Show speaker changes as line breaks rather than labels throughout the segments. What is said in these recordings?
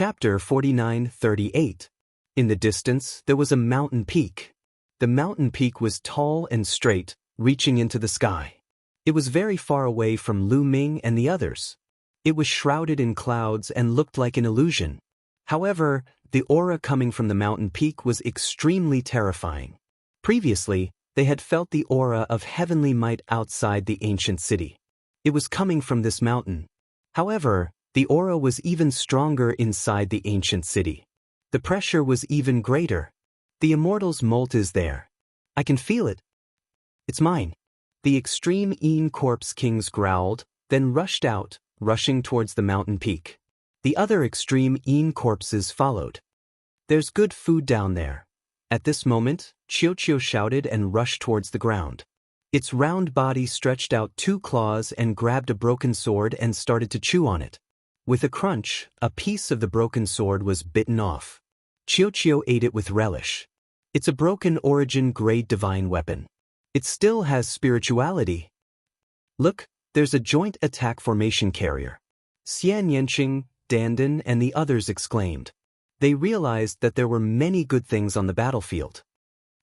Chapter 49:38. In the distance, there was a mountain peak. The mountain peak was tall and straight, reaching into the sky. It was very far away from Lu Ming and the others. It was shrouded in clouds and looked like an illusion. However, the aura coming from the mountain peak was extremely terrifying. Previously, they had felt the aura of heavenly might outside the ancient city. It was coming from this mountain. However, the aura was even stronger inside the ancient city. The pressure was even greater. The Immortal's molt is there. I can feel it. It's mine. The extreme Een Corpse Kings growled, then rushed out, rushing towards the mountain peak. The other extreme Een corpses followed. There's good food down there. At this moment, Chiu shouted and rushed towards the ground. Its round body stretched out two claws and grabbed a broken sword and started to chew on it. With a crunch, a piece of the broken sword was bitten off. Chiu ate it with relish. It's a broken origin grade divine weapon. It still has spirituality. Look, there's a joint attack formation carrier. Xian Yanqing, Dandan and the others exclaimed. They realized that there were many good things on the battlefield.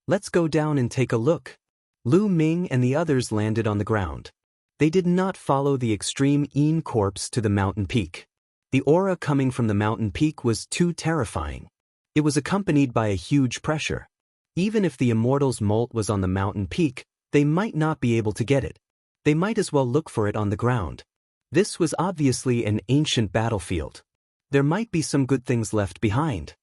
Let's go down and take a look. Lu Ming and the others landed on the ground. They did not follow the extreme Een corpse to the mountain peak. The aura coming from the mountain peak was too terrifying. It was accompanied by a huge pressure. Even if the Immortal's molt was on the mountain peak, they might not be able to get it. They might as well look for it on the ground. This was obviously an ancient battlefield. There might be some good things left behind.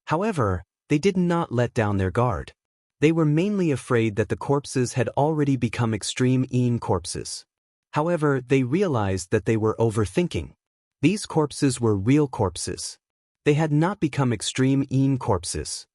However, they did not let down their guard. They were mainly afraid that the corpses had already become extreme Een corpses. However, they realized that they were overthinking. These corpses were real corpses. They had not become extreme Een corpses.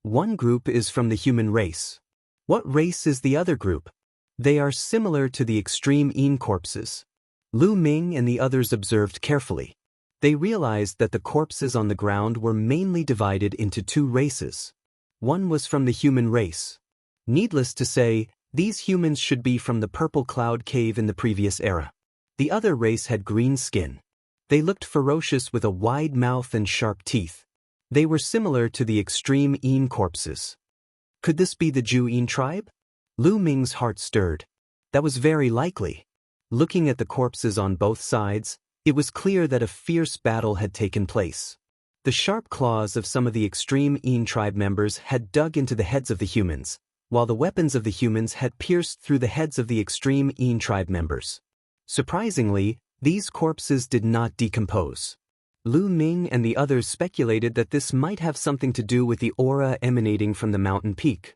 One group is from the human race. What race is the other group? They are similar to the extreme Een corpses. Lu Ming and the others observed carefully. They realized that the corpses on the ground were mainly divided into two races. One was from the human race. Needless to say, these humans should be from the Purple Cloud Cave in the previous era. The other race had green skin. They looked ferocious with a wide mouth and sharp teeth. They were similar to the extreme Een corpses. Could this be the Zhu Een tribe? Lu Ming's heart stirred. That was very likely. Looking at the corpses on both sides, it was clear that a fierce battle had taken place. The sharp claws of some of the extreme Een tribe members had dug into the heads of the humans, while the weapons of the humans had pierced through the heads of the extreme Een tribe members. Surprisingly, these corpses did not decompose. Lu Ming and the others speculated that this might have something to do with the aura emanating from the mountain peak.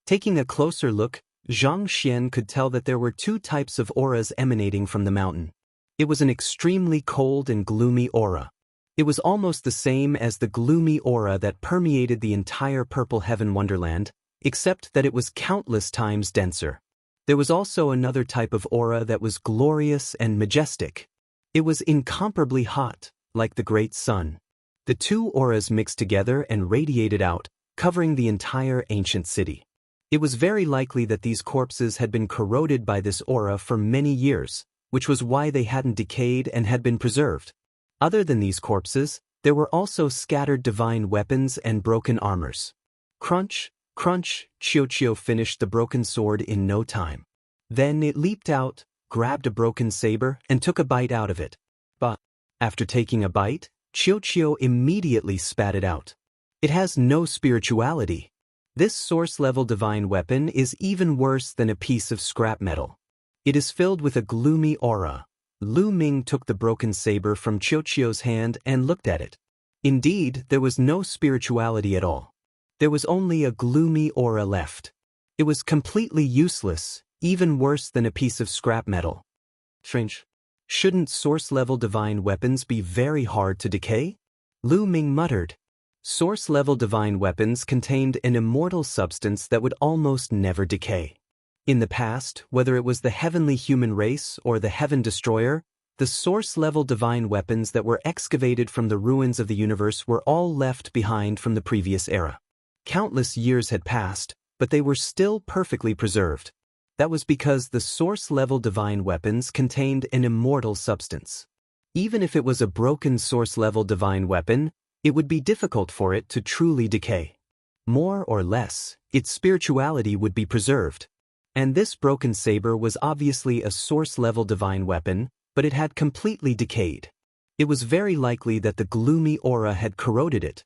Taking a closer look, Zhang Xian could tell that there were two types of auras emanating from the mountain. It was an extremely cold and gloomy aura. It was almost the same as the gloomy aura that permeated the entire Purple Heaven Wonderland, except that it was countless times denser. There was also another type of aura that was glorious and majestic. It was incomparably hot, like the great sun. The two auras mixed together and radiated out, covering the entire ancient city. It was very likely that these corpses had been corroded by this aura for many years, which was why they hadn't decayed and had been preserved. Other than these corpses, there were also scattered divine weapons and broken armors. Crunch, crunch, Chiu finished the broken sword in no time. Then it leaped out, grabbed a broken saber, and took a bite out of it. But, after taking a bite, Chiu immediately spat it out. It has no spirituality. This source-level divine weapon is even worse than a piece of scrap metal. It is filled with a gloomy aura. Lu Ming took the broken saber from Chiu's hand and looked at it. Indeed, there was no spirituality at all. There was only a gloomy aura left. It was completely useless, even worse than a piece of scrap metal. Strange. Shouldn't source-level divine weapons be very hard to decay? Lu Ming muttered. Source-level divine weapons contained an immortal substance that would almost never decay. In the past, whether it was the heavenly human race or the heaven destroyer, the source-level divine weapons that were excavated from the ruins of the universe were all left behind from the previous era. Countless years had passed, but they were still perfectly preserved. That was because the source-level divine weapons contained an immortal substance. Even if it was a broken source-level divine weapon, it would be difficult for it to truly decay. More or less, its spirituality would be preserved. And this broken saber was obviously a source-level divine weapon, but it had completely decayed. It was very likely that the gloomy aura had corroded it.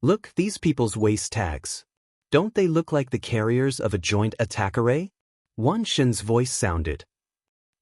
Look, these people's waist tags. Don't they look like the carriers of a joint attack array? Wan Shen's voice sounded.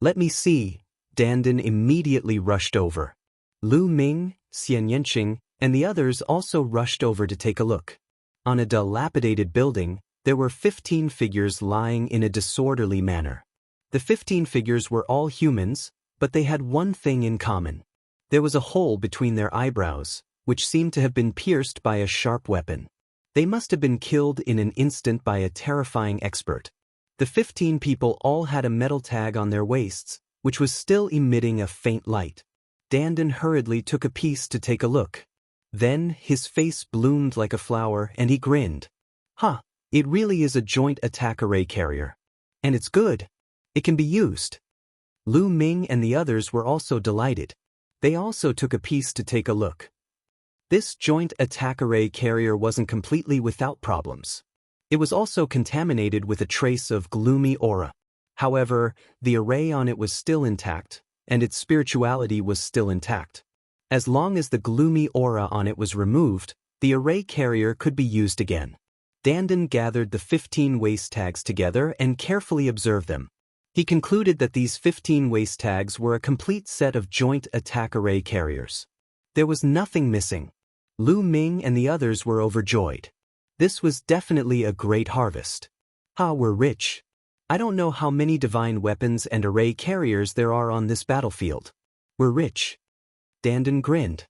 Let me see. Dandan immediately rushed over. Lu Ming, Xian Yanqing, and the others also rushed over to take a look. On a dilapidated building, there were 15 figures lying in a disorderly manner. The 15 figures were all humans, but they had one thing in common. There was a hole between their eyebrows, which seemed to have been pierced by a sharp weapon. They must have been killed in an instant by a terrifying expert. The 15 people all had a metal tag on their waists, which was still emitting a faint light. Dandan hurriedly took a piece to take a look. Then, his face bloomed like a flower and he grinned. Huh, it really is a joint attack array carrier. And it's good. It can be used. Lu Ming and the others were also delighted. They also took a piece to take a look. This joint attack array carrier wasn't completely without problems. It was also contaminated with a trace of gloomy aura. However, the array on it was still intact, and its spirituality was still intact. As long as the gloomy aura on it was removed, the array carrier could be used again. Dandan gathered the 15 waist tags together and carefully observed them. He concluded that these 15 waist tags were a complete set of joint attack array carriers. There was nothing missing. Lu Ming and the others were overjoyed. This was definitely a great harvest. We're rich. I don't know how many divine weapons and array carriers there are on this battlefield. We're rich. Dandan grinned.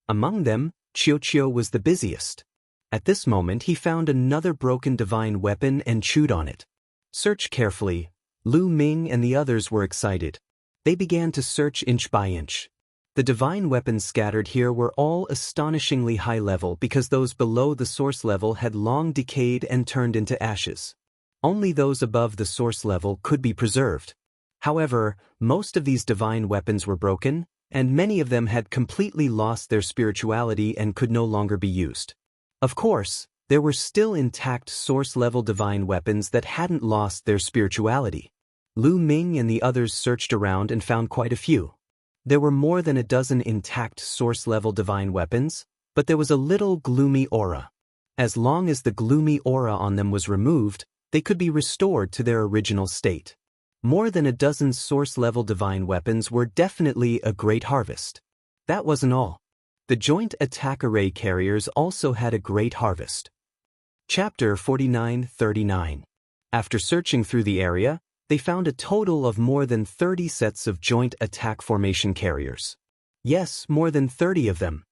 Among them, Qiu was the busiest. At this moment he found another broken divine weapon and chewed on it. Search carefully. Lu Ming and the others were excited. They began to search inch by inch. The divine weapons scattered here were all astonishingly high level because those below the source level had long decayed and turned into ashes. Only those above the source level could be preserved. However, most of these divine weapons were broken, and many of them had completely lost their spirituality and could no longer be used. Of course, there were still intact source-level divine weapons that hadn't lost their spirituality. Lu Ming and the others searched around and found quite a few. There were more than a dozen intact source-level divine weapons, but there was a little gloomy aura. As long as the gloomy aura on them was removed, they could be restored to their original state. More than a dozen source-level divine weapons were definitely a great harvest. That wasn't all. The joint attack array carriers also had a great harvest. Chapter 49-39. After searching through the area, they found a total of more than 30 sets of joint attack formation carriers. Yes, more than 30 of them.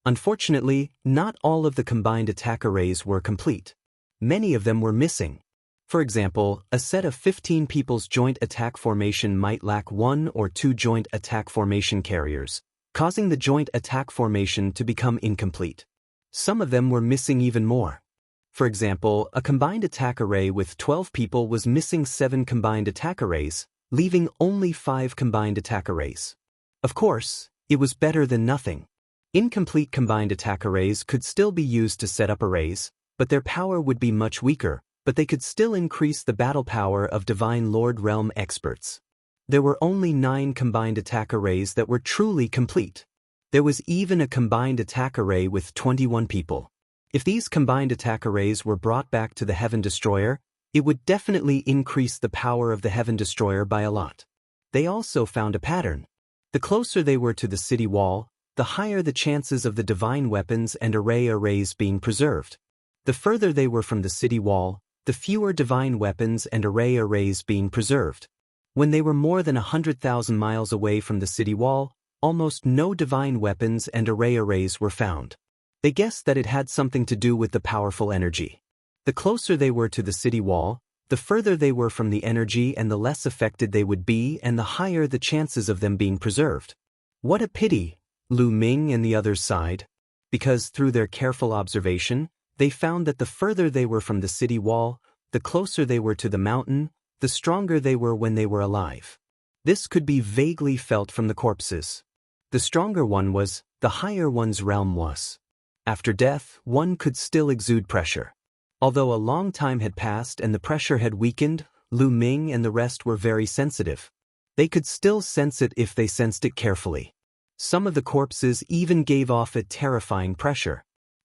Unfortunately, not all of the combined attack arrays were complete. Many of them were missing. For example, a set of 15 people's joint attack formation might lack 1 or 2 joint attack formation carriers, causing the joint attack formation to become incomplete. Some of them were missing even more. For example, a combined attack array with 12 people was missing 7 combined attack arrays, leaving only 5 combined attack arrays. Of course, it was better than nothing. Incomplete combined attack arrays could still be used to set up arrays, but their power would be much weaker, but they could still increase the battle power of Divine Lord Realm experts. There were only 9 combined attack arrays that were truly complete. There was even a combined attack array with 21 people. If these combined attack arrays were brought back to the Heaven Destroyer, it would definitely increase the power of the Heaven Destroyer by a lot. They also found a pattern. The closer they were to the city wall, the higher the chances of the divine weapons and arrays being preserved. The further they were from the city wall, the fewer divine weapons and arrays being preserved. When they were more than 100,000 miles away from the city wall, almost no divine weapons and arrays were found. They guessed that it had something to do with the powerful energy. The closer they were to the city wall, the further they were from the energy and the less affected they would be and the higher the chances of them being preserved. What a pity, Lu Ming and the others sighed. Because through their careful observation, they found that the further they were from the city wall, the closer they were to the mountain, the stronger they were when they were alive. This could be vaguely felt from the corpses. The The stronger one was, the higher one's realm was. After death, one could still exude pressure. Although a long time had passed and the pressure had weakened, Lu Ming and the rest were very sensitive. They could still sense it if they sensed it carefully. Some of the corpses even gave off a terrifying pressure.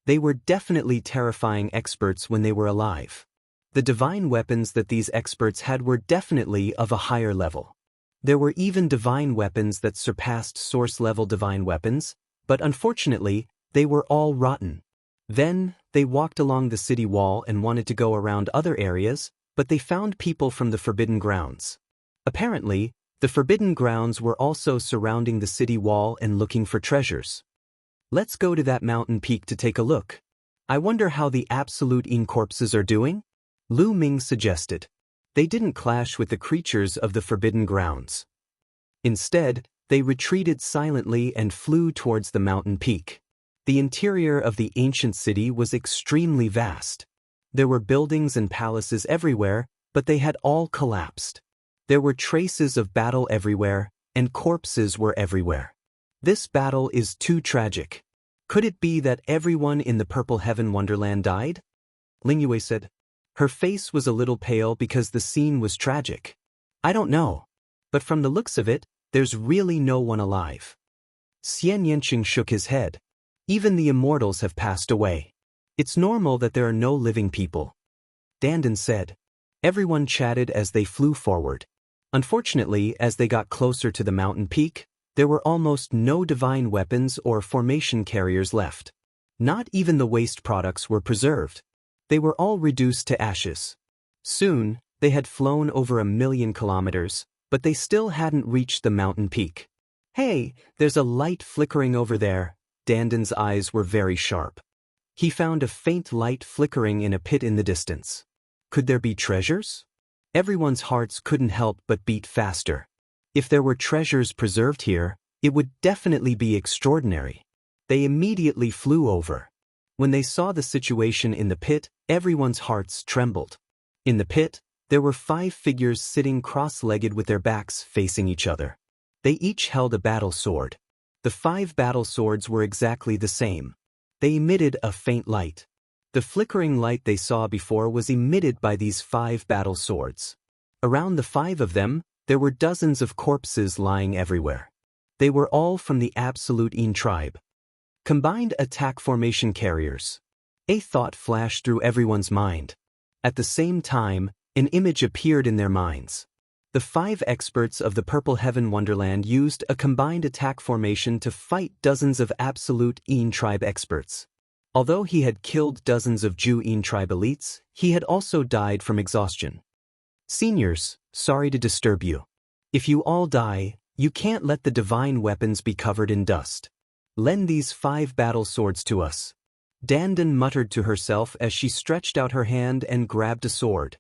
They were definitely terrifying experts when they were alive. The divine weapons that these experts had were definitely of a higher level. There were even divine weapons that surpassed source-level divine weapons, but unfortunately, they were all rotten. Then, they walked along the city wall and wanted to go around other areas, but they found people from the Forbidden Grounds. Apparently, the Forbidden Grounds were also surrounding the city wall and looking for treasures. Let's go to that mountain peak to take a look. I wonder how the Absolute In corpses are doing? Lu Ming suggested. They didn't clash with the creatures of the Forbidden Grounds. Instead, they retreated silently and flew towards the mountain peak. The interior of the ancient city was extremely vast. There were buildings and palaces everywhere, but they had all collapsed. There were traces of battle everywhere, and corpses were everywhere. This battle is too tragic. Could it be that everyone in the Purple Heaven Wonderland died? Ling Yue said. Her face was a little pale because the scene was tragic. I don't know. But from the looks of it, there's really no one alive. Xian Yanqing shook his head. Even the immortals have passed away. It's normal that there are no living people. Dandan said. Everyone chatted as they flew forward. Unfortunately, as they got closer to the mountain peak, there were almost no divine weapons or formation carriers left. Not even the waste products were preserved. They were all reduced to ashes. Soon, they had flown over 1,000,000 kilometers, but they still hadn't reached the mountain peak. Hey, there's a light flickering over there. Dandan's eyes were very sharp. He found a faint light flickering in a pit in the distance. Could there be treasures? Everyone's hearts couldn't help but beat faster. If there were treasures preserved here, it would definitely be extraordinary. They immediately flew over. When they saw the situation in the pit, everyone's hearts trembled. In the pit, there were 5 figures sitting cross-legged with their backs facing each other. They each held a battle sword. The 5 battle swords were exactly the same. They emitted a faint light. The flickering light they saw before was emitted by these 5 battle swords. Around the 5 of them, there were dozens of corpses lying everywhere. They were all from the Absolute In tribe. Combined attack formation carriers. A thought flashed through everyone's mind. At the same time, an image appeared in their minds. The 5 experts of the Purple Heaven Wonderland used a combined attack formation to fight dozens of Absolute In tribe experts. Although he had killed dozens of Ju In tribe elites, he had also died from exhaustion. Seniors, sorry to disturb you. If you all die, you can't let the divine weapons be covered in dust. Lend these 5 battle swords to us. Dandan muttered to herself as she stretched out her hand and grabbed a sword.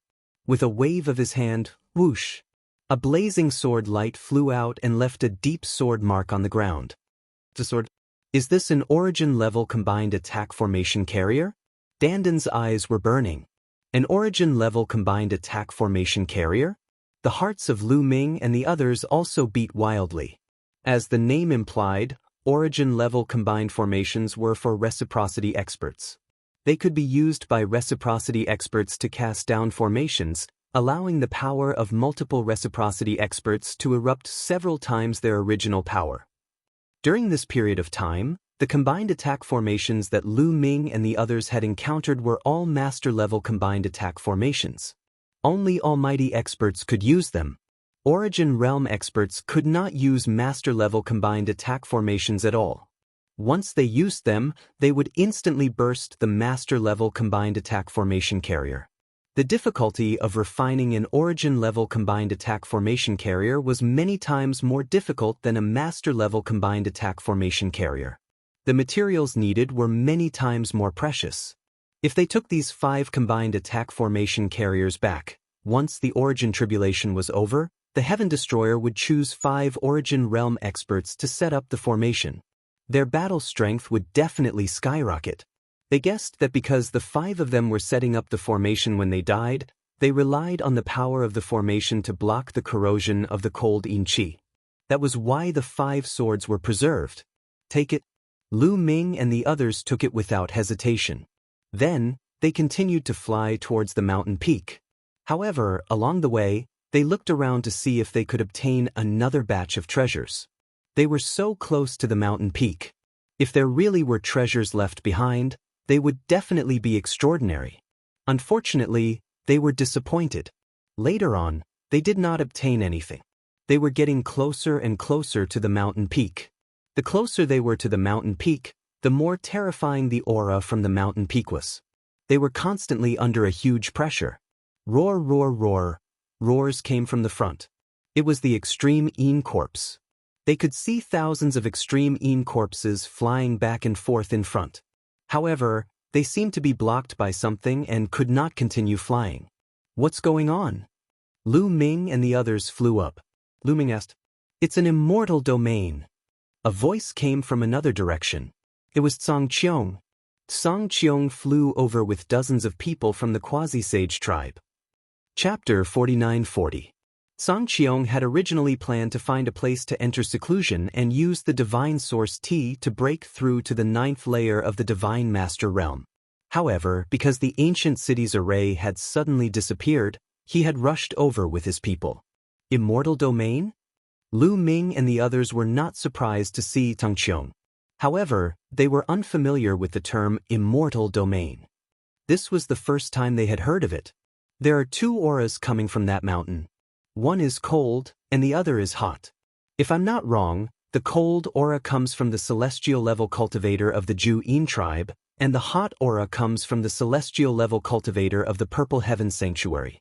With a wave of his hand, whoosh! A blazing sword light flew out and left a deep sword mark on the ground. The sword. Is this an origin-level combined attack formation carrier? Dandan's eyes were burning. An origin-level combined attack formation carrier? The hearts of Lu Ming and the others also beat wildly. As the name implied, origin-level combined formations were for reciprocity experts. They could be used by reciprocity experts to cast down formations, allowing the power of multiple reciprocity experts to erupt several times their original power. During this period of time, the combined attack formations that Lu Ming and the others had encountered were all master-level combined attack formations. Only almighty experts could use them. Origin realm experts could not use master-level combined attack formations at all. Once they used them, they would instantly burst the master-level combined attack formation carrier. The difficulty of refining an origin-level combined attack formation carrier was many times more difficult than a master-level combined attack formation carrier. The materials needed were many times more precious. If they took these 5 combined attack formation carriers back, once the origin tribulation was over, the Heaven Destroyer would choose 5 origin realm experts to set up the formation. Their battle strength would definitely skyrocket. They guessed that because the 5 of them were setting up the formation when they died, they relied on the power of the formation to block the corrosion of the cold In Qi. That was why the 5 swords were preserved. Take it. Lu Ming and the others took it without hesitation. Then, they continued to fly towards the mountain peak. However, along the way, they looked around to see if they could obtain another batch of treasures. They were so close to the mountain peak. If there really were treasures left behind, they would definitely be extraordinary. Unfortunately, they were disappointed. Later on, they did not obtain anything. They were getting closer and closer to the mountain peak. The closer they were to the mountain peak, the more terrifying the aura from the mountain peak was. They were constantly under a huge pressure. Roar, roar, roar. Roars came from the front. It was the extreme Yin corpse. They could see thousands of extreme Yin corpses flying back and forth in front. However, they seemed to be blocked by something and could not continue flying. What's going on? Lu Ming and the others flew up. Lu Ming asked, "It's an immortal domain." A voice came from another direction. It was Zhang Qiong. Zhang Qiong flew over with dozens of people from the Quasi-Sage tribe. Chapter 4940. Zhang Qiong had originally planned to find a place to enter seclusion and use the Divine Source Tea to break through to the 9th layer of the Divine Master Realm. However, because the ancient city's array had suddenly disappeared, he had rushed over with his people. Immortal domain? Lu Ming and the others were not surprised to see Zhang Qiong. However, they were unfamiliar with the term immortal domain. This was the first time they had heard of it. There are 2 auras coming from that mountain. One is cold, and the other is hot. If I'm not wrong, the cold aura comes from the celestial level cultivator of the Jianghu tribe, and the hot aura comes from the celestial level cultivator of the Purple Heaven Sanctuary.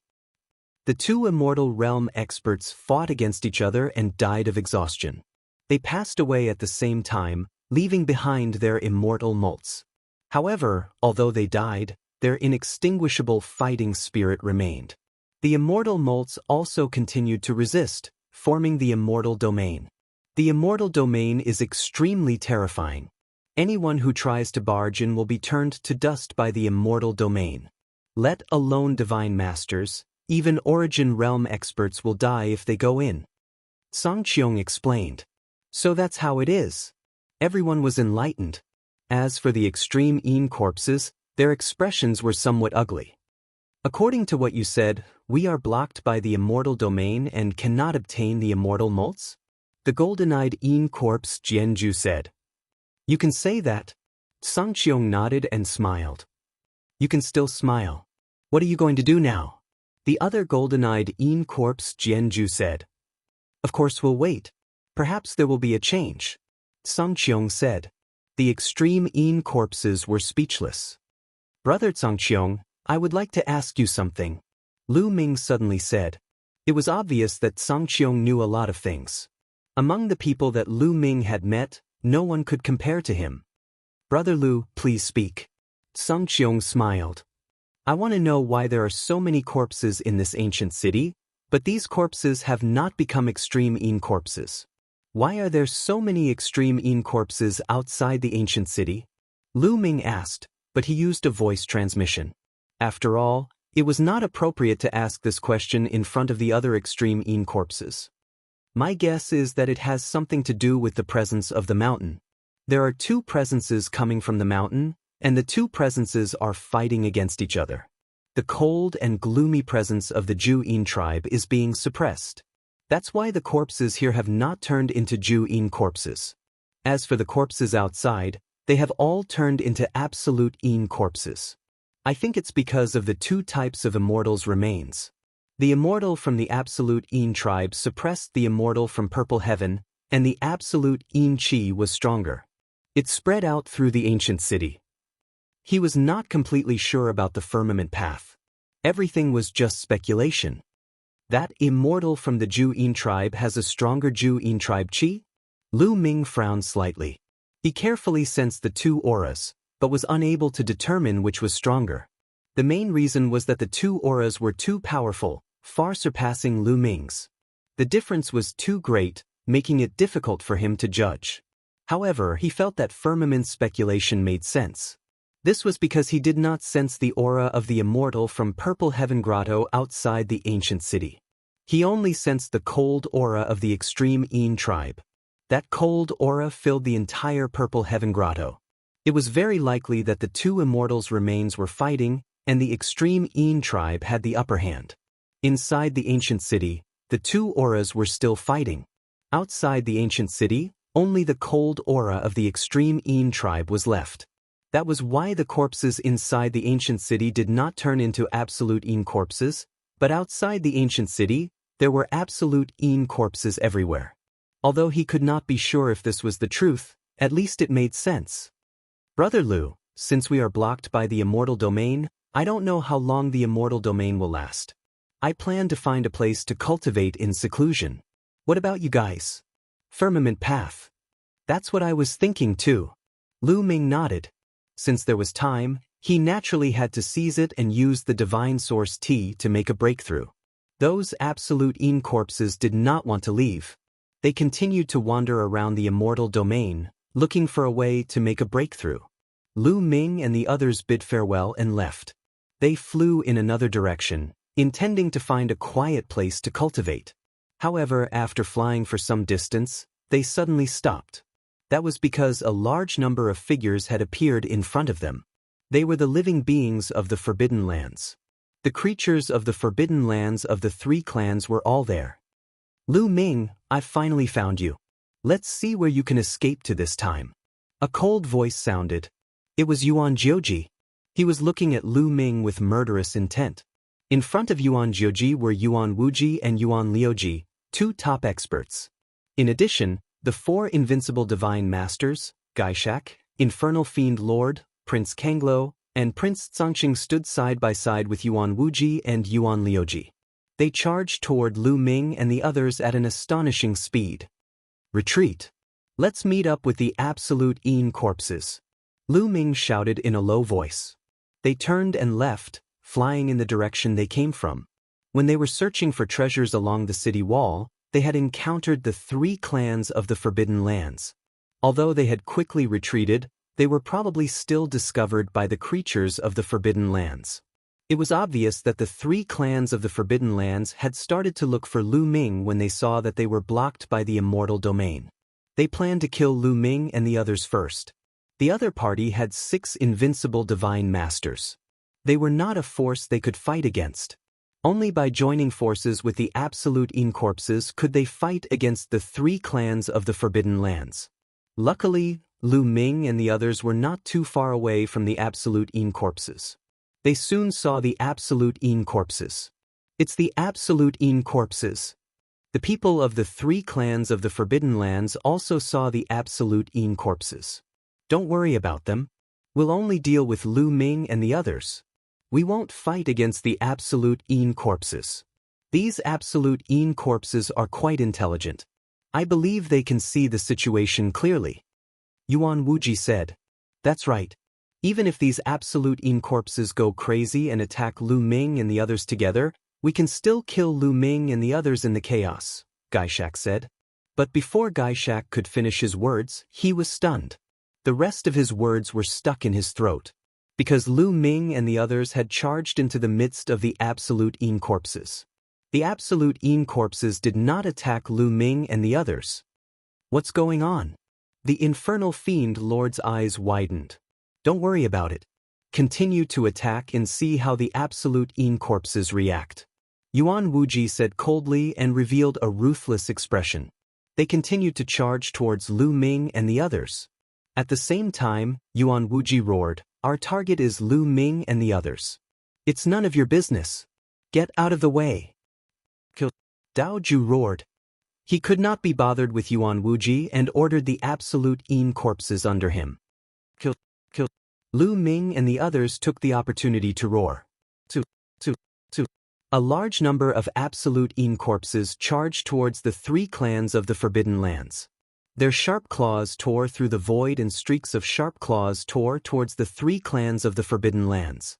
The 2 immortal realm experts fought against each other and died of exhaustion. They passed away at the same time, leaving behind their immortal molts. However, although they died, their inextinguishable fighting spirit remained. The immortal molts also continued to resist, forming the immortal domain. The immortal domain is extremely terrifying. Anyone who tries to barge in will be turned to dust by the immortal domain. Let alone divine masters, even origin realm experts will die if they go in. Zhang Qiong explained. So that's how it is. Everyone was enlightened. As for the extreme Yin corpses, their expressions were somewhat ugly. According to what you said, we are blocked by the immortal domain and cannot obtain the immortal molts? The golden-eyed Yin corpse Jianghu said. You can say that. Zhang Qiong nodded and smiled. You can still smile. What are you going to do now? The other golden-eyed Yin corpse Jianghu said. Of course we'll wait. Perhaps there will be a change. Zhang Qiong said. The extreme Yin corpses were speechless. Brother Zhang Qiong, I would like to ask you something. Lu Ming suddenly said. It was obvious that Zhang Qiong knew a lot of things. Among the people that Lu Ming had met, no one could compare to him. Brother Lu, please speak. Zhang Qiong smiled. I want to know why there are so many corpses in this ancient city, but these corpses have not become extreme Yin corpses. Why are there so many extreme Yin corpses outside the ancient city? Lu Ming asked, but he used a voice transmission. After all, it was not appropriate to ask this question in front of the other extreme Yin corpses. My guess is that it has something to do with the presence of the mountain. There are 2 presences coming from the mountain, and the 2 presences are fighting against each other. The cold and gloomy presence of the Jianghu tribe is being suppressed. That's why the corpses here have not turned into Jianghu corpses. As for the corpses outside, they have all turned into absolute Yin corpses. I think it's because of the 2 types of immortals remains. The immortal from the absolute Yin tribe suppressed the immortal from Purple Heaven, and the absolute Yin Qi was stronger. It spread out through the ancient city. He was not completely sure about the firmament path. Everything was just speculation. That immortal from the Jianghu tribe has a stronger Jianghu tribe Qi? Lu Ming frowned slightly. He carefully sensed the 2 auras, but was unable to determine which was stronger. The main reason was that the 2 auras were too powerful, far surpassing Lu Ming's. The difference was too great, making it difficult for him to judge. However, he felt that firmament's speculation made sense. This was because he did not sense the aura of the immortal from Purple Heaven Grotto outside the ancient city. He only sensed the cold aura of the extreme Een tribe. That cold aura filled the entire Purple Heaven Grotto. It was very likely that the two immortals' remains were fighting, and the extreme Een tribe had the upper hand. Inside the ancient city, the two auras were still fighting. Outside the ancient city, only the cold aura of the extreme Een tribe was left. That was why the corpses inside the ancient city did not turn into absolute Een corpses, but outside the ancient city, there were absolute Een corpses everywhere. Although he could not be sure if this was the truth, at least it made sense. Brother Lu, since we are blocked by the immortal domain, I don't know how long the immortal domain will last. I plan to find a place to cultivate in seclusion. What about you guys? Firmament path. That's what I was thinking too. Lu Ming nodded. Since there was time, he naturally had to seize it and use the divine source T to make a breakthrough. Those absolute Een corpses did not want to leave. They continued to wander around the immortal domain, looking for a way to make a breakthrough. Lu Ming and the others bid farewell and left. They flew in another direction, intending to find a quiet place to cultivate. However, after flying for some distance, they suddenly stopped. That was because a large number of figures had appeared in front of them. They were the living beings of the Forbidden Lands. The creatures of the Forbidden Lands of the three clans were all there. Lu Ming, I've finally found you. Let's see where you can escape to this time. A cold voice sounded. It was Yuan Jiuji. He was looking at Lu Ming with murderous intent. In front of Yuan Jiuji were Yuan Wuji and Yuan Liuji, two top experts. In addition, the four invincible divine masters, Gaishak, Infernal Fiend Lord, Prince Kanglo, and Prince Tsangqing stood side by side with Yuan Wuji and Yuan Liuji. They charged toward Lu Ming and the others at an astonishing speed. Retreat. Let's meet up with the absolute Een corpses. Lu Ming shouted in a low voice. They turned and left, flying in the direction they came from. When they were searching for treasures along the city wall, they had encountered the three clans of the Forbidden Lands. Although they had quickly retreated, they were probably still discovered by the creatures of the Forbidden Lands. It was obvious that the three clans of the Forbidden Lands had started to look for Lu Ming when they saw that they were blocked by the immortal domain. They planned to kill Lu Ming and the others first. The other party had 6 invincible divine masters. They were not a force they could fight against. Only by joining forces with the absolute Een corpses could they fight against the three clans of the Forbidden Lands. Luckily, Lu Ming and the others were not too far away from the absolute Een corpses. They soon saw the absolute Een corpses. It's the absolute Een corpses. The people of the three clans of the Forbidden Lands also saw the absolute Een corpses. Don't worry about them. We'll only deal with Lu Ming and the others. We won't fight against the absolute Een corpses. These absolute Een corpses are quite intelligent. I believe they can see the situation clearly. Yuan Wuji said. That's right. Even if these absolute Een corpses go crazy and attack Lu Ming and the others together, we can still kill Lu Ming and the others in the chaos, Gaishak said. But before Gaishak could finish his words, he was stunned. The rest of his words were stuck in his throat. Because Lu Ming and the others had charged into the midst of the absolute Een corpses. The absolute Een corpses did not attack Lu Ming and the others. What's going on? The Infernal Fiend Lord's eyes widened. Don't worry about it. Continue to attack and see how the absolute Een corpses react. Yuan Wuji said coldly and revealed a ruthless expression. They continued to charge towards Lu Ming and the others. At the same time, Yuan Wuji roared, our target is Lu Ming and the others. It's none of your business. Get out of the way. Kill. Dao Ju roared. He could not be bothered with Yuan Wuji and ordered the absolute Een corpses under him. Kill. Lu Ming and the others took the opportunity to roar. Two. A large number of absolute Een corpses charged towards the three clans of the Forbidden Lands. Their sharp claws tore through the void and streaks of sharp claws tore towards the three clans of the Forbidden Lands.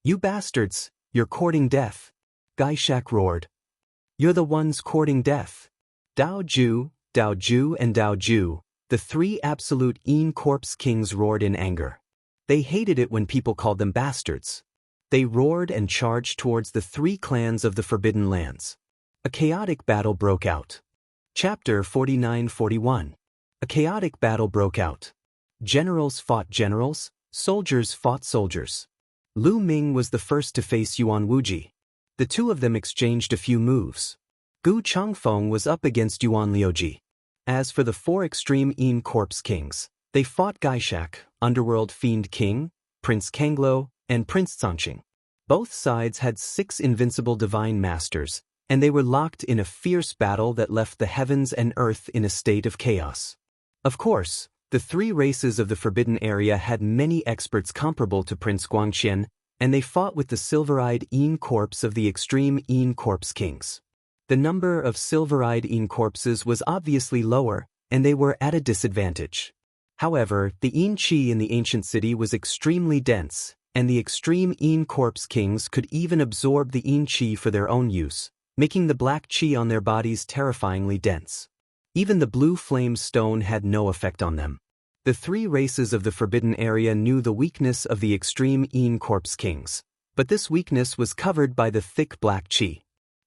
You bastards, you're courting death. Gaishak roared. You're the ones courting death. Dao Ju, and Dao Ju, the three absolute Een corpse kings roared in anger. They hated it when people called them bastards. They roared and charged towards the three clans of the Forbidden Lands. A chaotic battle broke out. Chapter 49-41. A chaotic battle broke out. Generals fought generals, soldiers fought soldiers. Lu Ming was the first to face Yuan Wuji. The two of them exchanged a few moves. Gu Changfeng was up against Yuan Liuji. As for the four extreme Yin Corpse kings, they fought Gaishak, Underworld Fiend King, Prince Kanglo, and Prince Zhangqing. Both sides had 6 invincible divine masters, and they were locked in a fierce battle that left the heavens and earth in a state of chaos. Of course, the 3 races of the Forbidden Area had many experts comparable to Prince Guangqian, and they fought with the silver-eyed Yin Corpse of the extreme Yin Corpse kings. The number of silver-eyed Yin corpses was obviously lower, and they were at a disadvantage. However, the Yin Qi in the ancient city was extremely dense, and the extreme Yin Corpse kings could even absorb the Yin Qi for their own use, making the black Qi on their bodies terrifyingly dense. Even the blue flame stone had no effect on them. The 3 races of the Forbidden Area knew the weakness of the extreme Yin Corpse kings, but this weakness was covered by the thick black Qi.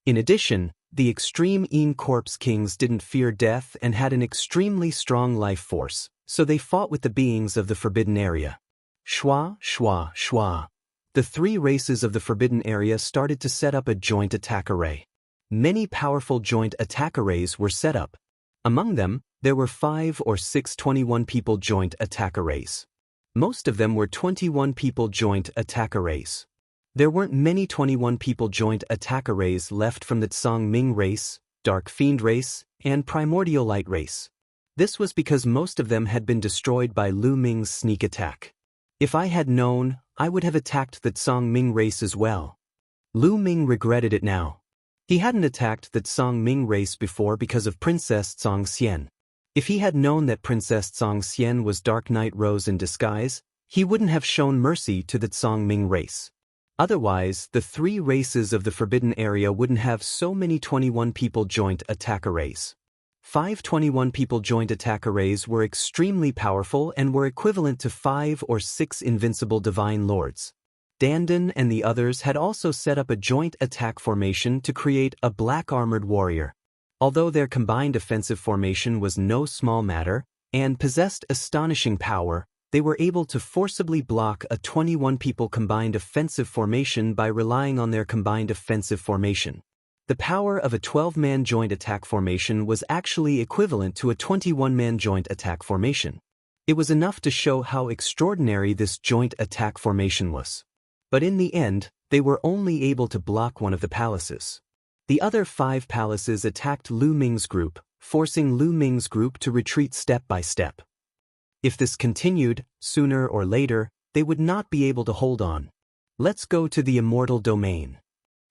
In addition, the extreme Yin Corpse kings didn't fear death and had an extremely strong life force, so they fought with the beings of the Forbidden Area. Shwa, shwa, shwa. The 3 races of the Forbidden Area started to set up a joint attack array. Many powerful joint attack arrays were set up. Among them, there were 5 or 6 21-people joint attack arrays. Most of them were 21-people joint attack arrays. There weren't many 21-people joint attack arrays left from the Tsang Ming race, Dark Fiend race, and Primordial Light race. This was because most of them had been destroyed by Lu Ming's sneak attack. If I had known, I would have attacked the Tsang Ming race as well. Lu Ming regretted it now. He hadn't attacked the Tsang Ming race before because of Princess Tsang Xian. If he had known that Princess Tsang Xian was Dark Knight Rose in disguise, he wouldn't have shown mercy to the Tsang Ming race. Otherwise, the 3 races of the Forbidden Area wouldn't have so many 21-people joint attack arrays. 5 21-people joint attack arrays were extremely powerful and were equivalent to 5 or 6 invincible divine lords. Dandan and the others had also set up a joint attack formation to create a black-armored warrior. Although their combined offensive formation was no small matter, and possessed astonishing power, they were able to forcibly block a 21-people combined offensive formation by relying on their combined offensive formation. The power of a 12-man joint attack formation was actually equivalent to a 21-man joint attack formation. It was enough to show how extraordinary this joint attack formation was. But in the end, they were only able to block one of the palaces. The other 5 palaces attacked Lu Ming's group, forcing Lu Ming's group to retreat step by step. If this continued, sooner or later, they would not be able to hold on. Let's go to the Immortal Domain.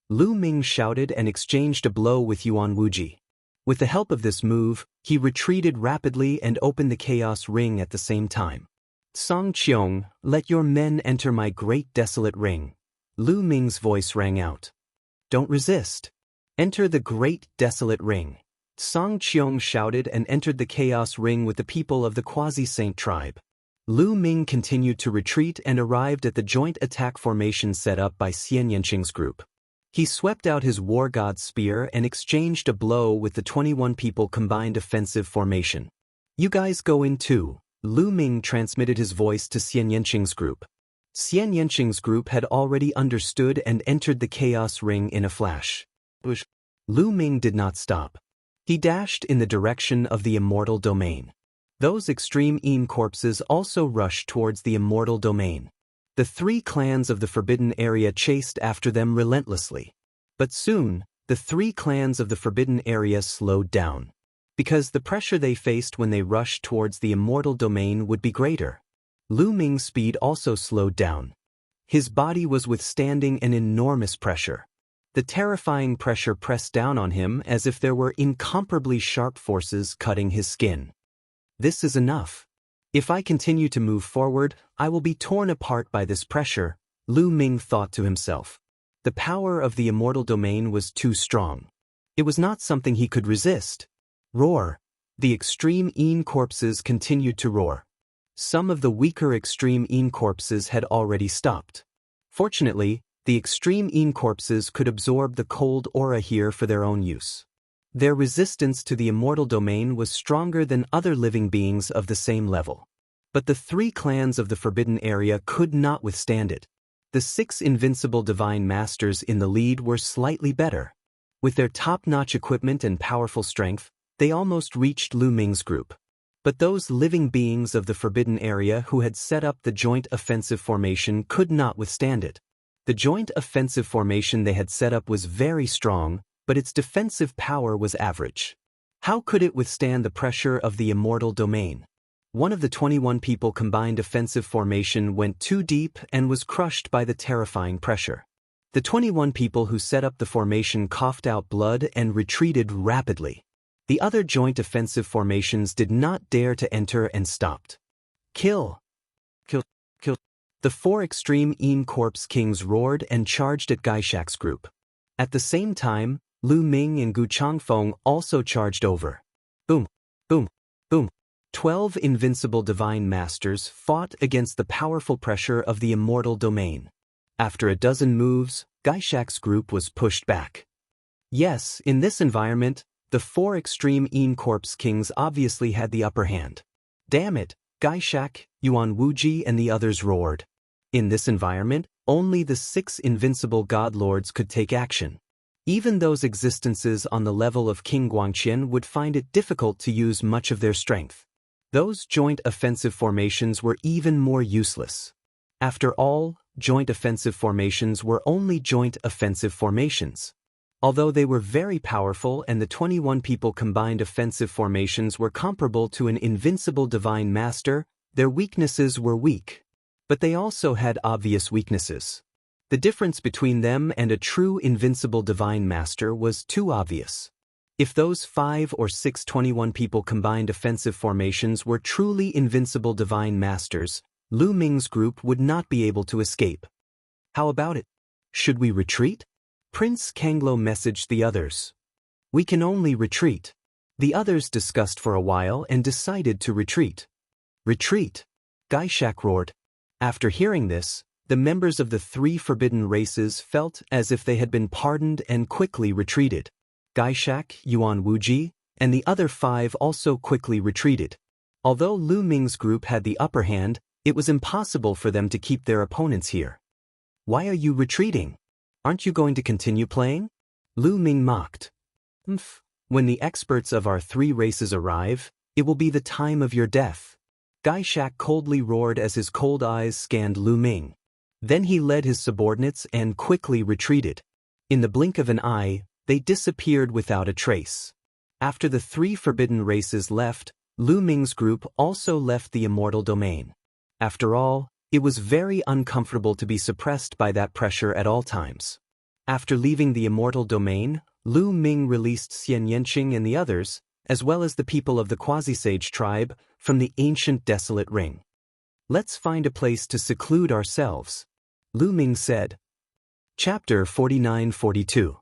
Lu Ming shouted and exchanged a blow with Yuan Wuji. With the help of this move, he retreated rapidly and opened the Chaos Ring at the same time. Song Qiong, let your men enter my great desolate ring. Lu Ming's voice rang out. Don't resist. Enter the great desolate ring. Song Qiong shouted and entered the Chaos Ring with the people of the Quasi-Saint tribe. Lu Ming continued to retreat and arrived at the joint attack formation set up by Xian Yanqing's group. He swept out his War God Spear and exchanged a blow with the 21-people combined offensive formation. You guys go in too. Lu Ming transmitted his voice to Xian Yanqing's group. Xian Yanqing's group had already understood and entered the Chaos Ring in a flash. Lu Ming did not stop. He dashed in the direction of the Immortal Domain. Those extreme Yin corpses also rushed towards the Immortal Domain. The 3 clans of the Forbidden Area chased after them relentlessly. But soon, the 3 clans of the Forbidden Area slowed down. Because the pressure they faced when they rushed towards the Immortal Domain would be greater. Lu Ming's speed also slowed down. His body was withstanding an enormous pressure. The terrifying pressure pressed down on him as if there were incomparably sharp forces cutting his skin. This is enough. If I continue to move forward, I will be torn apart by this pressure, Lu Ming thought to himself. The power of the Immortal Domain was too strong. It was not something he could resist. Roar. The extreme Yin corpses continued to roar. Some of the weaker extreme Yin corpses had already stopped. Fortunately, The extreme Yin corpses could absorb the cold aura here for their own use. Their resistance to the immortal domain was stronger than other living beings of the same level. But the 3 clans of the forbidden area could not withstand it. The 6 invincible divine masters in the lead were slightly better. With their top-notch equipment and powerful strength, they almost reached Lu Ming's group. But those living beings of the forbidden area who had set up the joint offensive formation could not withstand it. The joint offensive formation they had set up was very strong, but its defensive power was average. How could it withstand the pressure of the immortal domain? One of the 21 people combined offensive formation went too deep and was crushed by the terrifying pressure. The 21 people who set up the formation coughed out blood and retreated rapidly. The other joint offensive formations did not dare to enter and stopped. Kill! Kill! Kill! The 4 extreme Yin Corpse Kings roared and charged at Gaishak's group. At the same time, Lu Ming and Gu Changfeng also charged over. Boom! Boom! Boom! 12 invincible divine masters fought against the powerful pressure of the immortal domain. After a dozen moves, Gaishak's group was pushed back. Yes, in this environment, the 4 extreme Yin Corpse Kings obviously had the upper hand. Damn it, Gaishak, Yuan Wuji and the others roared. In this environment, only the 6 invincible god lords could take action. Even those existences on the level of King Guangqian would find it difficult to use much of their strength. Those joint offensive formations were even more useless. After all, joint offensive formations were only joint offensive formations. Although they were very powerful and the 21 people combined offensive formations were comparable to an invincible divine master, their weaknesses were weak. But they also had obvious weaknesses. The difference between them and a true invincible divine master was too obvious. If those 5 or 6 21 people combined offensive formations were truly invincible divine masters, Lu Ming's group would not be able to escape. How about it? Should we retreat? Prince Kanglo messaged the others. We can only retreat. The others discussed for a while and decided to retreat. Retreat! Gaishak roared. After hearing this, the members of the 3 forbidden races felt as if they had been pardoned and quickly retreated. Gaishak, Yuan Wuji, and the other 5 also quickly retreated. Although Lu Ming's group had the upper hand, it was impossible for them to keep their opponents here. Why are you retreating? Aren't you going to continue playing? Lu Ming mocked. When the experts of our 3 races arrive, it will be the time of your death. Gaishak coldly roared as his cold eyes scanned Lu Ming. Then he led his subordinates and quickly retreated. In the blink of an eye, they disappeared without a trace. After the 3 forbidden races left, Lu Ming's group also left the immortal domain. After all, it was very uncomfortable to be suppressed by that pressure at all times. After leaving the immortal domain, Lu Ming released Xian Yanqing and the others, as well as the people of the Quasi-Sage tribe, from the ancient desolate ring. Let's find a place to seclude ourselves, Lu Ming said. Chapter 49-42.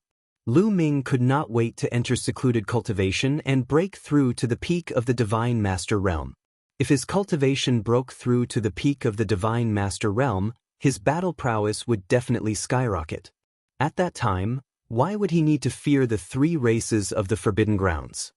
Lu Ming could not wait to enter secluded cultivation and break through to the peak of the Divine Master Realm. If his cultivation broke through to the peak of the Divine Master Realm, his battle prowess would definitely skyrocket. At that time, why would he need to fear the 3 races of the Forbidden Grounds?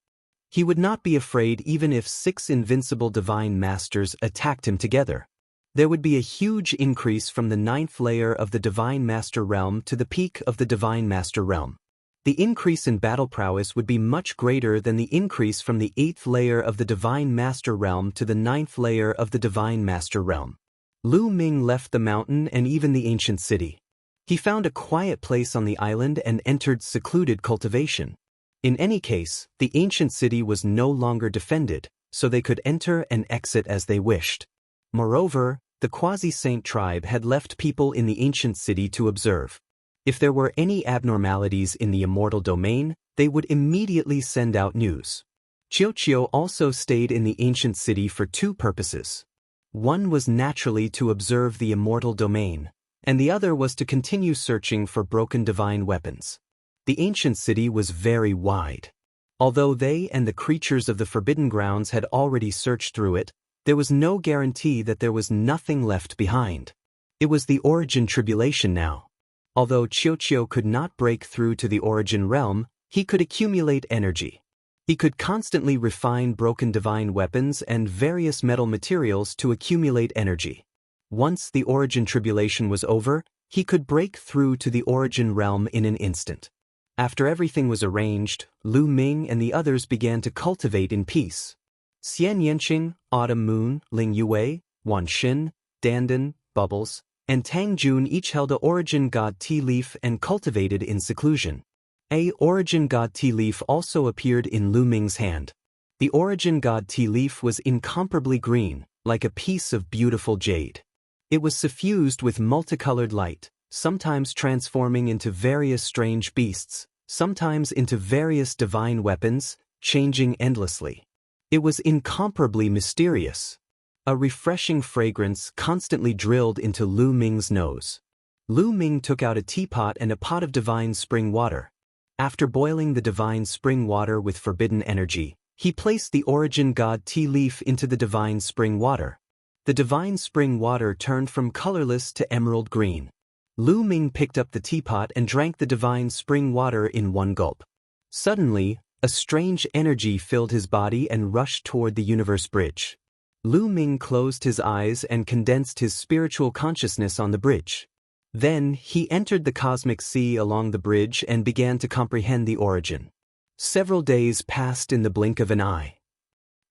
He would not be afraid even if 6 invincible Divine Masters attacked him together. There would be a huge increase from the 9th layer of the Divine Master Realm to the peak of the Divine Master Realm. The increase in battle prowess would be much greater than the increase from the 8th layer of the Divine Master Realm to the 9th layer of the Divine Master Realm. Lu Ming left the mountain and even the ancient city. He found a quiet place on the island and entered secluded cultivation. In any case, the ancient city was no longer defended, so they could enter and exit as they wished. Moreover, the Quasi-Saint tribe had left people in the ancient city to observe. If there were any abnormalities in the immortal domain, they would immediately send out news. Qiuqiu also stayed in the ancient city for 2 purposes. One was naturally to observe the immortal domain, and the other was to continue searching for broken divine weapons. The ancient city was very wide. Although they and the creatures of the Forbidden Grounds had already searched through it, there was no guarantee that there was nothing left behind. It was the origin tribulation now. Although Qiuqiu could not break through to the origin realm, he could accumulate energy. He could constantly refine broken divine weapons and various metal materials to accumulate energy. Once the origin tribulation was over, he could break through to the origin realm in an instant. After everything was arranged, Lu Ming and the others began to cultivate in peace. Xian Yanqing, Autumn Moon, Ling Yue, Wan Xin, Dandan, Bubbles, and Tang Jun each held a origin god tea leaf and cultivated in seclusion. A origin god tea leaf also appeared in Lu Ming's hand. The origin god tea leaf was incomparably green, like a piece of beautiful jade. It was suffused with multicolored light, sometimes transforming into various strange beasts, sometimes into various divine weapons, changing endlessly. It was incomparably mysterious. A refreshing fragrance constantly drilled into Lu Ming's nose. Lu Ming took out a teapot and a pot of divine spring water. After boiling the divine spring water with forbidden energy, he placed the origin god tea leaf into the divine spring water. The divine spring water turned from colorless to emerald green. Lu Ming picked up the teapot and drank the divine spring water in one gulp. Suddenly, a strange energy filled his body and rushed toward the universe bridge. Lu Ming closed his eyes and condensed his spiritual consciousness on the bridge. Then, he entered the cosmic sea along the bridge and began to comprehend the origin. Several days passed in the blink of an eye.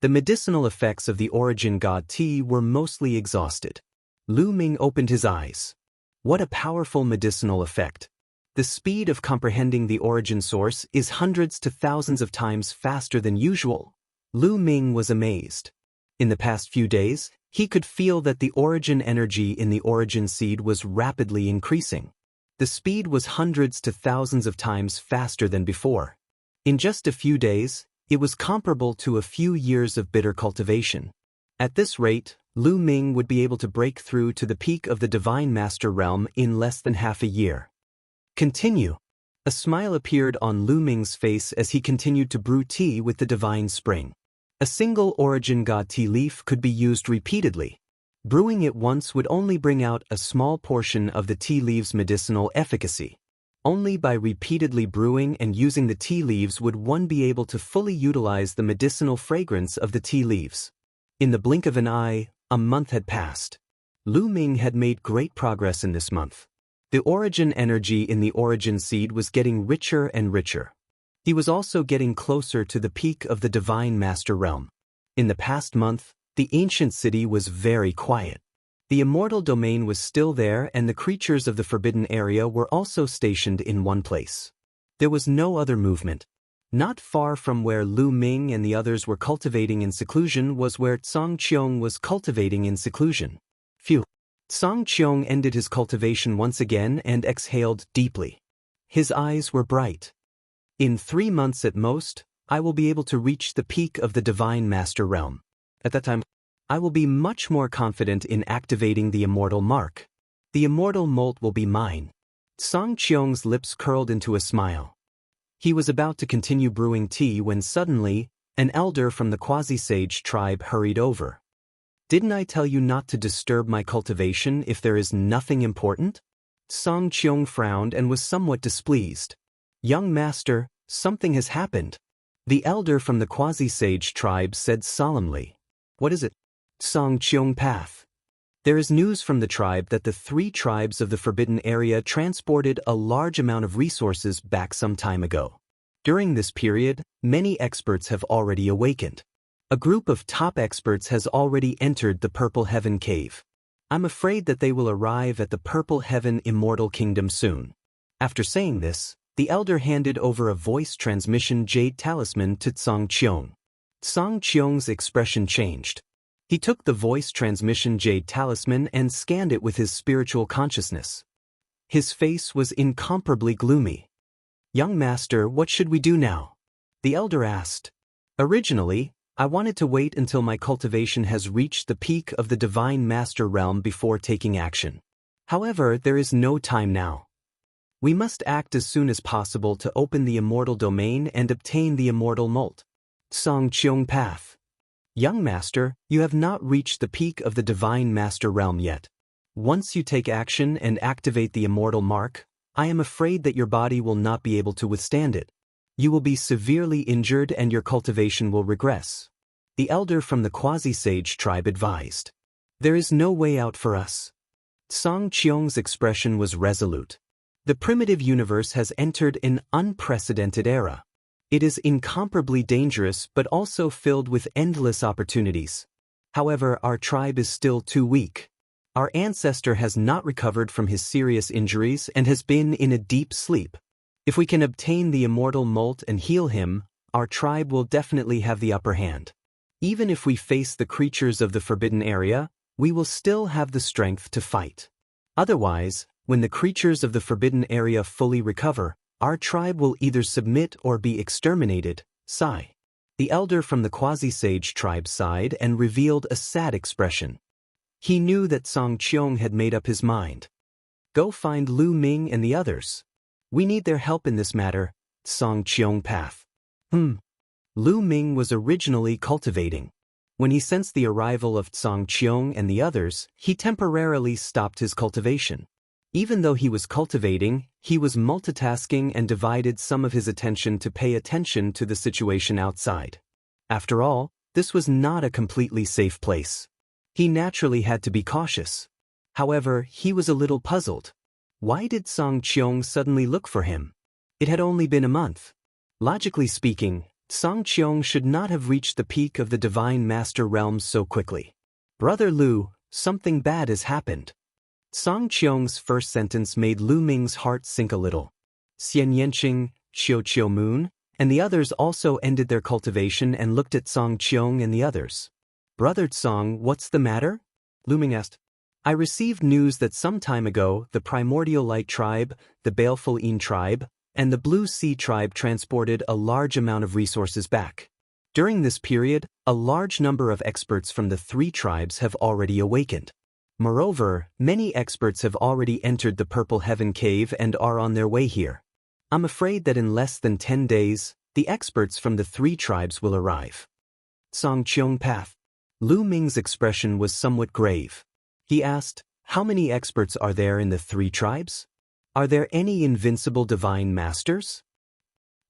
The medicinal effects of the origin god tea were mostly exhausted. Lu Ming opened his eyes. What a powerful medicinal effect! The speed of comprehending the origin source is hundreds to thousands of times faster than usual. Lu Ming was amazed. In the past few days, he could feel that the origin energy in the origin seed was rapidly increasing. The speed was hundreds to thousands of times faster than before. In just a few days, it was comparable to a few years of bitter cultivation. At this rate, Lu Ming would be able to break through to the peak of the Divine Master realm in less than half a year. Continue. A smile appeared on Lu Ming's face as he continued to brew tea with the divine spring. A single origin god tea leaf could be used repeatedly. Brewing it once would only bring out a small portion of the tea leaves' medicinal efficacy. Only by repeatedly brewing and using the tea leaves would one be able to fully utilize the medicinal fragrance of the tea leaves. In the blink of an eye, a month had passed. Lu Ming had made great progress in this month. The origin energy in the origin seed was getting richer and richer. He was also getting closer to the peak of the Divine Master realm. In the past month, the ancient city was very quiet. The immortal domain was still there and the creatures of the forbidden area were also stationed in one place. There was no other movement. Not far from where Lu Ming and the others were cultivating in seclusion was where Cang Qiong was cultivating in seclusion. Phew! Cang Qiong ended his cultivation once again and exhaled deeply. His eyes were bright. In 3 months at most, I will be able to reach the peak of the Divine Master realm. At that time, I will be much more confident in activating the Immortal mark. The Immortal molt will be mine. Cang Qiong's lips curled into a smile. He was about to continue brewing tea when suddenly, an elder from the quasi-sage tribe hurried over. Didn't I tell you not to disturb my cultivation if there is nothing important? Cang Qiong frowned and was somewhat displeased. Young master, something has happened. The elder from the quasi-sage tribe said solemnly. What is it? Cang Qiong path. There is news from the tribe that the 3 tribes of the forbidden area transported a large amount of resources back some time ago. During this period, many experts have already awakened. A group of top experts has already entered the Purple Heaven Cave. I'm afraid that they will arrive at the Purple Heaven Immortal Kingdom soon. After saying this, the elder handed over a voice transmission jade talisman to Cang Qiong. Cang Qiong's expression changed. He took the voice transmission jade talisman and scanned it with his spiritual consciousness. His face was incomparably gloomy. Young master, what should we do now? The elder asked. Originally, I wanted to wait until my cultivation has reached the peak of the Divine Master realm before taking action. However, there is no time now. We must act as soon as possible to open the immortal domain and obtain the immortal molt. Cang Qiong path. Young master, you have not reached the peak of the Divine Master realm yet. Once you take action and activate the immortal mark, I am afraid that your body will not be able to withstand it. You will be severely injured and your cultivation will regress. The elder from the quasi-sage tribe advised. There is no way out for us. Song Qiong's expression was resolute. The primitive universe has entered an unprecedented era. It is incomparably dangerous but also filled with endless opportunities. However, our tribe is still too weak. Our ancestor has not recovered from his serious injuries and has been in a deep sleep. If we can obtain the immortal molt and heal him, our tribe will definitely have the upper hand. Even if we face the creatures of the forbidden area, we will still have the strength to fight. Otherwise, when the creatures of the forbidden area fully recover, our tribe will either submit or be exterminated. Sigh. The elder from the quasi-sage tribe sighed and revealed a sad expression. He knew that Song Qiong had made up his mind. Go find Lu Ming and the others. We need their help in this matter, Song Qiong path. Lu Ming was originally cultivating. When he sensed the arrival of Song Qiong and the others, he temporarily stopped his cultivation. Even though he was cultivating, he was multitasking and divided some of his attention to pay attention to the situation outside. After all, this was not a completely safe place. He naturally had to be cautious. However, he was a little puzzled. Why did Song Qiong suddenly look for him? It had only been a month. Logically speaking, Song Qiong should not have reached the peak of the Divine Master realms so quickly. Brother Lu, something bad has happened. Song Qiong's first sentence made Lu Ming's heart sink a little. Xian Yanqing, Xiu Moon, and the others also ended their cultivation and looked at Song Qiong and the others. Brother Song, what's the matter? Lu Ming asked. I received news that some time ago the Primordial Light Tribe, the Baleful Yin Tribe, and the Blue Sea Tribe transported a large amount of resources back. During this period, a large number of experts from the three tribes have already awakened. Moreover, many experts have already entered the Purple Heaven Cave and are on their way here. I'm afraid that in less than 10 days, the experts from the three tribes will arrive. Song Qiong path. Lu Ming's expression was somewhat grave. He asked, how many experts are there in the three tribes? Are there any invincible divine masters?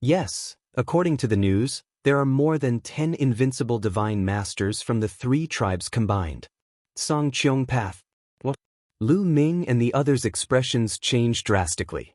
Yes, according to the news, there are more than 10 invincible divine masters from the three tribes combined. Song Qiong path. What? Lu Ming and the others' expressions changed drastically.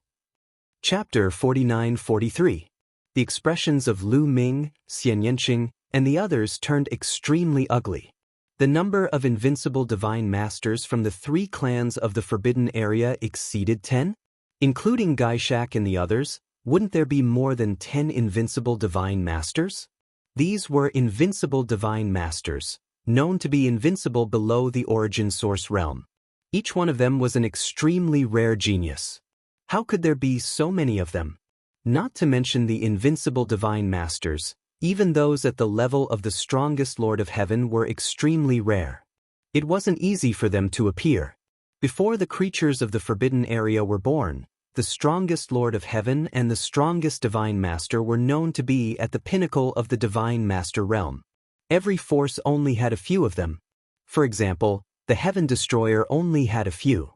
Chapter 49-43. The expressions of Lu Ming, Xian Yanqing, and the others turned extremely ugly. The number of invincible divine masters from the three clans of the forbidden area exceeded 10? Including Gaishak and the others, wouldn't there be more than 10 invincible divine masters? These were invincible divine masters, known to be invincible below the origin source realm. Each one of them was an extremely rare genius. How could there be so many of them? Not to mention the invincible divine masters, even those at the level of the strongest Lord of Heaven were extremely rare. It wasn't easy for them to appear. Before the creatures of the forbidden area were born, the strongest Lord of Heaven and the strongest Divine Master were known to be at the pinnacle of the Divine Master realm. Every force only had a few of them. For example, the Heaven Destroyer only had a few.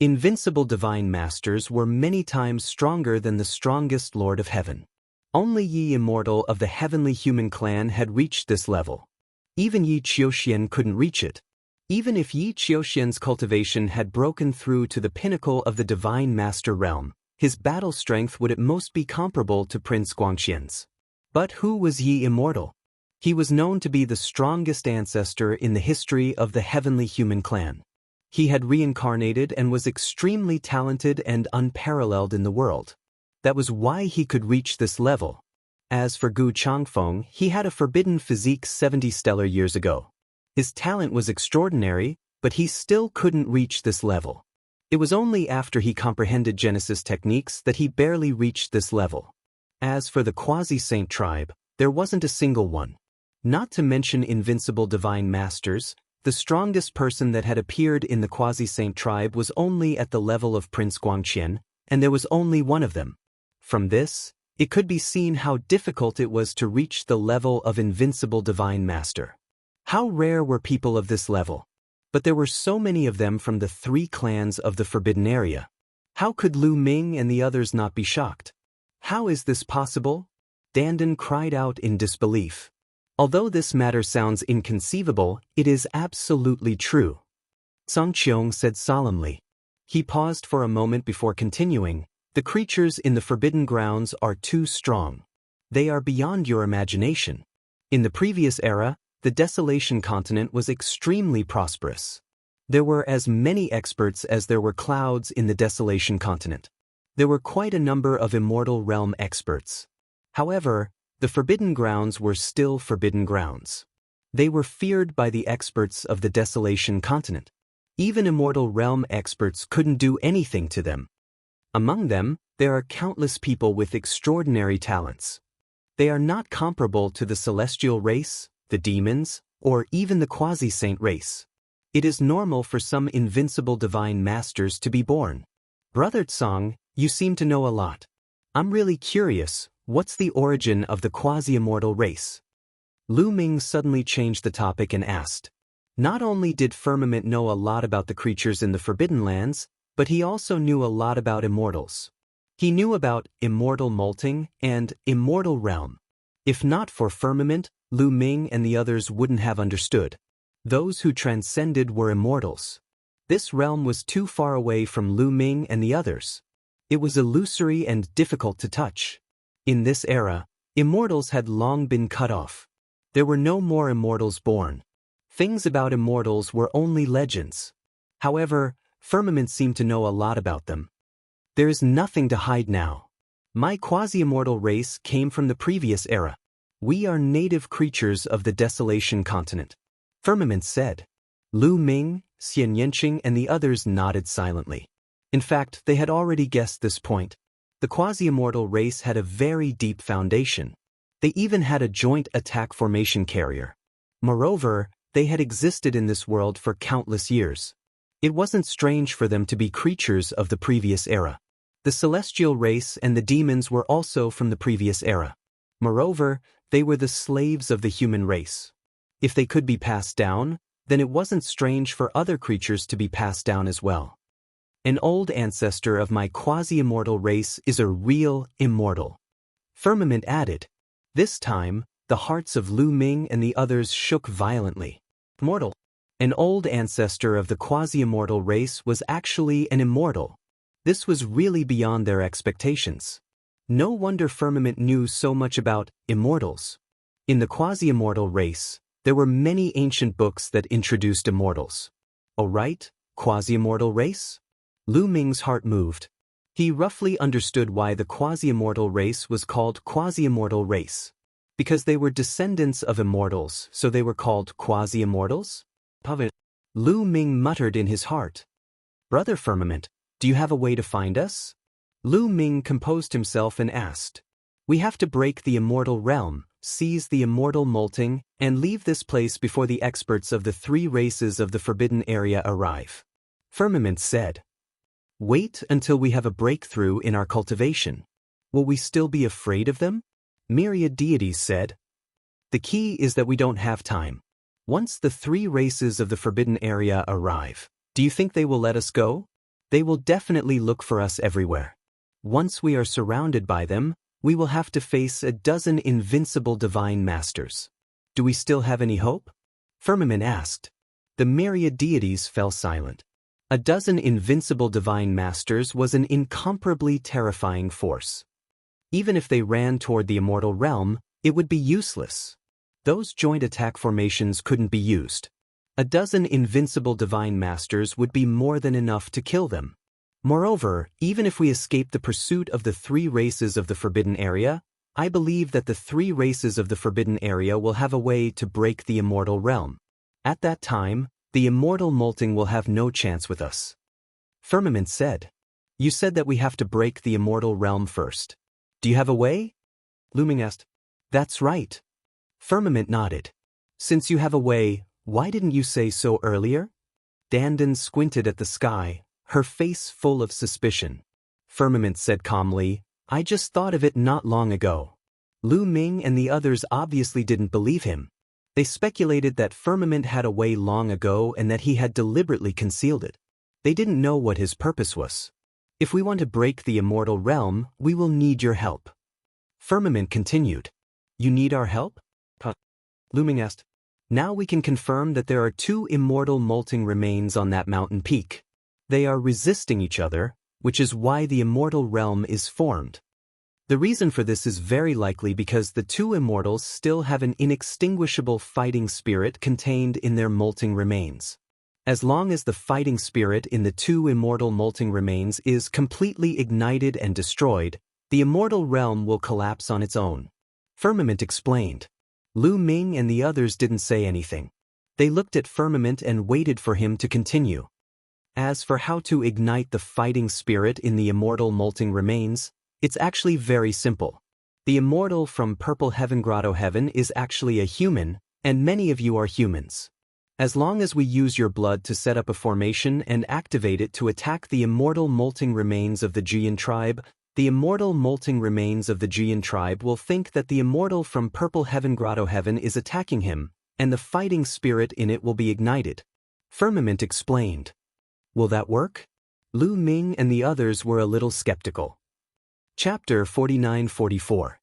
Invincible Divine Masters were many times stronger than the strongest Lord of Heaven. Only Yi Immortal of the Heavenly Human Clan had reached this level. Even Yi Qiuxian couldn't reach it. Even if Yi Qiuxian's cultivation had broken through to the pinnacle of the Divine Master realm, his battle strength would at most be comparable to Prince Guangxian's. But who was Yi Immortal? He was known to be the strongest ancestor in the history of the Heavenly Human Clan. He had reincarnated and was extremely talented and unparalleled in the world. That was why he could reach this level. As for Gu Changfeng, he had a forbidden physique 70 stellar years ago. His talent was extraordinary, but he still couldn't reach this level. It was only after he comprehended Genesis techniques that he barely reached this level. As for the quasi-saint tribe, there wasn't a single one. Not to mention invincible divine masters, the strongest person that had appeared in the quasi-saint tribe was only at the level of Prince Guangxian, and there was only one of them. From this, it could be seen how difficult it was to reach the level of invincible divine master. How rare were people of this level? But there were so many of them from the three clans of the forbidden area. How could Lu Ming and the others not be shocked? How is this possible? Dandan cried out in disbelief. Although this matter sounds inconceivable, it is absolutely true. Song Qiong said solemnly. He paused for a moment before continuing. The creatures in the Forbidden Grounds are too strong. They are beyond your imagination. In the previous era, the Desolation Continent was extremely prosperous. There were as many experts as there were clouds in the Desolation Continent. There were quite a number of Immortal Realm experts. However, the Forbidden Grounds were still Forbidden Grounds. They were feared by the experts of the Desolation Continent. Even Immortal Realm experts couldn't do anything to them. Among them, there are countless people with extraordinary talents. They are not comparable to the Celestial race, the demons, or even the Quasi-Saint race. It is normal for some invincible divine masters to be born. Brother Tsang, you seem to know a lot. I'm really curious, what's the origin of the quasi-immortal race? Lu Ming suddenly changed the topic and asked. Not only did Firmament know a lot about the creatures in the Forbidden Lands, but he also knew a lot about immortals. He knew about Immortal Molting and Immortal Realm. If not for Firmament, Lu Ming and the others wouldn't have understood. Those who transcended were immortals. This realm was too far away from Lu Ming and the others. It was illusory and difficult to touch. In this era, immortals had long been cut off. There were no more immortals born. Things about immortals were only legends. However, Firmament seemed to know a lot about them. There is nothing to hide now. My quasi-immortal race came from the previous era. We are native creatures of the Desolation Continent. Firmament said. Lu Ming, Xian Yanqing and the others nodded silently. In fact, they had already guessed this point. The quasi-immortal race had a very deep foundation. They even had a joint attack formation carrier. Moreover, they had existed in this world for countless years. It wasn't strange for them to be creatures of the previous era. The celestial race and the demons were also from the previous era. Moreover, they were the slaves of the human race. If they could be passed down, then it wasn't strange for other creatures to be passed down as well. An old ancestor of my quasi-immortal race is a real immortal. Firmament added. This time, the hearts of Lu Ming and the others shook violently. Immortal. An old ancestor of the quasi-immortal race was actually an immortal. This was really beyond their expectations. No wonder Firmament knew so much about immortals. In the quasi-immortal race, there were many ancient books that introduced immortals. Oh right, quasi-immortal race? Lu Ming's heart moved. He roughly understood why the quasi-immortal race was called quasi-immortal race. Because they were descendants of immortals, so they were called quasi-immortals? Lu Ming muttered in his heart. Brother Firmament, do you have a way to find us? Lu Ming composed himself and asked. We have to break the immortal realm, seize the immortal molting, and leave this place before the experts of the three races of the forbidden area arrive. Firmament said. Wait until we have a breakthrough in our cultivation. Will we still be afraid of them? Myriad deities said. The key is that we don't have time. Once the three races of the forbidden area arrive, do you think they will let us go? They will definitely look for us everywhere. Once we are surrounded by them, we will have to face a dozen invincible divine masters. Do we still have any hope? Firmament asked. The myriad deities fell silent. A dozen invincible divine masters was an incomparably terrifying force. Even if they ran toward the immortal realm, it would be useless. Those joint attack formations couldn't be used. A dozen invincible divine masters would be more than enough to kill them. Moreover, even if we escape the pursuit of the three races of the forbidden area, I believe that the three races of the forbidden area will have a way to break the immortal realm. At that time, the immortal molting will have no chance with us. Firmament said. You said that we have to break the immortal realm first. Do you have a way? Lu Ming asked. That's right. Firmament nodded. Since you have a way, why didn't you say so earlier? Dandan squinted at the sky, her face full of suspicion. Firmament said calmly, I just thought of it not long ago. Lu Ming and the others obviously didn't believe him. They speculated that Firmament had a way long ago and that he had deliberately concealed it. They didn't know what his purpose was. If we want to break the immortal realm, we will need your help. Firmament continued. You need our help? Lu Ming asked. Now we can confirm that there are two immortal molting remains on that mountain peak. They are resisting each other, which is why the immortal realm is formed. The reason for this is very likely because the two immortals still have an inextinguishable fighting spirit contained in their molting remains. As long as the fighting spirit in the two immortal molting remains is completely ignited and destroyed, the immortal realm will collapse on its own. Firmament explained. Lu Ming and the others didn't say anything. They looked at Firmament and waited for him to continue. As for how to ignite the fighting spirit in the immortal molting remains, it's actually very simple. The immortal from Purple Heaven Grotto Heaven is actually a human, and many of you are humans. As long as we use your blood to set up a formation and activate it to attack the immortal molting remains of the Jian tribe, the immortal molting remains of the Jian tribe will think that the immortal from Purple Heaven Grotto Heaven is attacking him, and the fighting spirit in it will be ignited. Firmament explained. Will that work? Lu Ming and the others were a little skeptical. Chapter 49-44.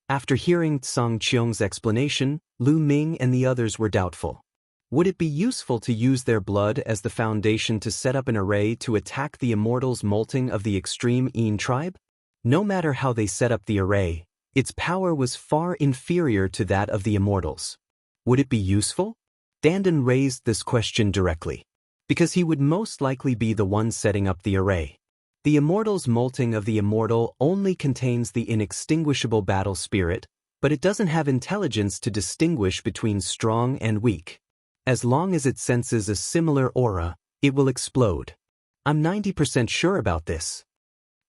After hearing Song Qiong's explanation, Lu Ming and the others were doubtful. Would it be useful to use their blood as the foundation to set up an array to attack the immortals molting of the extreme Yin tribe? No matter how they set up the array, its power was far inferior to that of the immortals. Would it be useful? Dandan raised this question directly, because he would most likely be the one setting up the array. The immortal's molting of the immortal only contains the inextinguishable battle spirit, but it doesn't have intelligence to distinguish between strong and weak. As long as it senses a similar aura, it will explode. I'm 90% sure about this.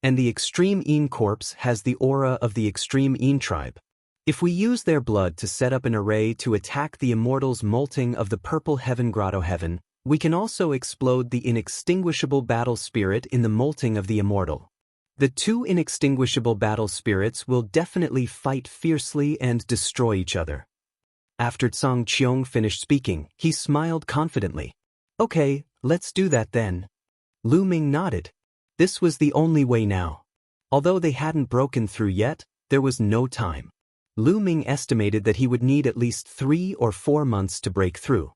And the extreme Yin corpse has the aura of the extreme Yin tribe. If we use their blood to set up an array to attack the immortal's molting of the Purple Heaven Grotto Heaven, we can also explode the inextinguishable battle spirit in the molting of the immortal. The two inextinguishable battle spirits will definitely fight fiercely and destroy each other. After Song Qiong finished speaking, he smiled confidently. Okay, let's do that then. Lu Ming nodded. This was the only way now. Although they hadn't broken through yet, there was no time. Lu Ming estimated that he would need at least 3 or 4 months to break through.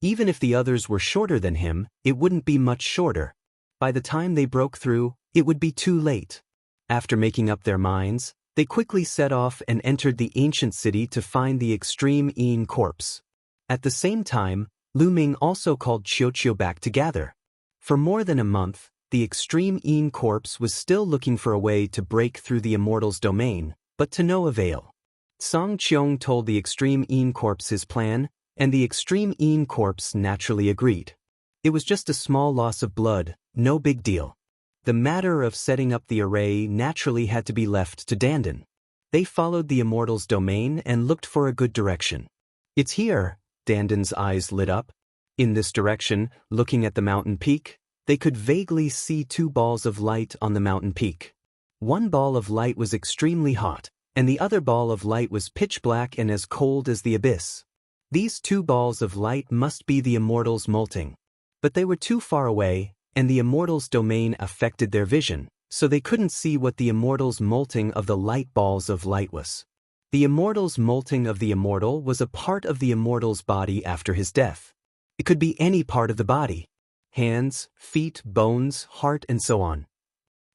Even if the others were shorter than him, it wouldn't be much shorter. By the time they broke through, it would be too late. After making up their minds, they quickly set off and entered the ancient city to find the extreme Yin corpse. At the same time, Lu Ming also called Qiuqiu back to gather. For more than a month, the extreme Yin corpse was still looking for a way to break through the immortal's domain, but to no avail. Song Qiong told the extreme Yin corpse his plan, and the extreme Yin corpse naturally agreed. It was just a small loss of blood, no big deal. The matter of setting up the array naturally had to be left to Dandan. They followed the immortal's domain and looked for a good direction. It's here, Dandan's eyes lit up. In this direction, looking at the mountain peak, they could vaguely see 2 balls of light on the mountain peak. One ball of light was extremely hot, and the other ball of light was pitch black and as cold as the abyss. These 2 balls of light must be the immortals molting. But they were too far away, and the immortals' domain affected their vision, so they couldn't see what the immortals' molting of the light balls of light was. The immortals' molting of the immortal was a part of the immortal's body after his death. It could be any part of the body: hands, feet, bones, heart, and so on.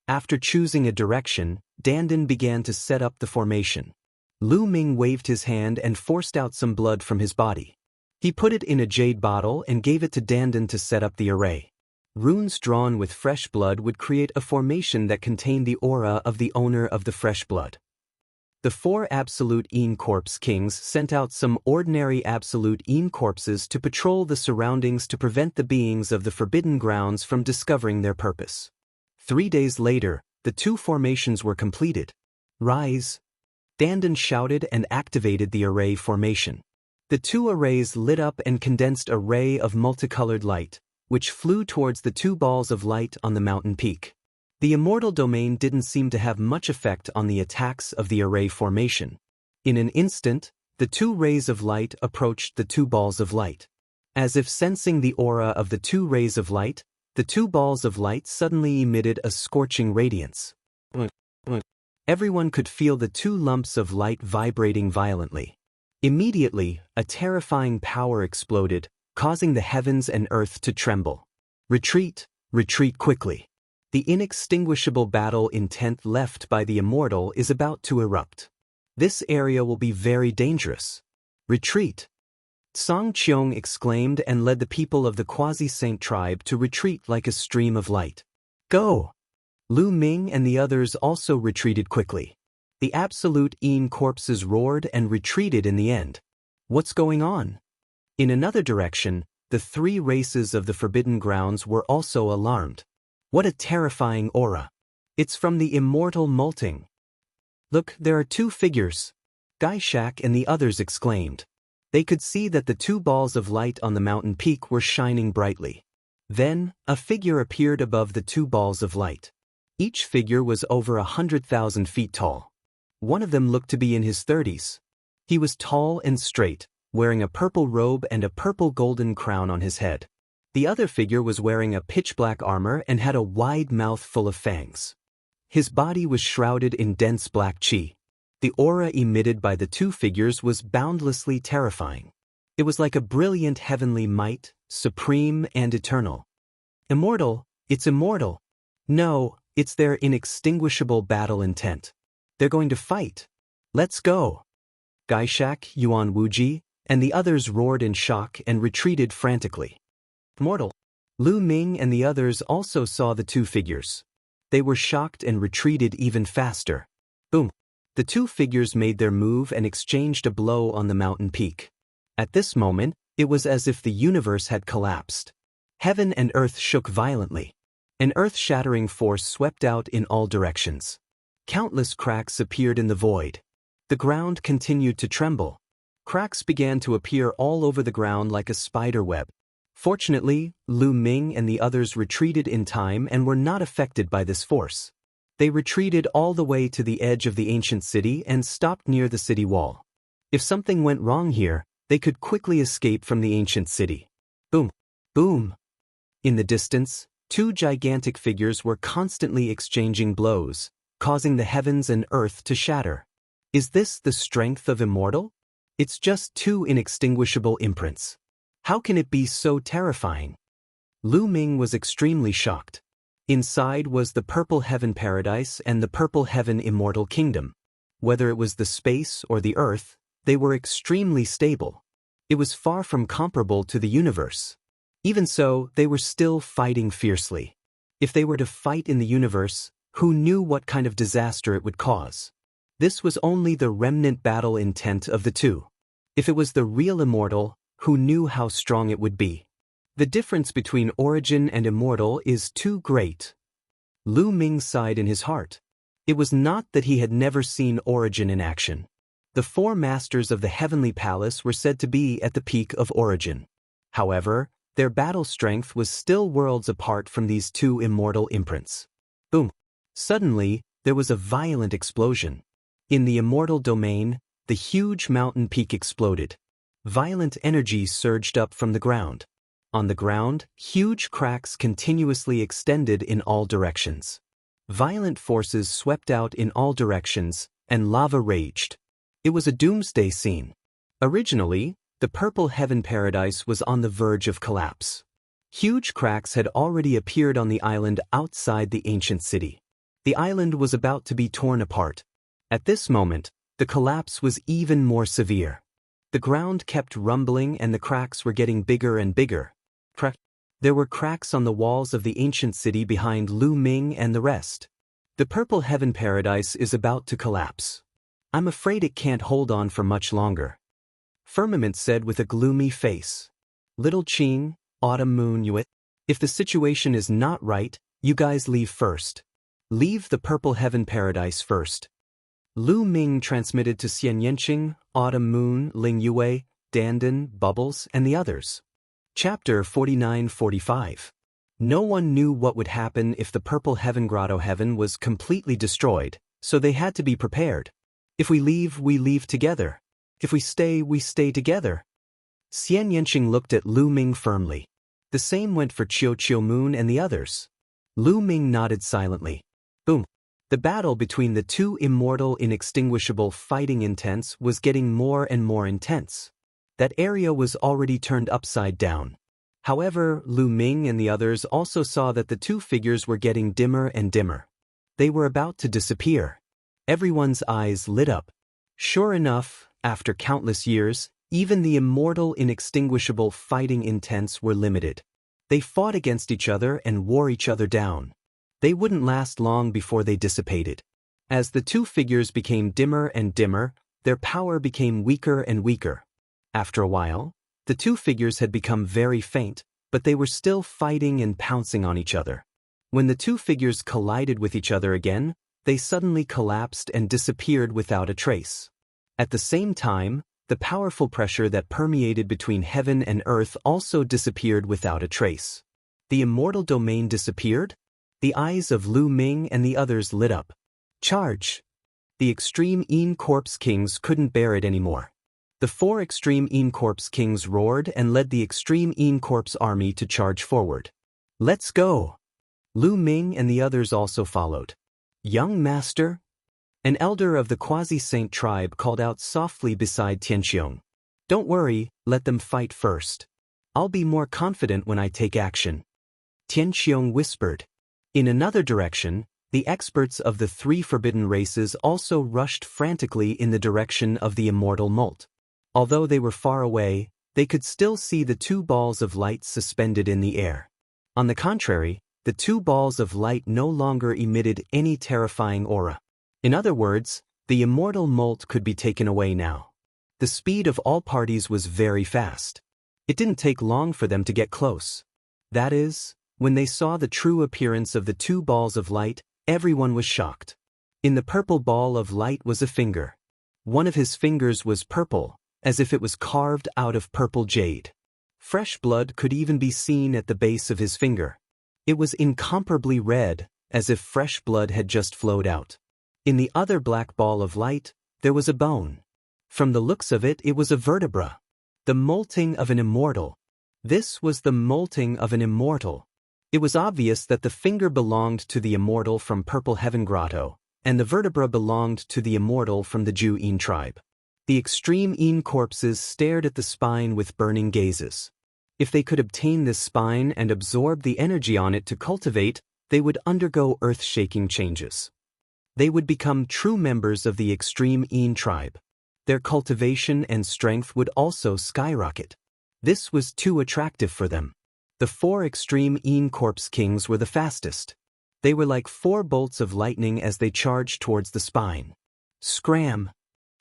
After choosing a direction, Dandan began to set up the formation. Lu Ming waved his hand and forced out some blood from his body. He put it in a jade bottle and gave it to Dandan to set up the array. Runes drawn with fresh blood would create a formation that contained the aura of the owner of the fresh blood. The 4 absolute Yin corpse kings sent out some ordinary absolute Yin corpses to patrol the surroundings to prevent the beings of the Forbidden Grounds from discovering their purpose. 3 days later, the 2 formations were completed. Rise! Dandan shouted and activated the array formation. The 2 arrays lit up and condensed a ray of multicolored light, which flew towards the 2 balls of light on the mountain peak. The immortal domain didn't seem to have much effect on the attacks of the array formation. In an instant, the 2 rays of light approached the 2 balls of light. As if sensing the aura of the 2 rays of light, The two balls of light suddenly emitted a scorching radiance. Everyone could feel the two lumps of light vibrating violently. Immediately, a terrifying power exploded, causing the heavens and earth to tremble. Retreat, retreat quickly. The inextinguishable battle intent left by the Immortal is about to erupt. This area will be very dangerous. Retreat. Song Qiong exclaimed and led the people of the Quasi-Saint tribe to retreat like a stream of light. Go! Lu Ming and the others also retreated quickly. The absolute Yin corpses roared and retreated in the end. What's going on? In another direction, the three races of the Forbidden Grounds were also alarmed. What a terrifying aura. It's from the Immortal molting. Look, there are two figures. Gaishak and the others exclaimed. They could see that the two balls of light on the mountain peak were shining brightly. Then, a figure appeared above the two balls of light. Each figure was over 100,000 feet tall. One of them looked to be in his 30s. He was tall and straight, wearing a purple robe and a purple golden crown on his head. The other figure was wearing a pitch-black armor and had a wide mouth full of fangs. His body was shrouded in dense black qi. The aura emitted by the two figures was boundlessly terrifying. It was like a brilliant heavenly might, supreme and eternal. Immortal, it's immortal. No, it's their inextinguishable battle intent. They're going to fight. Let's go. Gaishak, Yuan Wuji, and the others roared in shock and retreated frantically. Immortal. Lu Ming and the others also saw the two figures. They were shocked and retreated even faster. Boom. The two figures made their move and exchanged a blow on the mountain peak. At this moment, it was as if the universe had collapsed. Heaven and earth shook violently. An earth-shattering force swept out in all directions. Countless cracks appeared in the void. The ground continued to tremble. Cracks began to appear all over the ground like a spider web. Fortunately, Lu Ming and the others retreated in time and were not affected by this force. They retreated all the way to the edge of the ancient city and stopped near the city wall. If something went wrong here, they could quickly escape from the ancient city. Boom! Boom! In the distance, two gigantic figures were constantly exchanging blows, causing the heavens and earth to shatter. Is this the strength of Immortal? It's just two inextinguishable imprints. How can it be so terrifying? Lu Ming was extremely shocked. Inside was the Purple Heaven Paradise and the Purple Heaven Immortal Kingdom. Whether it was the space or the earth, they were extremely stable. It was far from comparable to the universe. Even so, they were still fighting fiercely. If they were to fight in the universe, who knew what kind of disaster it would cause? This was only the remnant battle intent of the two. If it was the real Immortal, who knew how strong it would be? The difference between Origin and Immortal is too great. Lu Ming sighed in his heart. It was not that he had never seen Origin in action. The four masters of the Heavenly Palace were said to be at the peak of Origin. However, their battle strength was still worlds apart from these two immortal imprints. Boom! Suddenly, there was a violent explosion. In the immortal domain, the huge mountain peak exploded. Violent energy surged up from the ground. On the ground, huge cracks continuously extended in all directions. Violent forces swept out in all directions, and lava raged. It was a doomsday scene. Originally, the Purple Heaven Paradise was on the verge of collapse. Huge cracks had already appeared on the island outside the ancient city. The island was about to be torn apart. At this moment, the collapse was even more severe. The ground kept rumbling and the cracks were getting bigger and bigger. There were cracks on the walls of the ancient city behind Lu Ming and the rest. The Purple Heaven Paradise is about to collapse. I'm afraid it can't hold on for much longer. Firmament said with a gloomy face. Little Qing, Autumn Moon Yuet, if the situation is not right, you guys leave first. Leave the Purple Heaven Paradise first. Lu Ming transmitted to Xian Yanqing, Autumn Moon, Ling Yue, Dandan, Bubbles, and the others. Chapter 49-45. No one knew what would happen if the Purple Heaven Grotto Heaven was completely destroyed, so they had to be prepared. If we leave together. If we stay together. Xian Yanqing looked at Lu Ming firmly. The same went for Qiu Moon and the others. Lu Ming nodded silently. Boom. The battle between the two immortal inextinguishable fighting intents was getting more and more intense. That area was already turned upside down. However, Lu Ming and the others also saw that the two figures were getting dimmer and dimmer. They were about to disappear. Everyone's eyes lit up. Sure enough, after countless years, even the immortal inextinguishable fighting intents were limited. They fought against each other and wore each other down. They wouldn't last long before they dissipated. As the two figures became dimmer and dimmer, their power became weaker and weaker. After a while, the two figures had become very faint, but they were still fighting and pouncing on each other. When the two figures collided with each other again, they suddenly collapsed and disappeared without a trace. At the same time, the powerful pressure that permeated between heaven and earth also disappeared without a trace. The immortal domain disappeared? The eyes of Lu Ming and the others lit up. Charge! The extreme Yin Corpse Kings couldn't bear it anymore. The 4 extreme Yin Corpse Kings roared and led the extreme Yin Corpse army to charge forward. Let's go! Lu Ming and the others also followed. Young master? An elder of the quasi-saint tribe called out softly beside Tianqiong. Don't worry, let them fight first. I'll be more confident when I take action. Tianqiong whispered. In another direction, the experts of the 3 forbidden races also rushed frantically in the direction of the immortal molt. Although they were far away, they could still see the 2 balls of light suspended in the air. On the contrary, the 2 balls of light no longer emitted any terrifying aura. In other words, the immortal molt could be taken away now. The speed of all parties was very fast. It didn't take long for them to get close. That is, when they saw the true appearance of the 2 balls of light, everyone was shocked. In the purple ball of light was a finger. One of his fingers was purple, as if it was carved out of purple jade. Fresh blood could even be seen at the base of his finger. It was incomparably red, as if fresh blood had just flowed out. In the other black ball of light, there was a bone. From the looks of it, it was a vertebra. The molting of an immortal. This was the molting of an immortal. It was obvious that the finger belonged to the immortal from Purple Heaven Grotto, and the vertebra belonged to the immortal from the Jianghu Yin tribe. The extreme Yin corpses stared at the spine with burning gazes. If they could obtain this spine and absorb the energy on it to cultivate, they would undergo earth-shaking changes. They would become true members of the extreme Yin tribe. Their cultivation and strength would also skyrocket. This was too attractive for them. The 4 extreme Yin Corpse Kings were the fastest. They were like 4 bolts of lightning as they charged towards the spine. Scram!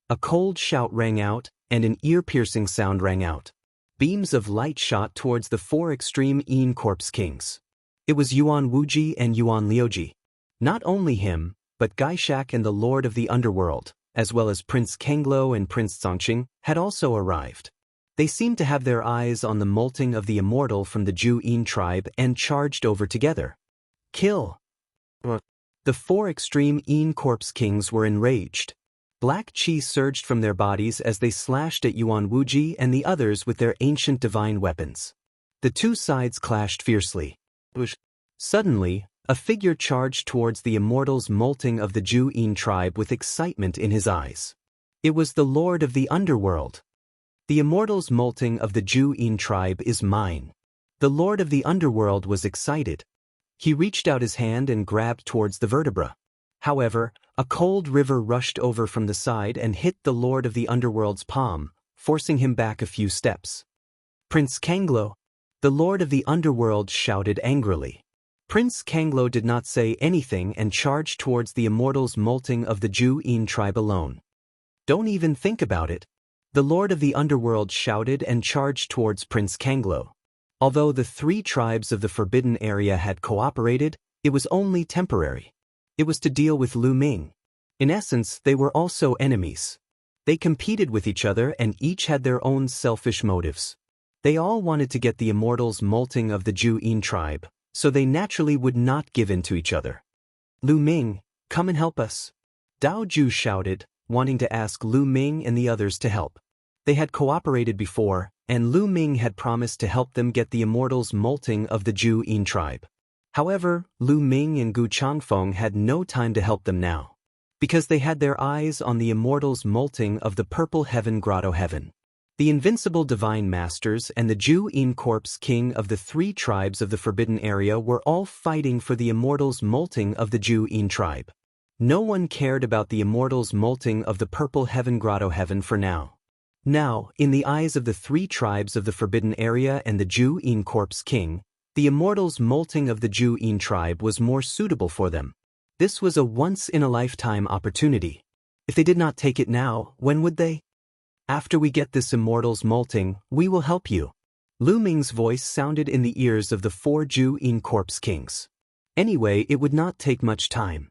A cold shout rang out, and an ear-piercing sound rang out. Beams of light shot towards the 4 extreme Yin Corpse Kings. It was Yuan Wuji and Yuan Liuji. Not only him, but Gaishak and the Lord of the Underworld, as well as Prince Kenglo and Prince Zongqing, had also arrived. They seemed to have their eyes on the molting of the immortal from the Jianghu Yin tribe and charged over together. Kill! The 4 extreme Yin Corpse Kings were enraged. Black chi surged from their bodies as they slashed at Yuan Wuji and the others with their ancient divine weapons. The 2 sides clashed fiercely. Suddenly, a figure charged towards the immortal's molting of the Jianghu Yin tribe with excitement in his eyes. It was the Lord of the Underworld. The immortal's molting of the Jianghu Yin tribe is mine. The Lord of the Underworld was excited. He reached out his hand and grabbed towards the vertebra. However, a cold river rushed over from the side and hit the Lord of the Underworld's palm, forcing him back a few steps. Prince Kanglo! The Lord of the Underworld shouted angrily. Prince Kanglo did not say anything and charged towards the immortal's molting of the Jianghu Yin tribe alone. Don't even think about it. The Lord of the Underworld shouted and charged towards Prince Kanglo. Although the 3 tribes of the forbidden area had cooperated, it was only temporary. It was to deal with Lu Ming. In essence, they were also enemies. They competed with each other and each had their own selfish motives. They all wanted to get the immortal's molting of the Jianghu Yin tribe, so they naturally would not give in to each other. Lu Ming, come and help us. Dao Ju shouted, wanting to ask Lu Ming and the others to help. They had cooperated before, and Lu Ming had promised to help them get the Immortals molting of the Jianghu tribe. However, Lu Ming and Gu Changfeng had no time to help them now, because they had their eyes on the Immortals molting of the Purple Heaven Grotto Heaven. The invincible divine masters and the Jianghu corpse king of the 3 tribes of the Forbidden Area were all fighting for the Immortals molting of the Jianghu tribe. No one cared about the Immortals molting of the Purple Heaven Grotto Heaven for now. Now, in the eyes of the 3 tribes of the Forbidden Area and the Jianghu corpse king, the Immortals molting of the Jianghu tribe was more suitable for them. This was a once-in-a-lifetime opportunity. If they did not take it now, when would they? After we get this Immortals molting, we will help you. Lu Ming's voice sounded in the ears of the 4 Jianghu corpse kings. Anyway, it would not take much time.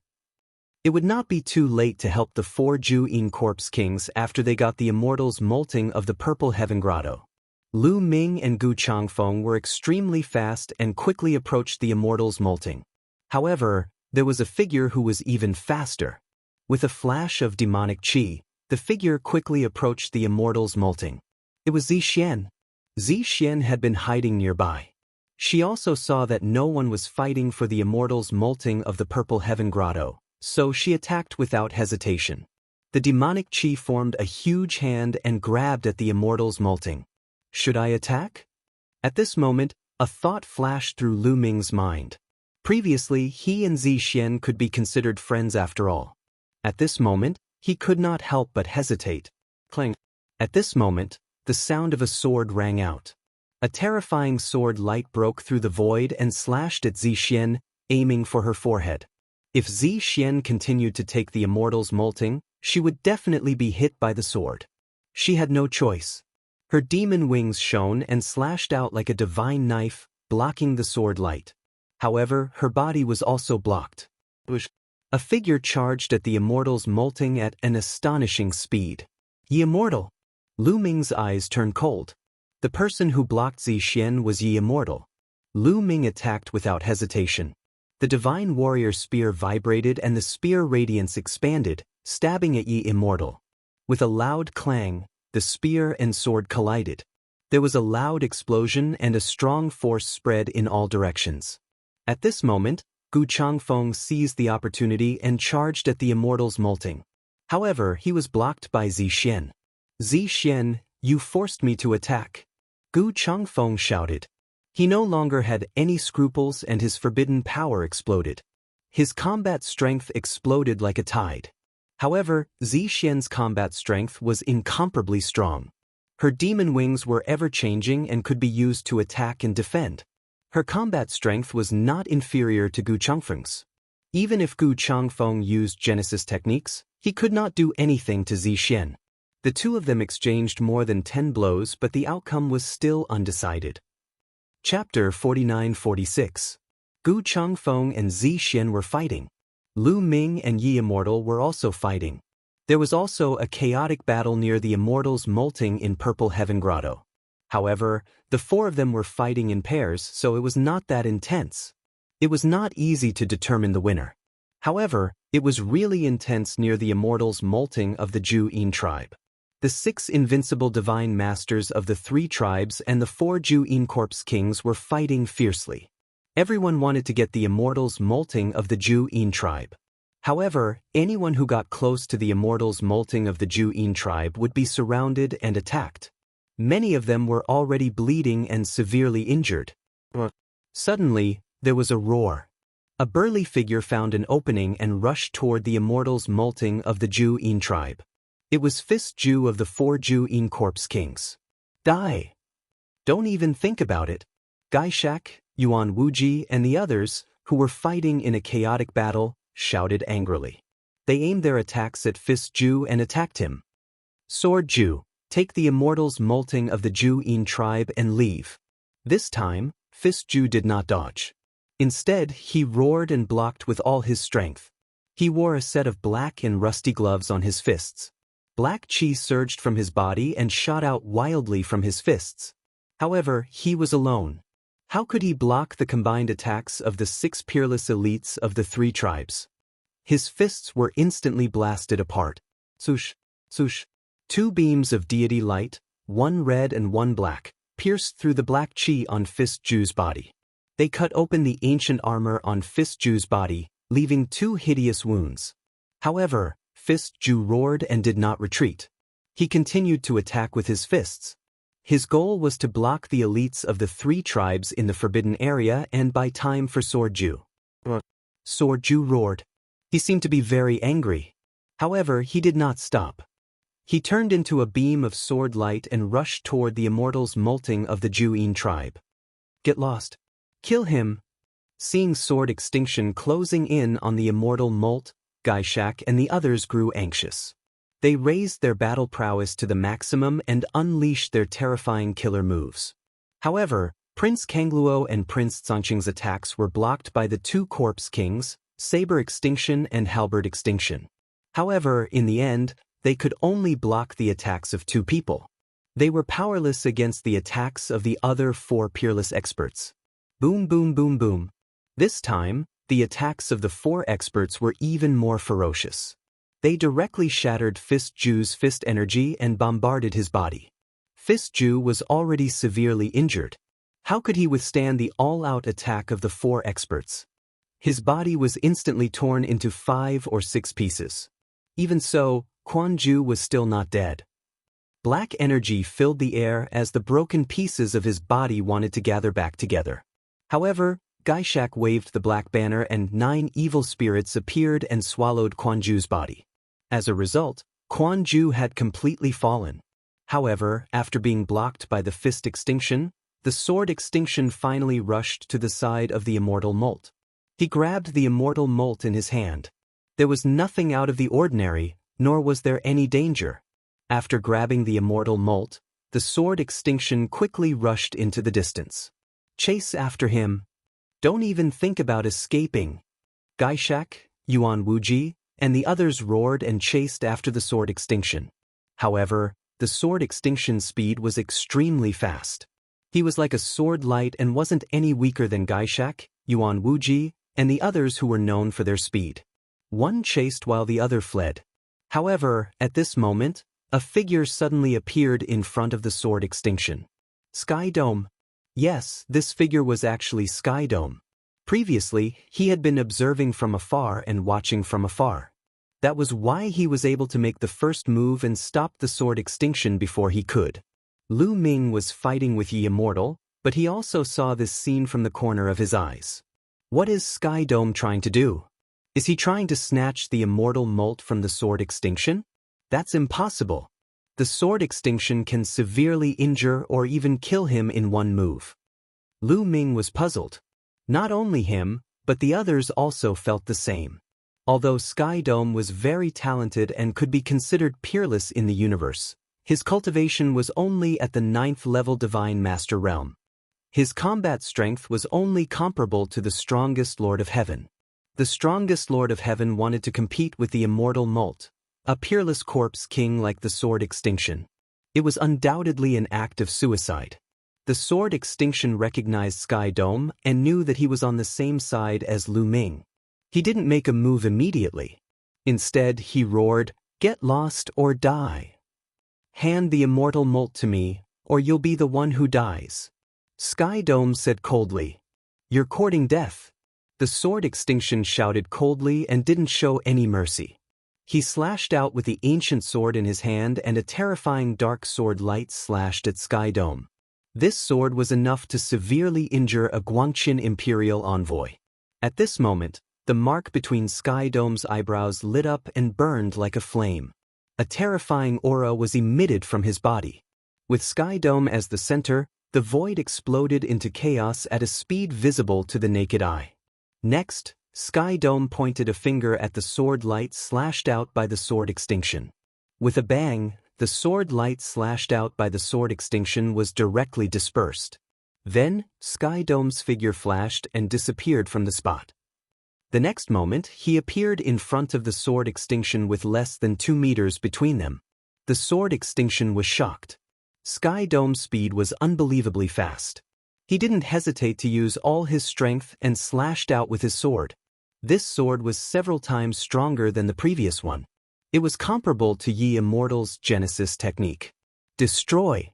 It would not be too late to help the 4 Jianghu corpse kings after they got the Immortals molting of the Purple Heaven Grotto. Lu Ming and Gu Changfeng were extremely fast and quickly approached the Immortals molting. However, there was a figure who was even faster. With a flash of demonic qi, the figure quickly approached the Immortals molting. It was Zixian. Zixian had been hiding nearby. She also saw that no one was fighting for the Immortals molting of the Purple Heaven Grotto, so she attacked without hesitation. The demonic qi formed a huge hand and grabbed at the Immortals molting. Should I attack? At this moment, a thought flashed through Lu Ming's mind. Previously, he and Zixian could be considered friends after all. At this moment, he could not help but hesitate. Clang. At this moment, the sound of a sword rang out. A terrifying sword light broke through the void and slashed at Zixian, aiming for her forehead. If Zixian continued to take the Immortals molting, she would definitely be hit by the sword. She had no choice. Her demon wings shone and slashed out like a divine knife, blocking the sword light. However, her body was also blocked. A figure charged at the Immortals molting at an astonishing speed. Ye Immortal! Lu Ming's eyes turned cold. The person who blocked Zixian was Ye Immortal. Lu Ming attacked without hesitation. The divine warrior spear vibrated and the spear radiance expanded, stabbing at Ye Immortal. With a loud clang, the spear and sword collided. There was a loud explosion and a strong force spread in all directions. At this moment, Gu Changfeng seized the opportunity and charged at the Immortals molting. However, he was blocked by Zixian. Zixian, you forced me to attack. Gu Changfeng shouted. He no longer had any scruples and his forbidden power exploded. His combat strength exploded like a tide. However, Zixian's combat strength was incomparably strong. Her demon wings were ever-changing and could be used to attack and defend. Her combat strength was not inferior to Gu Changfeng's. Even if Gu Changfeng used Genesis techniques, he could not do anything to Zixian. The two of them exchanged more than 10 blows, but the outcome was still undecided. Chapter 49-46. Gu Changfeng and Zixian were fighting. Lu Ming and Ye Immortal were also fighting. There was also a chaotic battle near the Immortals molting in Purple Heaven Grotto. However, the 4 of them were fighting in pairs, so it was not that intense. It was not easy to determine the winner. However, it was really intense near the Immortals molting of the Jianghu tribe. The 6 invincible divine masters of the 3 tribes and the 4 Jianghu corpse kings were fighting fiercely. Everyone wanted to get the Immortals molting of the Jianghu tribe. However, anyone who got close to the Immortals molting of the Jianghu tribe would be surrounded and attacked. Many of them were already bleeding and severely injured. Suddenly, there was a roar. A burly figure found an opening and rushed toward the Immortals molting of the Jianghu tribe. It was Fist Ju of the 4 Jianghu corpse kings. Die! Don't even think about it. Gaishak, Yuan Wuji, and the others, who were fighting in a chaotic battle, shouted angrily. They aimed their attacks at Fist Ju and attacked him. Sword Ju, take the Immortals molting of the Jianghu tribe and leave. This time, Fist Ju did not dodge. Instead, he roared and blocked with all his strength. He wore a set of black and rusty gloves on his fists. Black qi surged from his body and shot out wildly from his fists. However, he was alone. How could he block the combined attacks of the 6 peerless elites of the 3 tribes? His fists were instantly blasted apart. Swoosh, swoosh. 2 beams of deity light, one red and one black, pierced through the black chi on Fist Ju's body. They cut open the ancient armor on Fist Ju's body, leaving 2 hideous wounds. However, Fist Ju roared and did not retreat. He continued to attack with his fists. His goal was to block the elites of the 3 tribes in the forbidden area and buy time for Sword Ju. Sword Ju roared. He seemed to be very angry. However, he did not stop. He turned into a beam of sword light and rushed toward the Immortal's molting of the Ju'in tribe. Get lost. Kill him. Seeing sword extinction closing in on the Immortal Molt, Gaishak and the others grew anxious. They raised their battle prowess to the maximum and unleashed their terrifying killer moves. However, Prince Kangluo and Prince Zhangqing's attacks were blocked by the 2 Corpse Kings, Saber Extinction and Halberd Extinction. However, in the end, they could only block the attacks of 2 people. They were powerless against the attacks of the other 4 peerless experts. Boom boom boom boom. This time, the attacks of the 4 experts were even more ferocious. They directly shattered Fist Ju's fist energy and bombarded his body. Fist Ju was already severely injured. How could he withstand the all-out attack of the 4 experts? His body was instantly torn into 5 or 6 pieces. Even so, Quan Ju was still not dead. Black energy filled the air as the broken pieces of his body wanted to gather back together. However, Gaishak waved the black banner and 9 evil spirits appeared and swallowed Quan Ju's body. As a result, Quan Ju had completely fallen. However, after being blocked by the fist extinction, the sword extinction finally rushed to the side of the Immortal Molt. He grabbed the Immortal Molt in his hand. There was nothing out of the ordinary, nor was there any danger. After grabbing the Immortal Molt, the sword extinction quickly rushed into the distance. Chase after him. Don't even think about escaping. Gaishak, Yuan Wuji, and the others roared and chased after the sword extinction. However, the sword extinction speed was extremely fast. He was like a sword light and wasn't any weaker than Gaishak, Yuan Wuji, and the others who were known for their speed. One chased while the other fled. However, at this moment, a figure suddenly appeared in front of the sword extinction. Sky Dome. Yes, this figure was actually Sky Dome. Previously, he had been observing from afar and watching from afar. That was why he was able to make the first move and stop the sword extinction before he could. Lu Ming was fighting with Yi Immortal, but he also saw this scene from the corner of his eyes. What is Sky Dome trying to do? Is he trying to snatch the Immortal Molt from the sword extinction? That's impossible. The sword extinction can severely injure or even kill him in one move. Lu Ming was puzzled. Not only him, but the others also felt the same. Although Sky Dome was very talented and could be considered peerless in the universe, his cultivation was only at the 9th level Divine Master realm. His combat strength was only comparable to the strongest Lord of Heaven. The strongest Lord of Heaven wanted to compete with the Immortal Molt, a peerless corpse king like the sword extinction. It was undoubtedly an act of suicide. The sword extinction recognized Sky Dome and knew that he was on the same side as Lu Ming. He didn't make a move immediately. Instead, he roared, "Get lost or die. Hand the Immortal Molt to me, or you'll be the one who dies." Sky Dome said coldly, "You're courting death." The sword extinction shouted coldly and didn't show any mercy. He slashed out with the ancient sword in his hand and a terrifying dark sword light slashed at Sky Dome. This sword was enough to severely injure a Guangqin imperial envoy. At this moment, the mark between Sky Dome's eyebrows lit up and burned like a flame. A terrifying aura was emitted from his body. With Sky Dome as the center, the void exploded into chaos at a speed visible to the naked eye. Next, Sky Dome pointed a finger at the sword light slashed out by the sword extinction. With a bang, the sword light slashed out by the sword extinction was directly dispersed. Then, Sky Dome's figure flashed and disappeared from the spot. The next moment, he appeared in front of the sword extinction with less than 2 meters between them. The sword extinction was shocked. Sky Dome's speed was unbelievably fast. He didn't hesitate to use all his strength and slashed out with his sword. This sword was several times stronger than the previous one. It was comparable to Yi Immortal's Genesis technique. Destroy.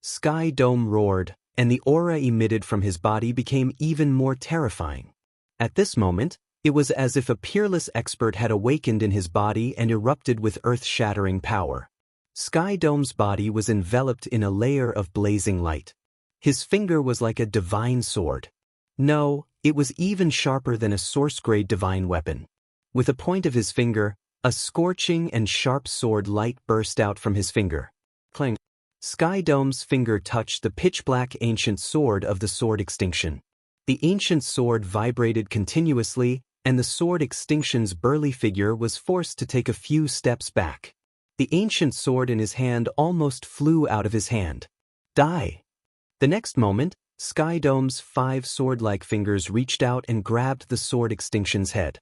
Sky Dome roared, and the aura emitted from his body became even more terrifying. At this moment, it was as if a peerless expert had awakened in his body and erupted with earth-shattering power. Sky Dome's body was enveloped in a layer of blazing light. His finger was like a divine sword. No, it was even sharper than a source-grade divine weapon. With a point of his finger, a scorching and sharp sword light burst out from his finger. Clang! Sky Dome's finger touched the pitch-black ancient sword of the Sword Extinction. The ancient sword vibrated continuously, and the Sword Extinction's burly figure was forced to take a few steps back. The ancient sword in his hand almost flew out of his hand. Die! The next moment, Sky Dome's 5 sword-like fingers reached out and grabbed the Sword Extinction's head.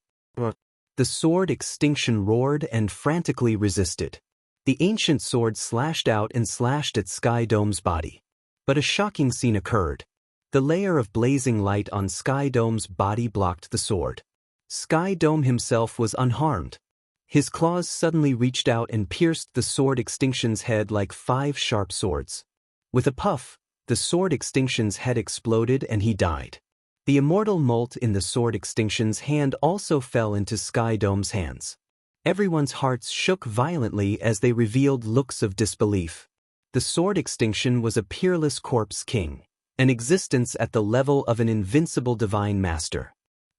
The Sword Extinction roared and frantically resisted. The ancient sword slashed out and slashed at Sky Dome's body. But a shocking scene occurred. The layer of blazing light on Sky Dome's body blocked the sword. Sky Dome himself was unharmed. His claws suddenly reached out and pierced the Sword Extinction's head like 5 sharp swords. With a puff, the Sword Extinction's head exploded and he died. The immortal molt in the Sword Extinction's hand also fell into Sky Dome's hands. Everyone's hearts shook violently as they revealed looks of disbelief. The Sword Extinction was a peerless corpse king, an existence at the level of an invincible divine master.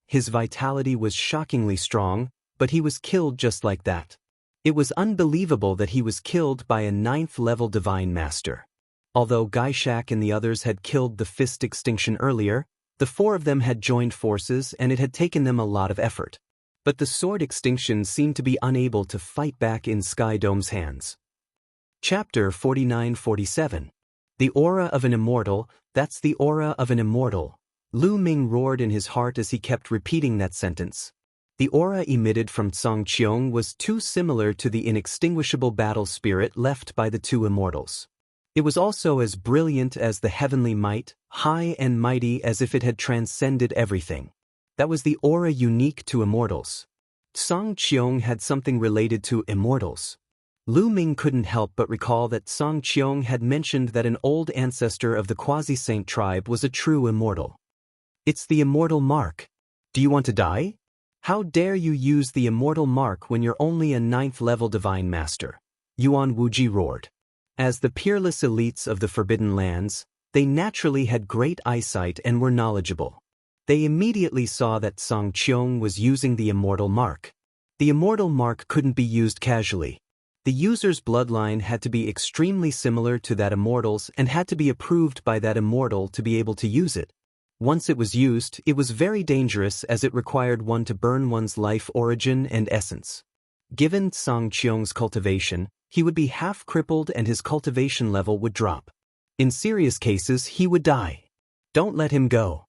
His vitality was shockingly strong, but he was killed just like that. It was unbelievable that he was killed by a 9th-level divine master. Although Gaishak and the others had killed the Fist Extinction earlier, the 4 of them had joined forces and it had taken them a lot of effort. But the Sword Extinction seemed to be unable to fight back in Sky Dome's hands. Chapter 49-47. The Aura of an Immortal, that's the aura of an immortal. Lu Ming roared in his heart as he kept repeating that sentence. The aura emitted from Tsang Qiong was too similar to the inextinguishable battle spirit left by the 2 immortals. It was also as brilliant as the heavenly might, high and mighty as if it had transcended everything. That was the aura unique to immortals. Tsang Qiong had something related to immortals. Lu Ming couldn't help but recall that Tsang Qiong had mentioned that an old ancestor of the Quasi-Saint tribe was a true immortal. It's the immortal mark. Do you want to die? How dare you use the immortal mark when you're only a 9th-level divine master? Yuan Wuji roared. As the peerless elites of the Forbidden Lands, they naturally had great eyesight and were knowledgeable. They immediately saw that Tsang Qiong was using the immortal mark. The immortal mark couldn't be used casually. The user's bloodline had to be extremely similar to that immortal's and had to be approved by that immortal to be able to use it. Once it was used, it was very dangerous as it required one to burn one's life origin and essence. Given Tsang Qiong's cultivation, he would be half crippled and his cultivation level would drop. In serious cases, he would die. Don't let him go.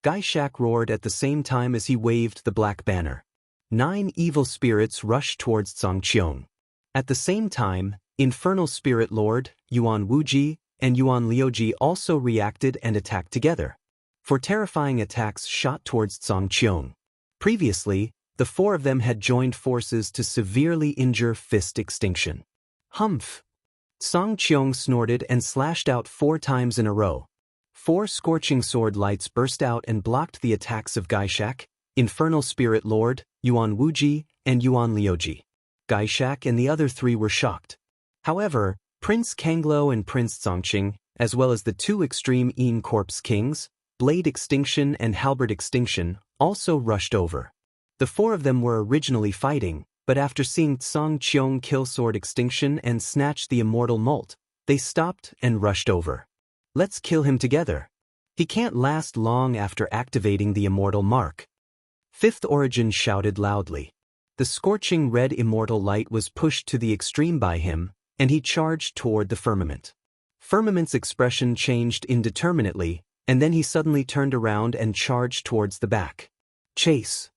Gaishak roared at the same time as he waved the black banner. 9 evil spirits rushed towards Tsang Qiong. At the same time, Infernal Spirit Lord, Yuan Wuji, and Yuan Liuji also reacted and attacked together. 4 terrifying attacks shot towards Tsang Qiong. Previously, the 4 of them had joined forces to severely injure Fist Extinction. Humph! Tsang Qiong snorted and slashed out 4 times in a row. 4 scorching sword lights burst out and blocked the attacks of Gaishak, Infernal Spirit Lord, Yuan Wuji, and Yuan Liuji. Gaishak and the other 3 were shocked. However, Prince Kanglo and Prince Tsangqing, as well as the 2 extreme Yin Corpse Kings, Blade Extinction and Halberd Extinction, also rushed over. The 4 of them were originally fighting, but after seeing Tsang Qiong kill Sword Extinction and snatch the immortal molt, they stopped and rushed over. Let's kill him together. He can't last long after activating the immortal mark. 5th Origin shouted loudly. The scorching red immortal light was pushed to the extreme by him, and he charged toward the firmament. Firmament's expression changed indeterminately, and then he suddenly turned around and charged towards the back. Chase!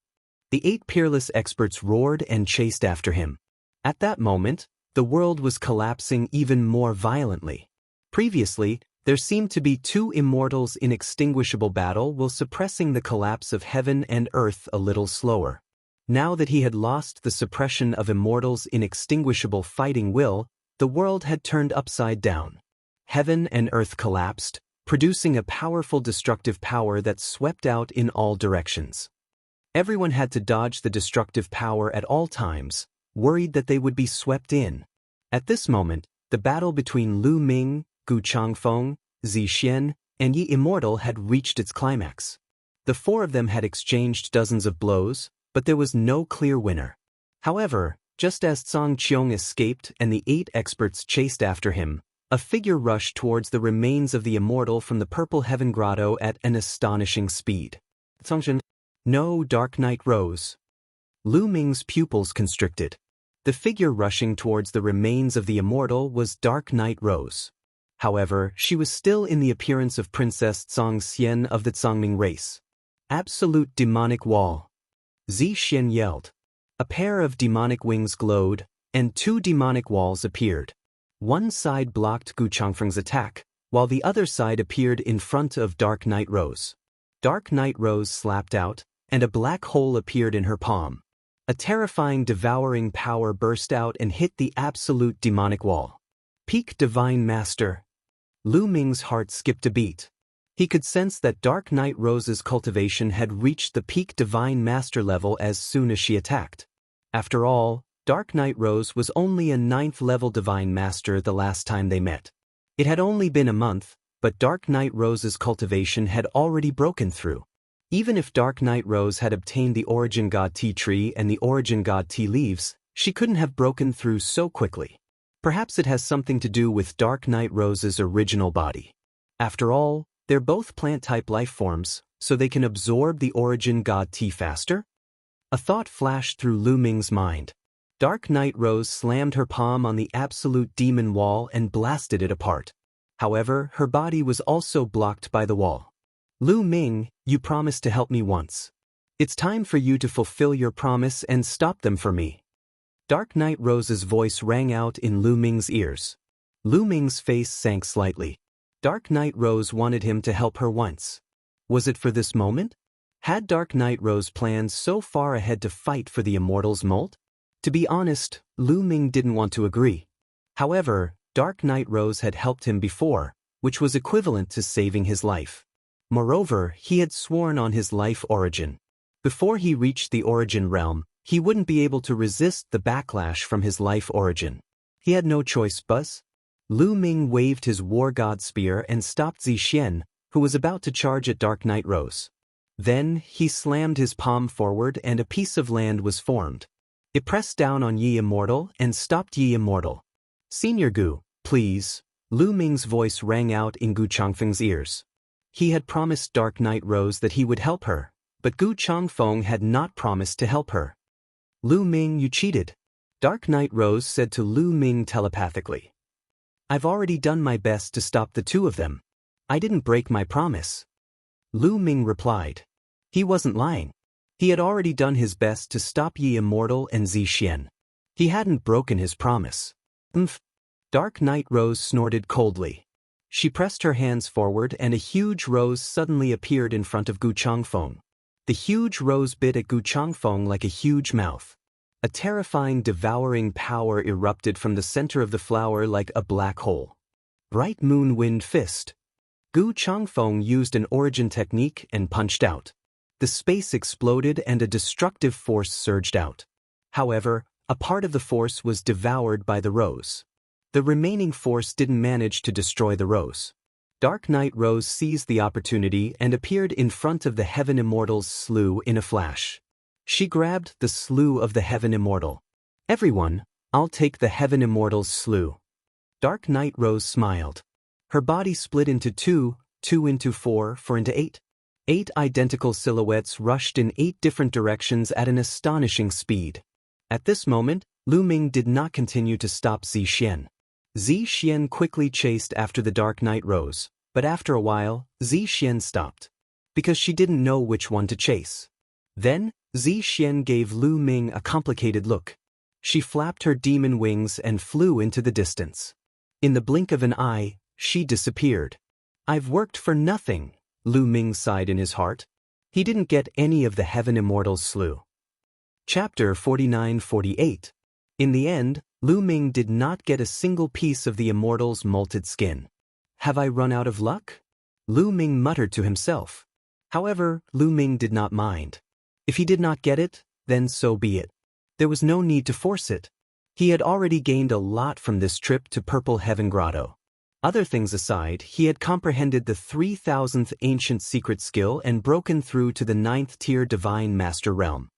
The 8 peerless experts roared and chased after him. At that moment, the world was collapsing even more violently. Previously, there seemed to be 2 immortals in extinguishable battle while suppressing the collapse of heaven and earth a little slower. Now that he had lost the suppression of immortals' inextinguishable fighting will, the world had turned upside down. heaven and earth collapsed, producing a powerful destructive power that swept out in all directions. Everyone had to dodge the destructive power at all times, worried that they would be swept in. At this moment, the battle between Lu Ming, Gu Changfeng, Zixian, and Yi Immortal had reached its climax. The four of them had exchanged dozens of blows, but there was no clear winner. However, just as Zhang Qiong escaped and the 8 experts chased after him, a figure rushed towards the remains of the Immortal from the Purple Heaven Grotto at an astonishing speed. No, Dark Knight rose. Lu Ming's pupils constricted. The figure rushing towards the remains of the Immortal was Dark Knight Rose. However, she was still in the appearance of Princess Zhang Xian of the Zhangming race. Absolute demonic wall. Zixian yelled. A pair of demonic wings glowed, and 2 demonic walls appeared. One side blocked Gu Changfeng's attack, while the other side appeared in front of Dark Knight Rose. Dark Knight Rose slapped out, and a black hole appeared in her palm. A terrifying devouring power burst out and hit the absolute demonic wall. Peak Divine Master. Lu Ming's heart skipped a beat. He could sense that Dark Knight Rose's cultivation had reached the peak Divine Master level as soon as she attacked. After all, Dark Knight Rose was only a 9th level Divine Master the last time they met. It had only been a month, but Dark Knight Rose's cultivation had already broken through. Even if Dark Knight Rose had obtained the Origin God Tea Tree and the Origin God Tea Leaves, she couldn't have broken through so quickly. Perhaps it has something to do with Dark Knight Rose's original body. After all, they're both plant-type life forms, so they can absorb the Origin God Tea faster? A thought flashed through Lu Ming's mind. Dark Knight Rose slammed her palm on the absolute demon wall and blasted it apart. However, her body was also blocked by the wall. Lu Ming, you promised to help me once. It's time for you to fulfill your promise and stop them for me. Dark Knight Rose's voice rang out in Lu Ming's ears. Lu Ming's face sank slightly. Dark Knight Rose wanted him to help her once. Was it for this moment? Had Dark Knight Rose planned so far ahead to fight for the Immortal's mold? To be honest, Lu Ming didn't want to agree. However, Dark Knight Rose had helped him before, which was equivalent to saving his life. Moreover, he had sworn on his life origin. Before he reached the Origin realm, he wouldn't be able to resist the backlash from his life origin. He had no choice. Buzz. Lu Ming waved his War God Spear and stopped Zixian, who was about to charge at Dark Knight Rose. Then, he slammed his palm forward and a piece of land was formed. It pressed down on Yi Immortal and stopped Yi Immortal. Senior Gu, please. Lu Ming's voice rang out in Gu Changfeng's ears. He had promised Dark Knight Rose that he would help her, but Gu Changfeng had not promised to help her. Lu Ming, you cheated. Dark Knight Rose said to Lu Ming telepathically. I've already done my best to stop the 2 of them. I didn't break my promise. Lu Ming replied. He wasn't lying. He had already done his best to stop Yi Immortal and Zixian. He hadn't broken his promise. Dark Knight Rose snorted coldly. She pressed her hands forward and a huge rose suddenly appeared in front of Gu Changfeng. The huge rose bit at Gu Changfeng like a huge mouth. A terrifying devouring power erupted from the center of the flower like a black hole. Bright Moon Wind Fist. Gu Changfeng used an origin technique and punched out. The space exploded and a destructive force surged out. However, a part of the force was devoured by the rose. The remaining force didn't manage to destroy the rose. Dark Knight Rose seized the opportunity and appeared in front of the Heaven Immortal's slough in a flash. She grabbed the slough of the Heaven Immortal. Everyone, I'll take the Heaven Immortal's slough. Dark Knight Rose smiled. Her body split into 2, 2 into 4, 4 into 8. 8 identical silhouettes rushed in 8 different directions at an astonishing speed. At this moment, Lu Ming did not continue to stop Zixian. Zixian quickly chased after the Dark Knight Rose, but after a while, Zixian stopped. Because she didn't know which one to chase. Then, Zixian gave Lu Ming a complicated look. She flapped her demon wings and flew into the distance. In the blink of an eye, she disappeared. I've worked for nothing, Lu Ming sighed in his heart. He didn't get any of the Heaven Immortal's slough. Chapter 49-48. In the end, Lu Ming did not get a single piece of the Immortal's molted skin. have I run out of luck? Lu Ming muttered to himself. However, Lu Ming did not mind. If he did not get it, then so be it. There was no need to force it. He had already gained a lot from this trip to Purple Heaven Grotto. Other things aside, he had comprehended the 3000th ancient secret skill and broken through to the 9th tier Divine Master realm.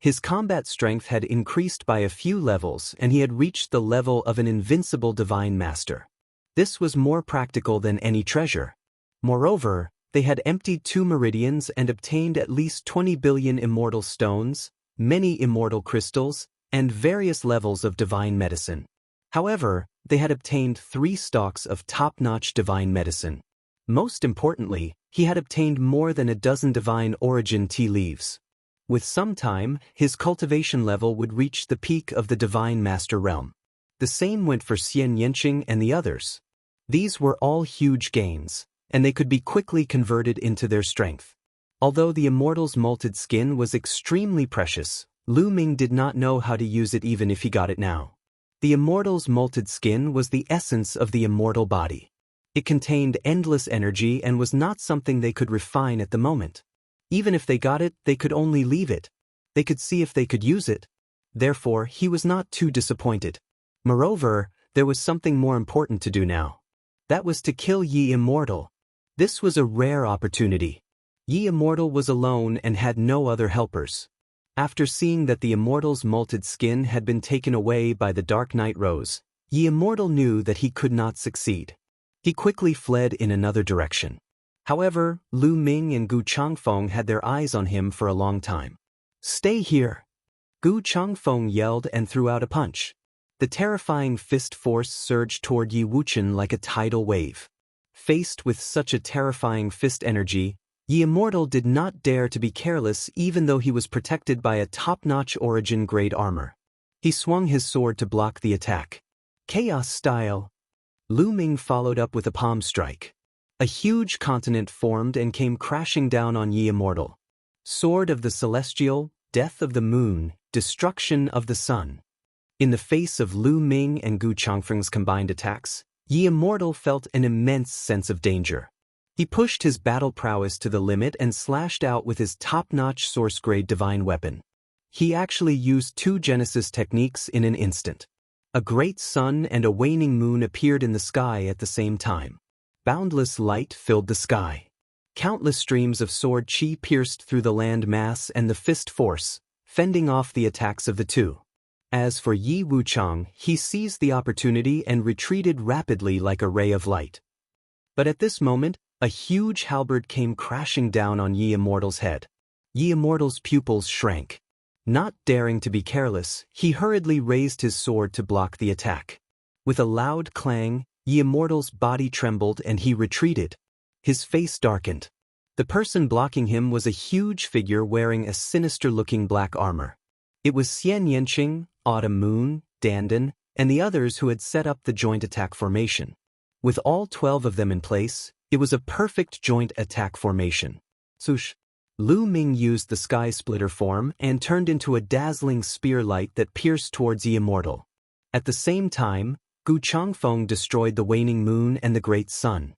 His combat strength had increased by a few levels and he had reached the level of an invincible Divine Master. This was more practical than any treasure. Moreover, they had emptied 2 meridians and obtained at least 20 billion immortal stones, many immortal crystals, and various levels of divine medicine. However, they had obtained 3 stalks of top-notch divine medicine. Most importantly, he had obtained more than a dozen divine origin tea leaves. With some time, his cultivation level would reach the peak of the Divine Master realm. The same went for Xian Yanqing and the others. These were all huge gains, and they could be quickly converted into their strength. Although the Immortal's molted skin was extremely precious, Lu Ming did not know how to use it even if he got it now. The Immortal's molted skin was the essence of the immortal body. It contained endless energy and was not something they could refine at the moment. Even if they got it, they could only leave it. They could see if they could use it. Therefore, he was not too disappointed. Moreover, there was something more important to do now. That was to kill Yi Immortal. This was a rare opportunity. Yi Immortal was alone and had no other helpers. After seeing that the Immortal's molted skin had been taken away by the Dark Night Rose, Yi Immortal knew that he could not succeed. He quickly fled in another direction. However, Lu Ming and Gu Changfeng had their eyes on him for a long time. "Stay here!" Gu Changfeng yelled and threw out a punch. The terrifying fist force surged toward Yi Wuchen like a tidal wave. Faced with such a terrifying fist energy, Yi Immortal did not dare to be careless even though he was protected by a top-notch origin-grade armor. He swung his sword to block the attack. Chaos style. Lu Ming followed up with a palm strike. A huge continent formed and came crashing down on Yi Immortal. Sword of the Celestial, Death of the Moon, Destruction of the Sun. In the face of Lu Ming and Gu Changfeng's combined attacks, Yi Immortal felt an immense sense of danger. He pushed his battle prowess to the limit and slashed out with his top-notch source-grade divine weapon. He actually used 2 Genesis techniques in an instant. A great sun and a waning moon appeared in the sky at the same time. Boundless light filled the sky. Countless streams of sword chi pierced through the land mass and the fist force, fending off the attacks of the 2. As for Yi Wuchang, he seized the opportunity and retreated rapidly like a ray of light. But at this moment, a huge halberd came crashing down on Yi Immortal's head. Yi Immortal's pupils shrank. Not daring to be careless, he hurriedly raised his sword to block the attack. With a loud clang, Yi Immortal's body trembled and he retreated. His face darkened. The person blocking him was a huge figure wearing a sinister-looking black armor. It was Xian Yanqing, Autumn Moon, Dandan, and the others who had set up the joint attack formation. With all 12 of them in place, it was a perfect joint attack formation. Swoosh! Lu Ming used the sky splitter form and turned into a dazzling spear light that pierced towards Yi Immortal. At the same time, Gu Changfeng destroyed the waning moon and the great sun.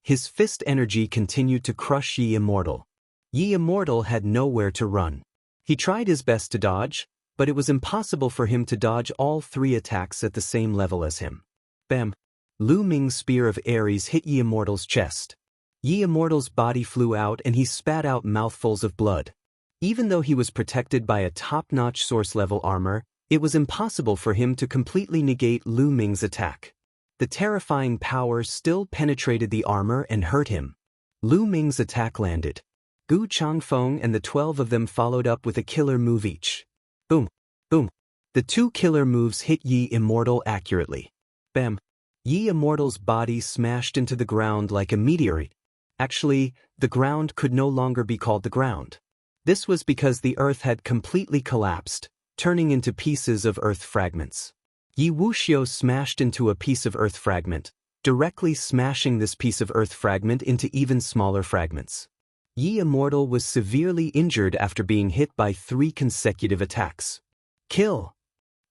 His fist energy continued to crush Yi Immortal. Yi Immortal had nowhere to run. He tried his best to dodge, but it was impossible for him to dodge all 3 attacks at the same level as him. Bam! Lu Ming's spear of Ares hit Yi Immortal's chest. Yi Immortal's body flew out and he spat out mouthfuls of blood. Even though he was protected by a top-notch source-level armor, it was impossible for him to completely negate Lu Ming's attack. The terrifying power still penetrated the armor and hurt him. Lu Ming's attack landed. Gu Changfeng and the 12 of them followed up with a killer move each. Boom! Boom! The 2 killer moves hit Yi Immortal accurately. Bam! Yi Immortal's body smashed into the ground like a meteorite. Actually, the ground could no longer be called the ground. This was because the earth had completely collapsed, turning into pieces of earth fragments. Yi Wuxia smashed into a piece of earth fragment, directly smashing this piece of earth fragment into even smaller fragments. Yi Immortal was severely injured after being hit by 3 consecutive attacks. Kill!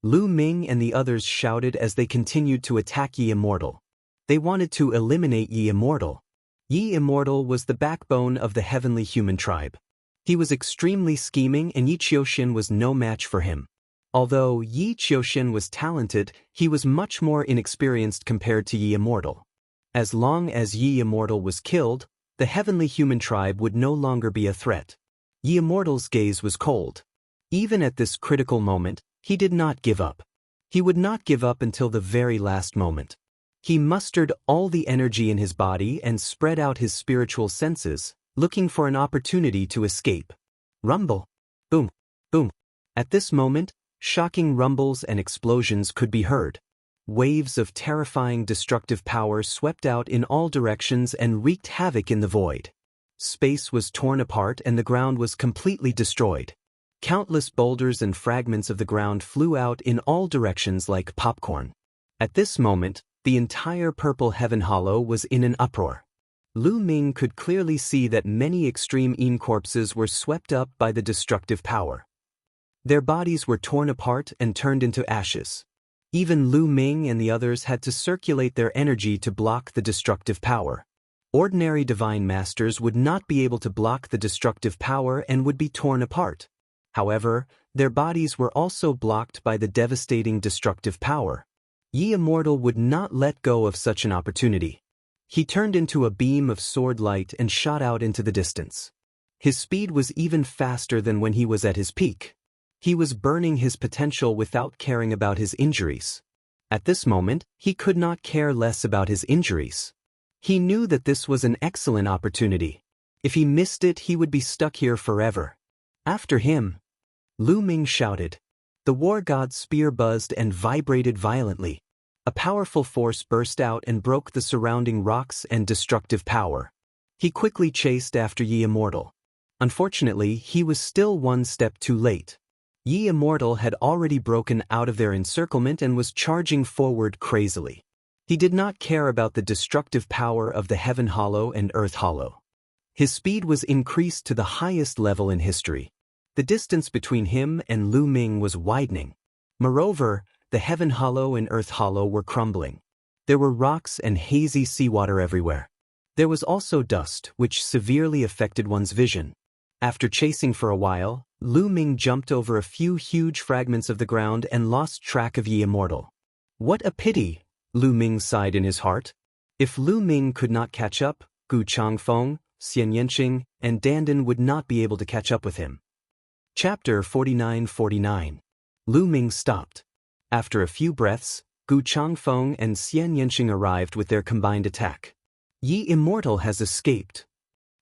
Lu Ming and the others shouted as they continued to attack Yi Immortal. They wanted to eliminate Yi Immortal. Yi Immortal was the backbone of the heavenly human tribe. He was extremely scheming and Yi Qiuxin was no match for him. Although Yi Qiuxin was talented, he was much more inexperienced compared to Yi Immortal. As long as Yi Immortal was killed, the heavenly human tribe would no longer be a threat. Yi Immortal's gaze was cold. Even at this critical moment, he did not give up. He would not give up until the very last moment. He mustered all the energy in his body and spread out his spiritual senses, looking for an opportunity to escape. Rumble. Boom. Boom. At this moment, shocking rumbles and explosions could be heard. Waves of terrifying destructive power swept out in all directions and wreaked havoc in the void. Space was torn apart and the ground was completely destroyed. Countless boulders and fragments of the ground flew out in all directions like popcorn. At this moment, the entire Purple Heaven Hollow was in an uproar. Lu Ming could clearly see that many extreme Yin corpses were swept up by the destructive power. Their bodies were torn apart and turned into ashes. Even Lu Ming and the others had to circulate their energy to block the destructive power. Ordinary divine masters would not be able to block the destructive power and would be torn apart. However, their bodies were also blocked by the devastating destructive power. Yi Immortal would not let go of such an opportunity. He turned into a beam of sword light and shot out into the distance. His speed was even faster than when he was at his peak. He was burning his potential without caring about his injuries. At this moment, he could not care less about his injuries. He knew that this was an excellent opportunity. If he missed it, he would be stuck here forever. After him, Lu Ming shouted. The war god's spear buzzed and vibrated violently. A powerful force burst out and broke the surrounding rocks and destructive power. He quickly chased after Yi Immortal. Unfortunately, he was still one step too late. Yi Immortal had already broken out of their encirclement and was charging forward crazily. He did not care about the destructive power of the Heaven Hollow and Earth Hollow. His speed was increased to the highest level in history. The distance between him and Lu Ming was widening. Moreover, the Heaven Hollow and Earth Hollow were crumbling. There were rocks and hazy seawater everywhere. There was also dust, which severely affected one's vision. After chasing for a while, Lu Ming jumped over a few huge fragments of the ground and lost track of Yi Immortal. What a pity, Lu Ming sighed in his heart. If Lu Ming could not catch up, Gu Changfeng, Xian Yanqing, and Dandan would not be able to catch up with him. Chapter 49-49. Lu Ming stopped. After a few breaths, Gu Changfeng and Xian Yanqing arrived with their combined attack. Yi Immortal has escaped,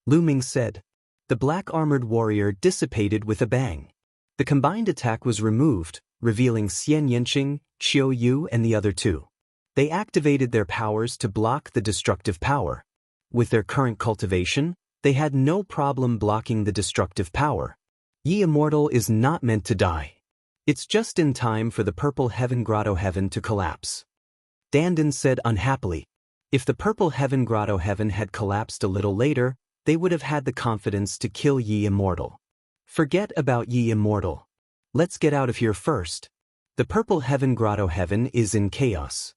Lu Ming said. The black-armored warrior dissipated with a bang. The combined attack was removed, revealing Xian Yanqing, Qiu Yu and the other two. They activated their powers to block the destructive power. With their current cultivation, they had no problem blocking the destructive power. Yi Immortal is not meant to die. It's just in time for the Purple Heaven Grotto Heaven to collapse. Dandan said unhappily. If the Purple Heaven Grotto Heaven had collapsed a little later, they would have had the confidence to kill Yi Immortal. Forget about Yi Immortal. Let's get out of here first. The Purple Heaven Grotto Heaven is in chaos.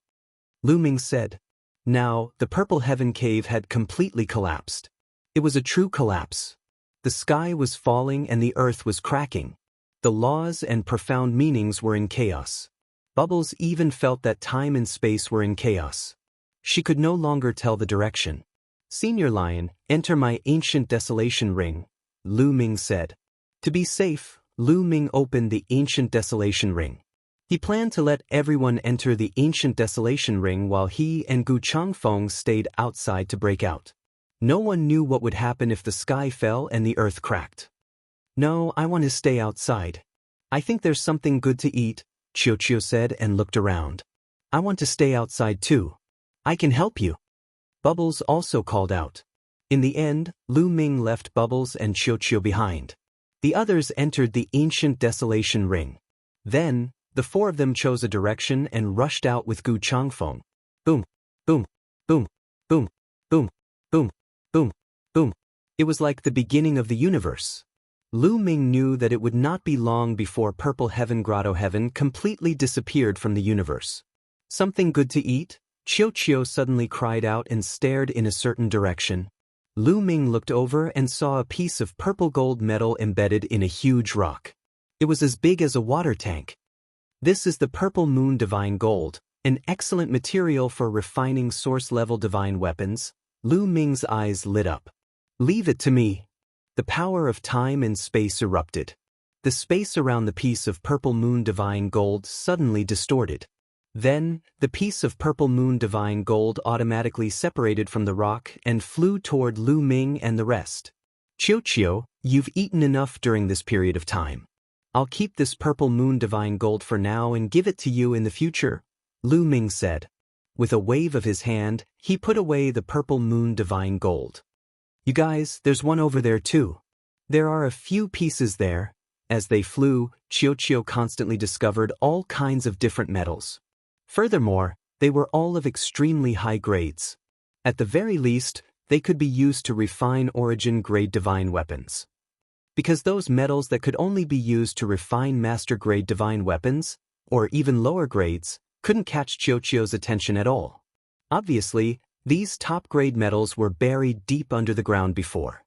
Lu Ming said. Now, the Purple Heaven Cave had completely collapsed. It was a true collapse. The sky was falling and the earth was cracking. The laws and profound meanings were in chaos. Bubbles even felt that time and space were in chaos. She could no longer tell the direction. Senior Lion, enter my ancient desolation ring, Lu Ming said. To be safe, Lu Ming opened the ancient desolation ring. He planned to let everyone enter the ancient desolation ring while he and Gu Changfeng stayed outside to break out. No one knew what would happen if the sky fell and the earth cracked. No, I want to stay outside. I think there's something good to eat, Qiu said and looked around. I want to stay outside too. I can help you. Bubbles also called out. In the end, Lu Ming left Bubbles and Qiu behind. The others entered the ancient desolation ring. Then, the four of them chose a direction and rushed out with Gu Changfeng. Boom, boom, boom, boom, boom, boom, boom, boom. It was like the beginning of the universe. Lu Ming knew that it would not be long before Purple Heaven Grotto Heaven completely disappeared from the universe. Something good to eat? Chiu suddenly cried out and stared in a certain direction. Lu Ming looked over and saw a piece of purple gold metal embedded in a huge rock. It was as big as a water tank. This is the purple moon divine gold, an excellent material for refining source-level divine weapons. Lu Ming's eyes lit up. Leave it to me. The power of time and space erupted. The space around the piece of purple moon divine gold suddenly distorted. Then, the piece of purple moon divine gold automatically separated from the rock and flew toward Lu Ming and the rest. Chiu, you've eaten enough during this period of time. I'll keep this purple moon divine gold for now and give it to you in the future, Lu Ming said. With a wave of his hand, he put away the purple moon divine gold. You guys, there's one over there too. There are a few pieces there. As they flew, Chiu constantly discovered all kinds of different metals. Furthermore, they were all of extremely high grades. At the very least, they could be used to refine origin-grade divine weapons. Because those metals that could only be used to refine master-grade divine weapons, or even lower grades, couldn't catch Chiu's attention at all. Obviously, these top-grade metals were buried deep under the ground before.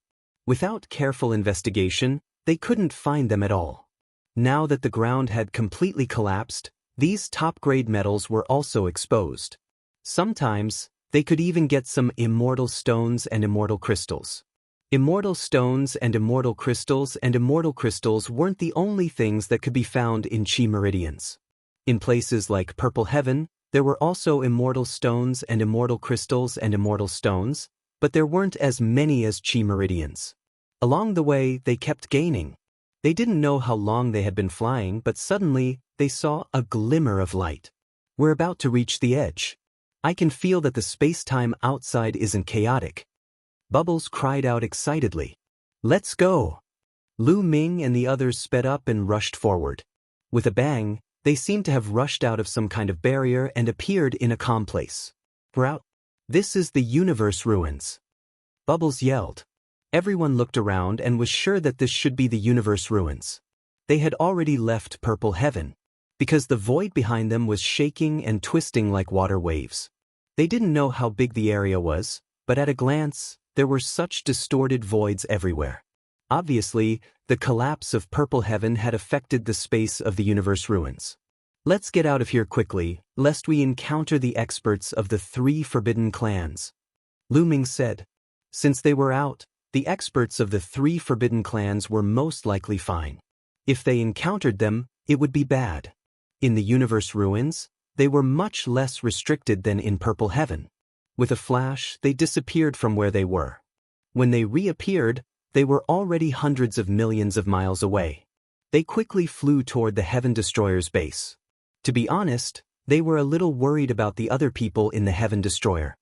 Without careful investigation, they couldn't find them at all. Now that the ground had completely collapsed, these top-grade metals were also exposed. Sometimes, they could even get some immortal stones and immortal crystals. Immortal stones and immortal crystals weren't the only things that could be found in Chi meridians. In places like Purple Heaven, there were also immortal stones and immortal crystals and immortal stones, but there weren't as many as Chi meridians. Along the way, they kept gaining. They didn't know how long they had been flying, but suddenly, they saw a glimmer of light. We're about to reach the edge. I can feel that the space-time outside isn't chaotic. Bubbles cried out excitedly. Let's go! Lu Ming and the others sped up and rushed forward. With a bang, they seemed to have rushed out of some kind of barrier and appeared in a calm place. We're out. This is the universe ruins. Bubbles yelled. Everyone looked around and was sure that this should be the universe ruins. They had already left Purple Heaven, because the void behind them was shaking and twisting like water waves. They didn't know how big the area was, but at a glance, there were such distorted voids everywhere. Obviously, the collapse of Purple Heaven had affected the space of the universe ruins. Let's get out of here quickly, lest we encounter the experts of the 3 forbidden clans. Lu Ming said. Since they were out, the experts of the 3 forbidden clans were most likely fine. If they encountered them, it would be bad. In the universe ruins, they were much less restricted than in Purple Heaven. With a flash, they disappeared from where they were. When they reappeared, they were already hundreds of millions of miles away. They quickly flew toward the Heaven Destroyer's base. To be honest, they were a little worried about the other people in the Heaven Destroyer.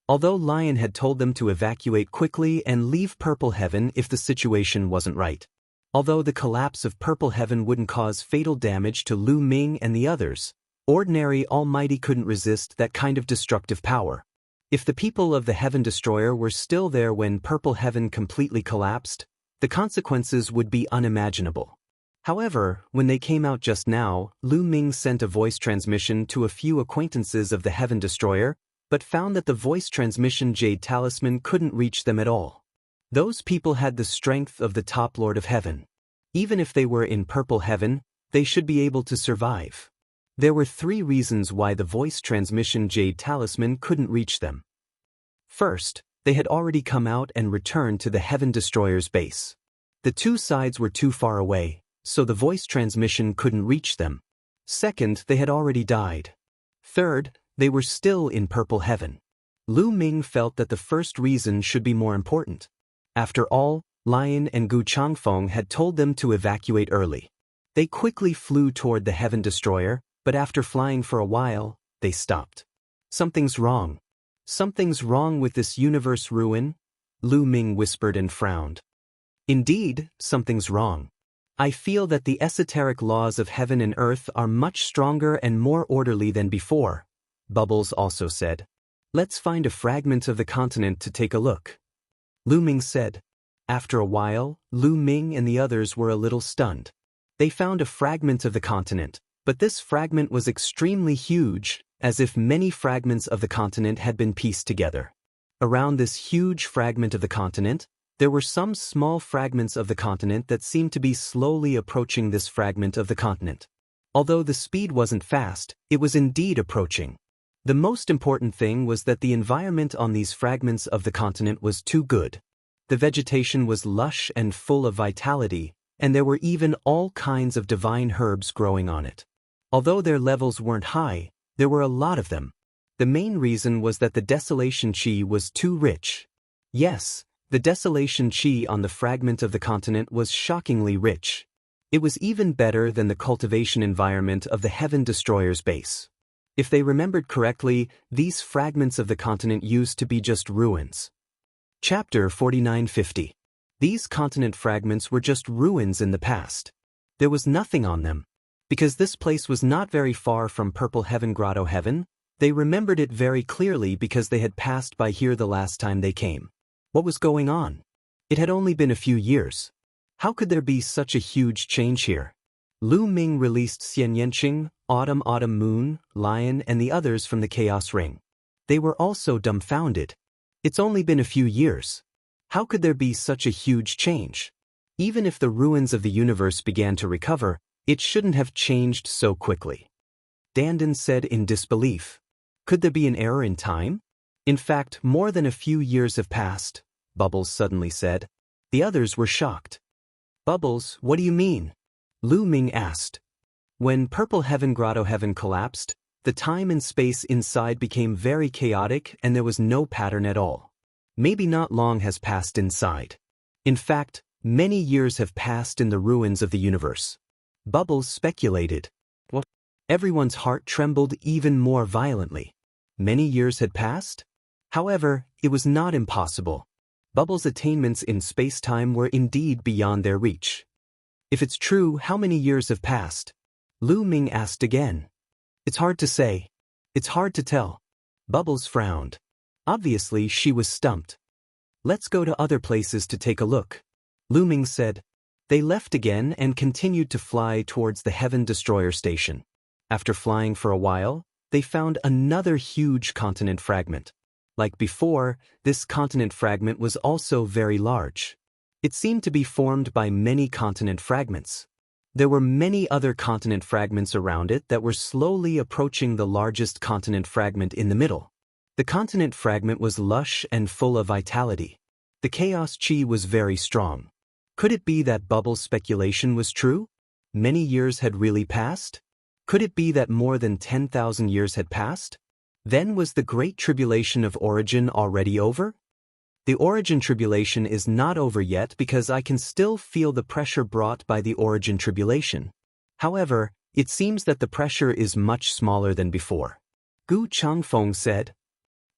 Although Lion had told them to evacuate quickly and leave Purple Heaven if the situation wasn't right. Although the collapse of Purple Heaven wouldn't cause fatal damage to Lu Ming and the others, ordinary Almighty couldn't resist that kind of destructive power. If the people of the Heaven Destroyer were still there when Purple Heaven completely collapsed, the consequences would be unimaginable. However, when they came out just now, Lu Ming sent a voice transmission to a few acquaintances of the Heaven Destroyer, but found that the voice transmission Jade Talisman couldn't reach them at all. Those people had the strength of the top Lord of Heaven. Even if they were in Purple Heaven, they should be able to survive. There were 3 reasons why the voice transmission Jade Talisman couldn't reach them. First, they had already come out and returned to the Heaven Destroyer's base. The 2 sides were too far away, so the voice transmission couldn't reach them. Second, they had already died. Third, they were still in Purple Heaven. Lu Ming felt that the first reason should be more important. After all, Lion and Gu Changfeng had told them to evacuate early. They quickly flew toward the Heaven Destroyer, but after flying for a while, they stopped. Something's wrong. Something's wrong with this universe ruin, Lu Ming whispered and frowned. Indeed, something's wrong. I feel that the esoteric laws of heaven and earth are much stronger and more orderly than before, Bubbles also said. Let's find a fragment of the continent to take a look. Lu Ming said. After a while, Lu Ming and the others were a little stunned. They found a fragment of the continent, but this fragment was extremely huge, as if many fragments of the continent had been pieced together. Around this huge fragment of the continent, there were some small fragments of the continent that seemed to be slowly approaching this fragment of the continent. Although the speed wasn't fast, it was indeed approaching. The most important thing was that the environment on these fragments of the continent was too good. The vegetation was lush and full of vitality, and there were even all kinds of divine herbs growing on it. Although their levels weren't high, there were a lot of them. The main reason was that the desolation chi was too rich. Yes, the desolation chi on the fragment of the continent was shockingly rich. It was even better than the cultivation environment of the Heaven Destroyer's base. If they remembered correctly, these fragments of the continent used to be just ruins. Chapter 4950. These continent fragments were just ruins in the past. There was nothing on them. Because this place was not very far from Purple Heaven Grotto Heaven, they remembered it very clearly because they had passed by here the last time they came. What was going on? It had only been a few years. How could there be such a huge change here? Lu Ming released Xian Yanqing, Autumn Moon, Lion and the others from the Chaos Ring. They were also dumbfounded. It's only been a few years. How could there be such a huge change? Even if the ruins of the universe began to recover, it shouldn't have changed so quickly. Dandan said in disbelief. Could there be an error in time? In fact, more than a few years have passed, Bubbles suddenly said. The others were shocked. Bubbles, what do you mean? Lu Ming asked. When Purple Heaven Grotto Heaven collapsed, the time and space inside became very chaotic and there was no pattern at all. Maybe not long has passed inside. In fact, many years have passed in the ruins of the universe. Bubbles speculated. What? Everyone's heart trembled even more violently. Many years had passed? However, it was not impossible. Bubbles' attainments in space-time were indeed beyond their reach. If it's true, how many years have passed? Lu Ming asked again. It's hard to say. It's hard to tell. Bubbles frowned. Obviously, she was stumped. Let's go to other places to take a look. Lu Ming said. They left again and continued to fly towards the Heaven Destroyer station. After flying for a while, they found another huge continent fragment. Like before, this continent fragment was also very large. It seemed to be formed by many continent fragments. There were many other continent fragments around it that were slowly approaching the largest continent fragment in the middle. The continent fragment was lush and full of vitality. The chaos chi was very strong. Could it be that Bubbles' speculation was true? Many years had really passed? Could it be that more than 10,000 years had passed? Then was the Great Tribulation of Origin already over? The Origin Tribulation is not over yet because I can still feel the pressure brought by the Origin Tribulation. However, it seems that the pressure is much smaller than before. Gu Changfeng said.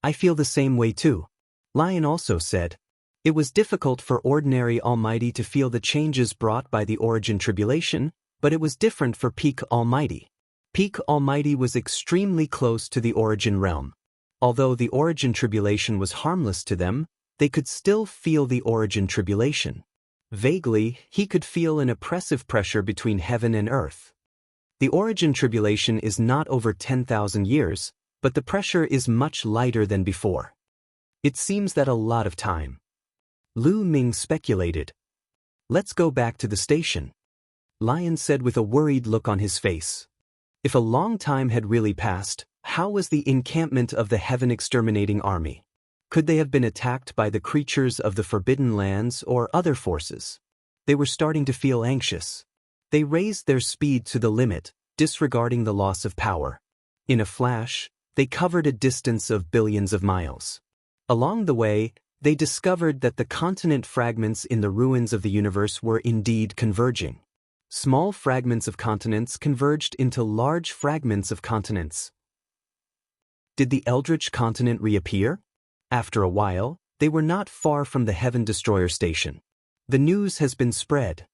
I feel the same way too. Lion also said. It was difficult for ordinary Almighty to feel the changes brought by the Origin Tribulation, but it was different for Peak Almighty. Peak Almighty was extremely close to the Origin realm. Although the Origin Tribulation was harmless to them, they could still feel the Origin Tribulation. Vaguely, he could feel an oppressive pressure between heaven and earth. The Origin Tribulation is not over 10,000 years, but the pressure is much lighter than before. It seems that a lot of time. Lu Ming speculated. Let's go back to the station. Lion said with a worried look on his face. If a long time had really passed, how was the encampment of the Heaven Exterminating Army? Could they have been attacked by the creatures of the Forbidden Lands or other forces? They were starting to feel anxious. They raised their speed to the limit, disregarding the loss of power. In a flash, they covered a distance of billions of miles. Along the way, they discovered that the continent fragments in the ruins of the universe were indeed converging. Small fragments of continents converged into large fragments of continents. Did the Eldritch continent reappear? After a while, they were not far from the Heaven Destroyer station. The news has been spread.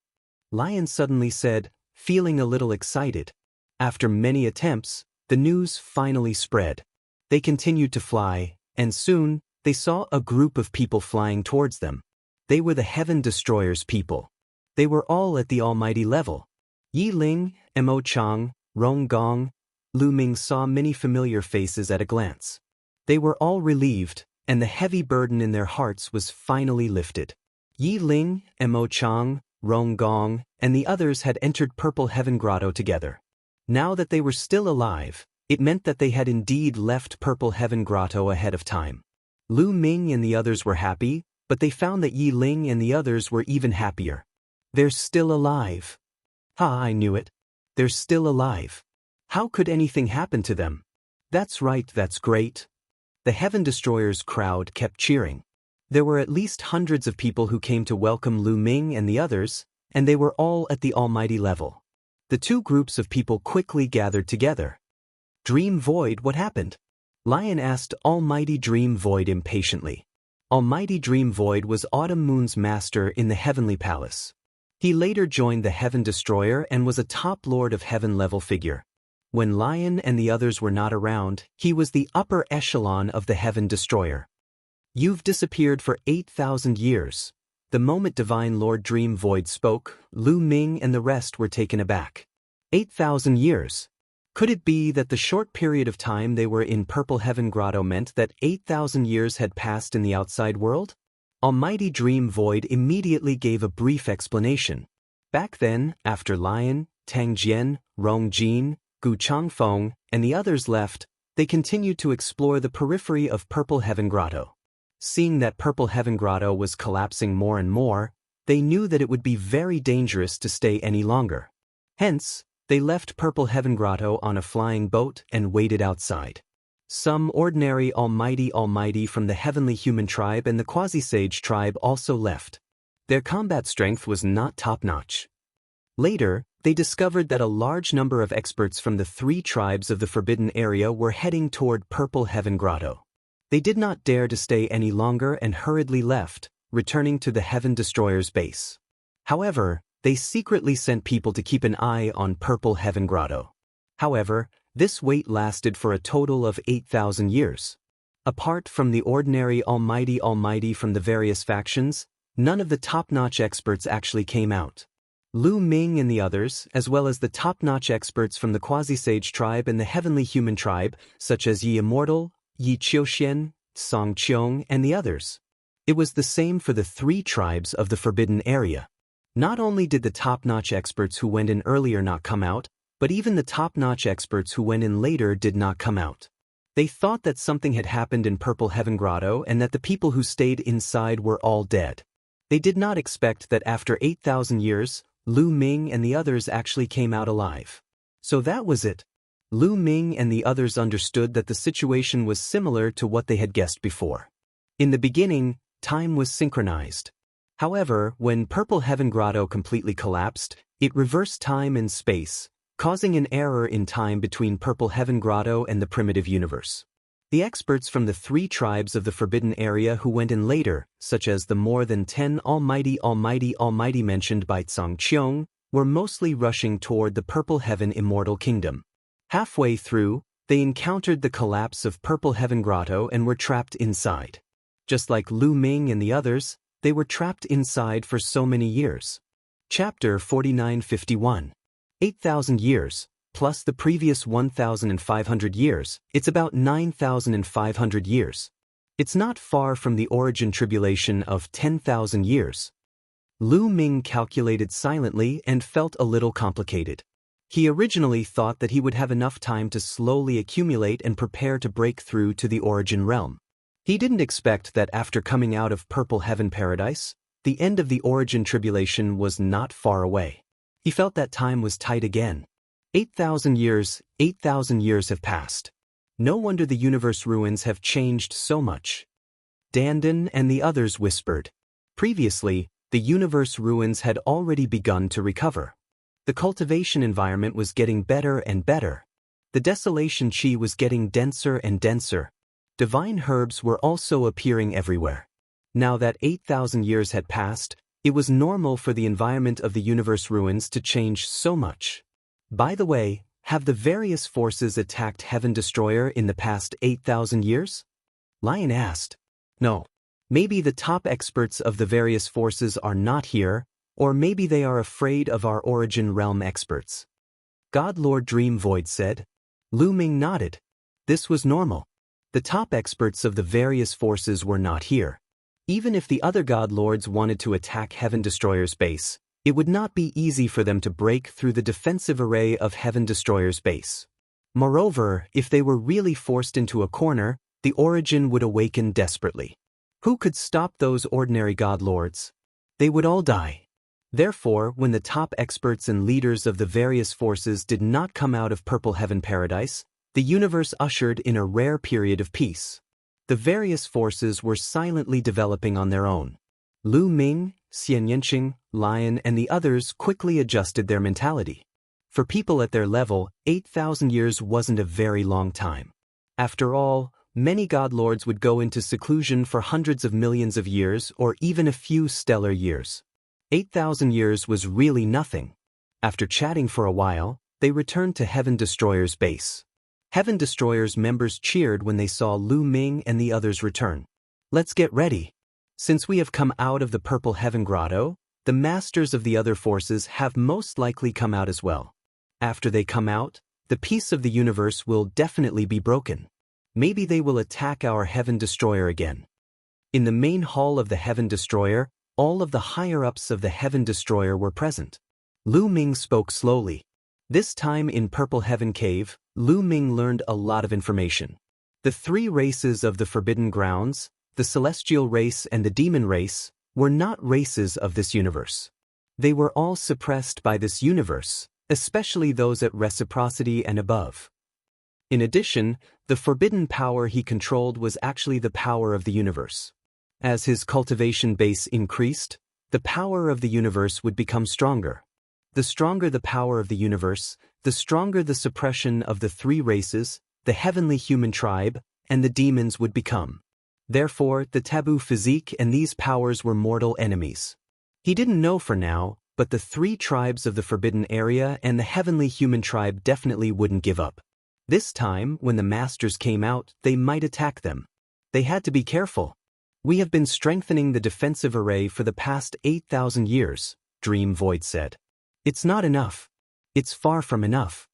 Lion suddenly said, feeling a little excited. After many attempts, the news finally spread. They continued to fly, and soon, they saw a group of people flying towards them. They were the Heaven Destroyer's people. They were all at the Almighty level. Yi Ling, Mo Chang, Rong Gong, Lu Ming saw many familiar faces at a glance. They were all relieved, and the heavy burden in their hearts was finally lifted. Yi Ling, Mo Chang, Rong Gong, and the others had entered Purple Heaven Grotto together. Now that they were still alive, it meant that they had indeed left Purple Heaven Grotto ahead of time. Lu Ming and the others were happy, but they found that Yi Ling and the others were even happier. They're still alive. Ha, I knew it. They're still alive. How could anything happen to them? That's right, that's great. The Heaven Destroyers crowd kept cheering. There were at least hundreds of people who came to welcome Lu Ming and the others, and they were all at the almighty level. The two groups of people quickly gathered together. Dream Void, what happened? Lion asked Almighty Dream Void impatiently. Almighty Dream Void was Autumn Moon's master in the Heavenly Palace. He later joined the Heaven Destroyer and was a top Lord of Heaven level figure. When Lion and the others were not around, he was the upper echelon of the Heaven Destroyer. You've disappeared for 8,000 years. The moment Divine Lord Dream Void spoke, Lu Ming and the rest were taken aback. 8,000 years. Could it be that the short period of time they were in Purple Heaven Grotto meant that 8,000 years had passed in the outside world? Almighty Dream Void immediately gave a brief explanation. Back then, after Lion, Tang Jian, Rong Jin, Gu Changfeng, and the others left, they continued to explore the periphery of Purple Heaven Grotto. Seeing that Purple Heaven Grotto was collapsing more and more, they knew that it would be very dangerous to stay any longer. Hence, they left Purple Heaven Grotto on a flying boat and waited outside. Some ordinary almighty from the Heavenly Human tribe and the Quasi-Sage tribe also left. Their combat strength was not top-notch. Later, they discovered that a large number of experts from the 3 tribes of the Forbidden Area were heading toward Purple Heaven Grotto. They did not dare to stay any longer and hurriedly left, returning to the Heaven Destroyer's base. However, they secretly sent people to keep an eye on Purple Heaven Grotto. However, this wait lasted for a total of 8,000 years. Apart from the ordinary almighty from the various factions, none of the top-notch experts actually came out. Lu Ming and the others, as well as the top-notch experts from the Quasi-Sage tribe and the Heavenly Human tribe, such as Yi Immortal, Yi Qiuxian, Song Qiong, and the others. It was the same for the 3 tribes of the Forbidden Area. Not only did the top-notch experts who went in earlier not come out, but even the top-notch experts who went in later did not come out. They thought that something had happened in Purple Heaven Grotto and that the people who stayed inside were all dead. They did not expect that after 8,000 years, Lu Ming and the others actually came out alive. So that was it. Lu Ming and the others understood that the situation was similar to what they had guessed before. In the beginning, time was synchronized. However, when Purple Heaven Grotto completely collapsed, it reversed time and space, causing an error in time between Purple Heaven Grotto and the primitive universe. The experts from the 3 tribes of the Forbidden Area who went in later, such as the more than 10 almighty mentioned by Song Qiong, were mostly rushing toward the Purple Heaven Immortal Kingdom. Halfway through, they encountered the collapse of Purple Heaven Grotto and were trapped inside. Just like Lu Ming and the others, they were trapped inside for so many years. Chapter 4951. 8,000 years, plus the previous 1,500 years, it's about 9,500 years. It's not far from the origin tribulation of 10,000 years. Lu Ming calculated silently and felt a little complicated. He originally thought that he would have enough time to slowly accumulate and prepare to break through to the origin realm. He didn't expect that after coming out of Purple Heaven Paradise, the end of the origin tribulation was not far away. He felt that time was tight again. 8,000 years have passed. No wonder the universe ruins have changed so much. Dandan and the others whispered. Previously, the universe ruins had already begun to recover. The cultivation environment was getting better and better. The desolation chi was getting denser and denser. Divine herbs were also appearing everywhere. Now that 8,000 years had passed, it was normal for the environment of the universe ruins to change so much. By the way, have the various forces attacked Heaven Destroyer in the past 8,000 years? Lion asked. No. Maybe the top experts of the various forces are not here, or maybe they are afraid of our origin realm experts. God Lord Dream Void said. Lu Ming nodded. This was normal. The top experts of the various forces were not here. Even if the other god lords wanted to attack Heaven Destroyer's base, it would not be easy for them to break through the defensive array of Heaven Destroyer's base. Moreover, if they were really forced into a corner, the Origin would awaken desperately. Who could stop those ordinary god lords? They would all die. Therefore, when the top experts and leaders of the various forces did not come out of Purple Heaven Paradise, the universe ushered in a rare period of peace. The various forces were silently developing on their own. Lu Ming, Xian Yanqing, Lion and the others quickly adjusted their mentality. For people at their level, 8,000 years wasn't a very long time. After all, many god lords would go into seclusion for hundreds of millions of years or even a few stellar years. 8,000 years was really nothing. After chatting for a while, they returned to Heaven Destroyer's base. Heaven Destroyer's members cheered when they saw Lu Ming and the others return. Let's get ready. Since we have come out of the Purple Heaven Grotto, the masters of the other forces have most likely come out as well. After they come out, the peace of the universe will definitely be broken. Maybe they will attack our Heaven Destroyer again. In the main hall of the Heaven Destroyer, all of the higher-ups of the Heaven Destroyer were present. Lu Ming spoke slowly. This time in Purple Heaven Cave, Lu Ming learned a lot of information. The three races of the Forbidden Grounds, the Celestial race and the Demon race, were not races of this universe. They were all suppressed by this universe, especially those at reciprocity and above. In addition, the forbidden power he controlled was actually the power of the universe. As his cultivation base increased, the power of the universe would become stronger. The stronger the power of the universe, the stronger the suppression of the three races, the heavenly human tribe, and the demons would become. Therefore, the taboo physique and these powers were mortal enemies. He didn't know for now, but the three tribes of the forbidden area and the heavenly human tribe definitely wouldn't give up. This time, when the masters came out, they might attack them. They had to be careful. We have been strengthening the defensive array for the past 8,000 years, Dream Void said. It's not enough. It's far from enough.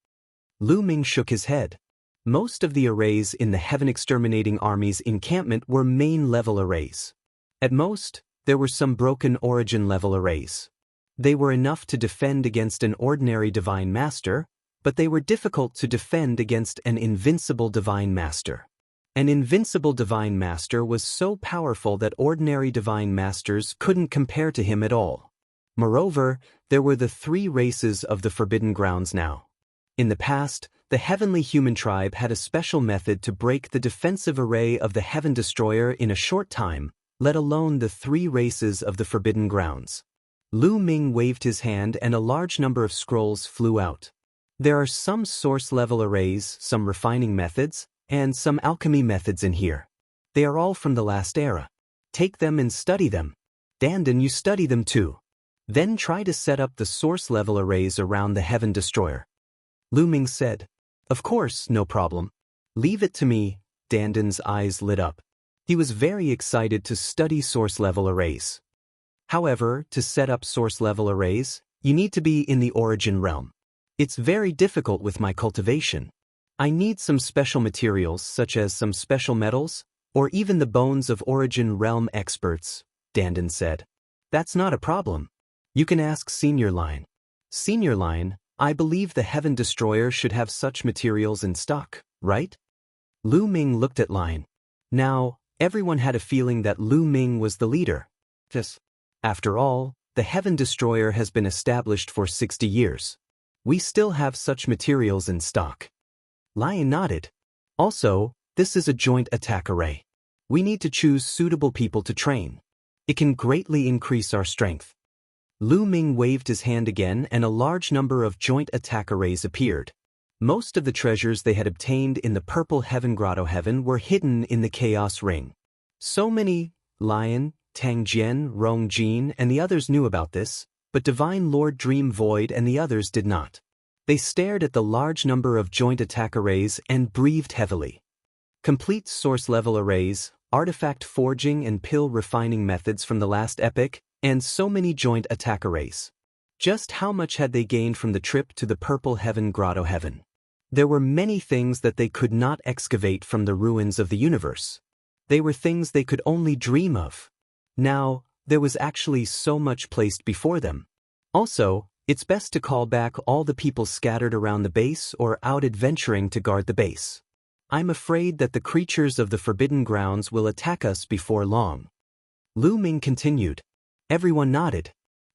Lu Ming shook his head. Most of the arrays in the Heaven Exterminating Army's encampment were main-level arrays. At most, there were some broken Origin-level arrays. They were enough to defend against an ordinary Divine Master, but they were difficult to defend against an invincible Divine Master. An invincible Divine Master was so powerful that ordinary Divine Masters couldn't compare to him at all. Moreover, there were the three races of the Forbidden Grounds now. In the past, the Heavenly Human Tribe had a special method to break the defensive array of the Heaven Destroyer in a short time, let alone the three races of the Forbidden Grounds. Lu Ming waved his hand and a large number of scrolls flew out. There are some source-level arrays, some refining methods, and some alchemy methods in here. They are all from the last era. Take them and study them. Dandan, you study them too. Then try to set up the source-level arrays around the Heaven Destroyer. Lu Ming said. Of course, no problem. Leave it to me. Dandan's eyes lit up. He was very excited to study source-level arrays. However, to set up source-level arrays, you need to be in the Origin realm. It's very difficult with my cultivation. I need some special materials such as some special metals, or even the bones of Origin realm experts, Dandan said. That's not a problem. You can ask Senior Line. Senior Line, I believe the Heaven Destroyer should have such materials in stock, right? Lu Ming looked at Line. Now, everyone had a feeling that Lu Ming was the leader. After all, the Heaven Destroyer has been established for 60 years. We still have such materials in stock. Lion nodded. Also, this is a joint attack array. We need to choose suitable people to train. It can greatly increase our strength. Lu Ming waved his hand again and a large number of joint attack arrays appeared. Most of the treasures they had obtained in the Purple Heaven Grotto Heaven were hidden in the Chaos Ring. So many, Lion, Tang Jian, Rong Jin and the others knew about this, but Divine Lord Dream Void and the others did not. They stared at the large number of joint attack arrays and breathed heavily. Complete source-level arrays, artifact forging and pill refining methods from the last epoch, and so many joint attack arrays. Just how much had they gained from the trip to the Purple Heaven Grotto Heaven? There were many things that they could not excavate from the ruins of the universe. They were things they could only dream of. Now, there was actually so much placed before them. Also, it's best to call back all the people scattered around the base or out adventuring to guard the base. I'm afraid that the creatures of the Forbidden Grounds will attack us before long. Lu Ming continued. Everyone nodded.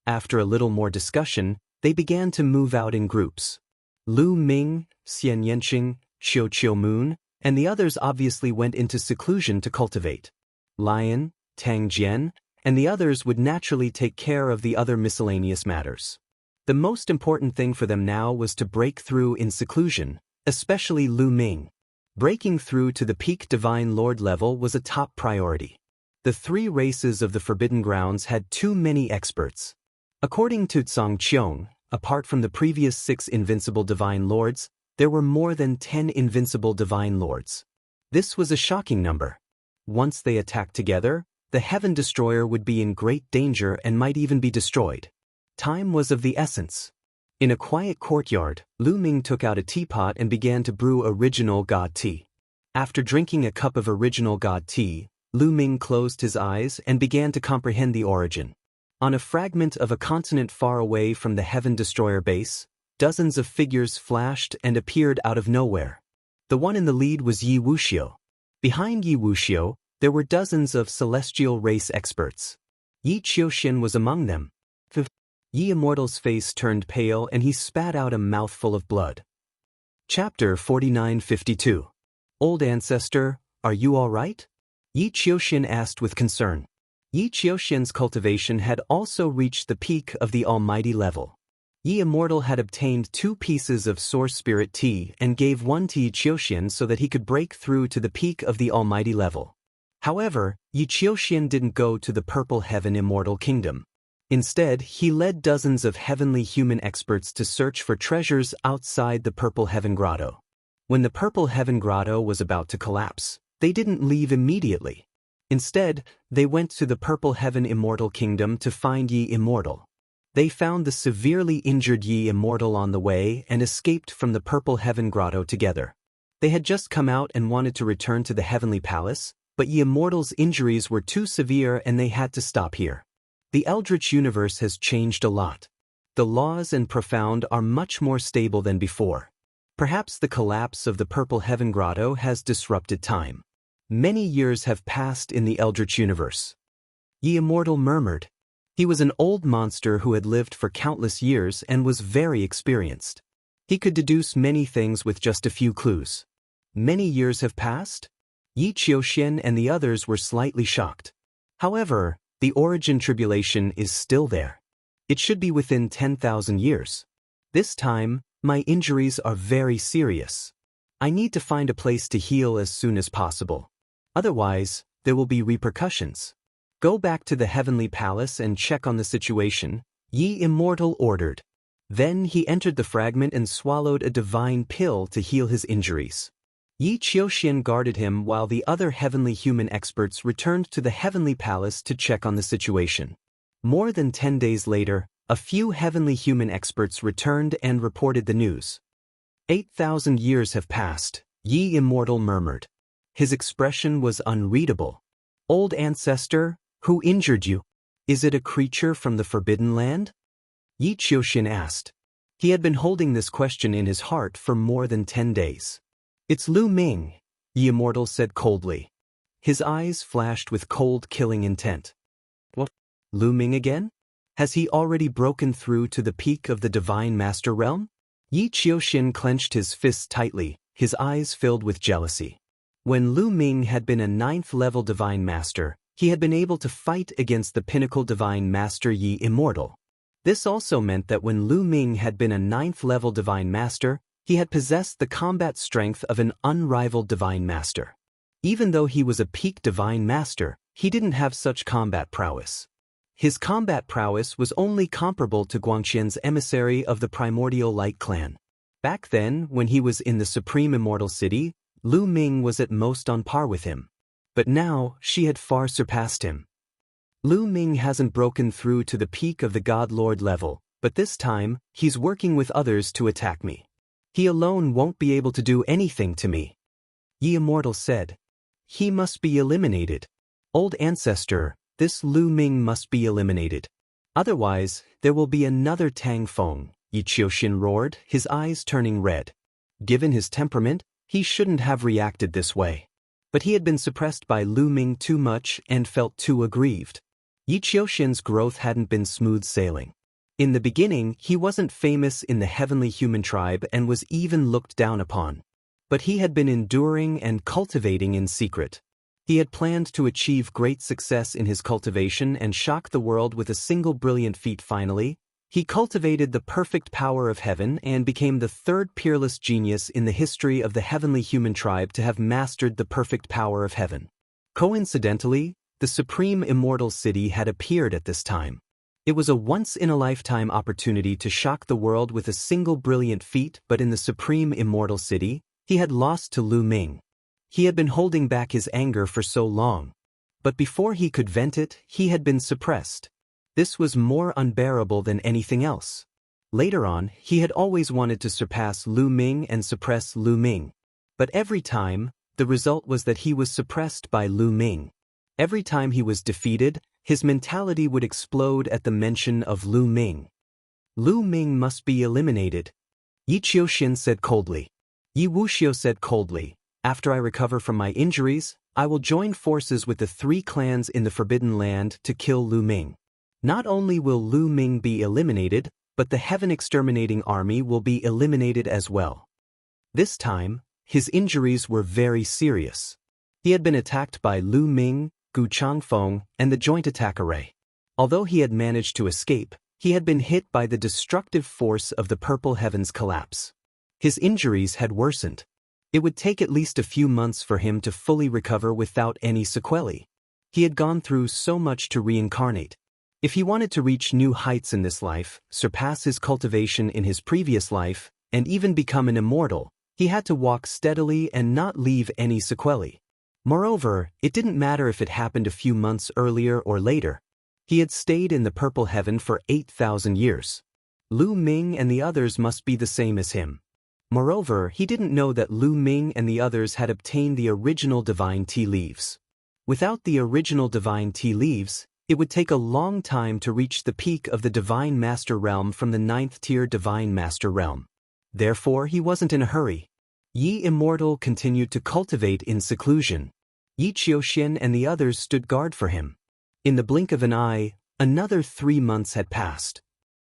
After a little more discussion, they began to move out in groups. Lu Ming, Xian Yanqing, Xiu Qiu Moon, and the others obviously went into seclusion to cultivate. Lion, Tang Jian, and the others would naturally take care of the other miscellaneous matters. The most important thing for them now was to break through in seclusion, especially Lu Ming. Breaking through to the peak Divine Lord level was a top priority. The three races of the Forbidden Grounds had too many experts. According to Zhang Qiong, apart from the previous 6 invincible Divine Lords, there were more than 10 invincible Divine Lords. This was a shocking number. Once they attacked together, the Heaven Destroyer would be in great danger and might even be destroyed. Time was of the essence. In a quiet courtyard, Lu Ming took out a teapot and began to brew original God tea. After drinking a cup of original God tea, Lu Ming closed his eyes and began to comprehend the origin. On a fragment of a continent far away from the Heaven Destroyer base, dozens of figures flashed and appeared out of nowhere. The one in the lead was Yi Wuxia. Behind Yi Wuxia, there were dozens of celestial race experts. Yi Qiuxian was among them. Yi Immortal's face turned pale and he spat out a mouthful of blood. Chapter 4952. Old Ancestor, are you all right? Yi Qiuxian asked with concern. Yi Qiuxian's cultivation had also reached the peak of the almighty level. Yi Immortal had obtained 2 pieces of Source Spirit tea and gave one to Yi Qiuxian so that he could break through to the peak of the almighty level. However, Yi Qiuxian didn't go to the Purple Heaven Immortal Kingdom. Instead, he led dozens of heavenly human experts to search for treasures outside the Purple Heaven Grotto. When the Purple Heaven Grotto was about to collapse, they didn't leave immediately. Instead, they went to the Purple Heaven Immortal Kingdom to find Yi Immortal. They found the severely injured Yi Immortal on the way and escaped from the Purple Heaven Grotto together. They had just come out and wanted to return to the Heavenly Palace, but Yi Immortal's injuries were too severe and they had to stop here. The Eldritch universe has changed a lot. The laws and profound are much more stable than before. Perhaps the collapse of the Purple Heaven Grotto has disrupted time. Many years have passed in the Eldritch universe. Yi Immortal murmured. He was an old monster who had lived for countless years and was very experienced. He could deduce many things with just a few clues. Many years have passed? Yi Qiuxian and the others were slightly shocked. However, the origin tribulation is still there. It should be within 10,000 years. This time, my injuries are very serious. I need to find a place to heal as soon as possible. Otherwise, there will be repercussions. Go back to the Heavenly Palace and check on the situation, Yi Immortal ordered. Then he entered the fragment and swallowed a divine pill to heal his injuries. Yi Qiuxian guarded him while the other heavenly human experts returned to the Heavenly Palace to check on the situation. More than 10 days later, a few heavenly human experts returned and reported the news. 8,000 years have passed, Yi Immortal murmured. His expression was unreadable. Old Ancestor, who injured you? Is it a creature from the Forbidden Land? Yi Qiuxian asked. He had been holding this question in his heart for more than 10 days. It's Lu Ming, Yi Immortal said coldly. His eyes flashed with cold killing intent. What? Lu Ming again? Has he already broken through to the peak of the Divine Master Realm? Yi Qiuxian clenched his fists tightly, his eyes filled with jealousy. When Lu Ming had been a 9th-level Divine Master, he had been able to fight against the pinnacle Divine Master Yi Immortal. This also meant that when Lu Ming had been a 9th-level Divine Master, he had possessed the combat strength of an unrivaled Divine Master. Even though he was a peak Divine Master, he didn't have such combat prowess. His combat prowess was only comparable to Guangqian's emissary of the Primordial Light Clan. Back then, when he was in the Supreme Immortal City, Lu Ming was at most on par with him. But now, she had far surpassed him. Lu Ming hasn't broken through to the peak of the God Lord level, but this time, he's working with others to attack me. He alone won't be able to do anything to me. Ye Immortal said. He must be eliminated. Old ancestor, this Lu Ming must be eliminated. Otherwise, there will be another Tang Feng, Yi Qiuxin roared, his eyes turning red. Given his temperament, he shouldn't have reacted this way. But he had been suppressed by Lu Ming too much and felt too aggrieved. Yi Qiuxin's growth hadn't been smooth sailing. In the beginning, he wasn't famous in the heavenly human tribe and was even looked down upon. But he had been enduring and cultivating in secret. He had planned to achieve great success in his cultivation and shock the world with a single brilliant feat finally. He cultivated the perfect power of heaven and became the third peerless genius in the history of the heavenly human tribe to have mastered the perfect power of heaven. Coincidentally, the supreme immortal city had appeared at this time. It was a once-in-a-lifetime opportunity to shock the world with a single brilliant feat, but in the supreme immortal city, he had lost to Lu Ming. He had been holding back his anger for so long. But before he could vent it, he had been suppressed. This was more unbearable than anything else. Later on, he had always wanted to surpass Lu Ming and suppress Lu Ming. But every time, the result was that he was suppressed by Lu Ming. Every time he was defeated, his mentality would explode at the mention of Lu Ming. Lu Ming must be eliminated. Yi Qiuxin said coldly. Yi Wuxia said coldly, after I recover from my injuries, I will join forces with the 3 clans in the Forbidden Land to kill Lu Ming. Not only will Lu Ming be eliminated, but the Heaven Exterminating Army will be eliminated as well. This time, his injuries were very serious. He had been attacked by Lu Ming, Gu Changfeng, and the joint attack array. Although he had managed to escape, he had been hit by the destructive force of the Purple Heaven's collapse. His injuries had worsened. It would take at least a few months for him to fully recover without any sequelae. He had gone through so much to reincarnate. If he wanted to reach new heights in this life, surpass his cultivation in his previous life, and even become an immortal, he had to walk steadily and not leave any sequelae. Moreover, it didn't matter if it happened a few months earlier or later. He had stayed in the Purple Heaven for 8,000 years. Lu Ming and the others must be the same as him. Moreover, he didn't know that Lu Ming and the others had obtained the original divine tea leaves. Without the original divine tea leaves, it would take a long time to reach the peak of the Divine Master Realm from the 9th tier Divine Master Realm. Therefore, he wasn't in a hurry. Yi Immortal continued to cultivate in seclusion. Yi Qiuxin and the others stood guard for him. In the blink of an eye, another 3 months had passed.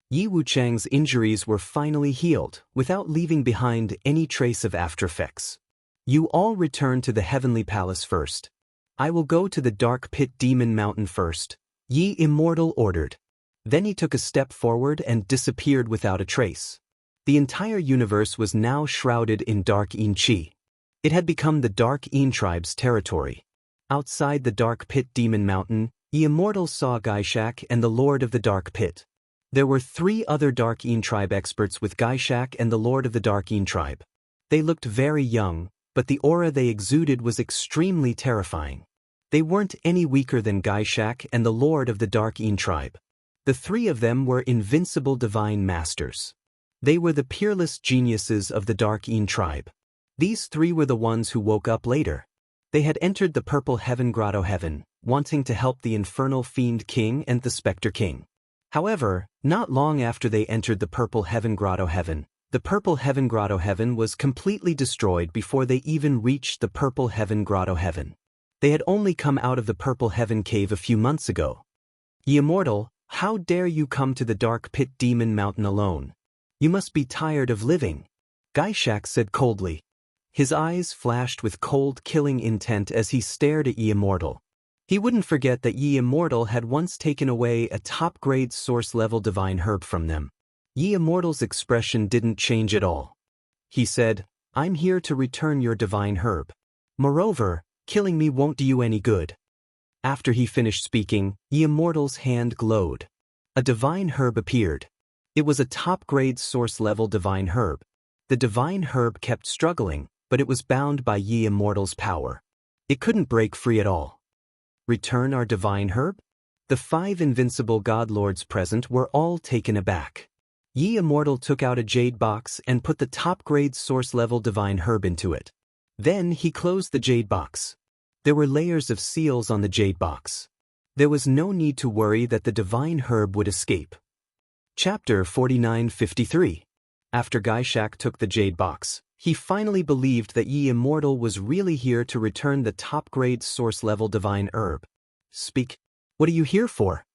Yi Wuchang's injuries were finally healed, without leaving behind any trace of aftereffects. You all return to the Heavenly Palace first. I will go to the Dark Pit Demon Mountain first, Yi Immortal ordered. Then he took a step forward and disappeared without a trace. The entire universe was now shrouded in Dark Yin Qi. It had become the Dark Yin tribe's territory. Outside the Dark Pit Demon Mountain, Yi Immortal saw Gaishak and the Lord of the Dark Pit. There were 3 other Dark Yin tribe experts with Gaishak and the Lord of the Dark Yin tribe. They looked very young, but the aura they exuded was extremely terrifying. They weren't any weaker than Gaishak and the Lord of the Dark Yin tribe. The 3 of them were invincible divine masters. They were the peerless geniuses of the Dark Yin tribe. These 3 were the ones who woke up later. They had entered the Purple Heaven Grotto Heaven, wanting to help the Infernal Fiend King and the Spectre King. However, not long after they entered the Purple Heaven Grotto Heaven, the Purple Heaven Grotto Heaven was completely destroyed before they even reached the Purple Heaven Grotto Heaven. They had only come out of the Purple Heaven Cave a few months ago. Ye Immortal, how dare you come to the Dark Pit Demon Mountain alone? You must be tired of living, Gaishak said coldly. His eyes flashed with cold, killing intent as he stared at Ye Immortal. He wouldn't forget that Ye Immortal had once taken away a top-grade source-level divine herb from them. Ye Immortal's expression didn't change at all. He said, I'm here to return your divine herb. Moreover, killing me won't do you any good. After he finished speaking, Ye Immortal's hand glowed. A divine herb appeared. It was a top-grade source-level divine herb. The divine herb kept struggling, but it was bound by Ye Immortal's power. It couldn't break free at all. Return our divine herb? The 5 invincible god lords present were all taken aback. Yi Immortal took out a jade box and put the top-grade source-level divine herb into it. Then he closed the jade box. There were layers of seals on the jade box. There was no need to worry that the divine herb would escape. Chapter 4953. After Gaishak took the jade box, he finally believed that Yi Immortal was really here to return the top-grade source-level divine herb. Speak. What are you here for?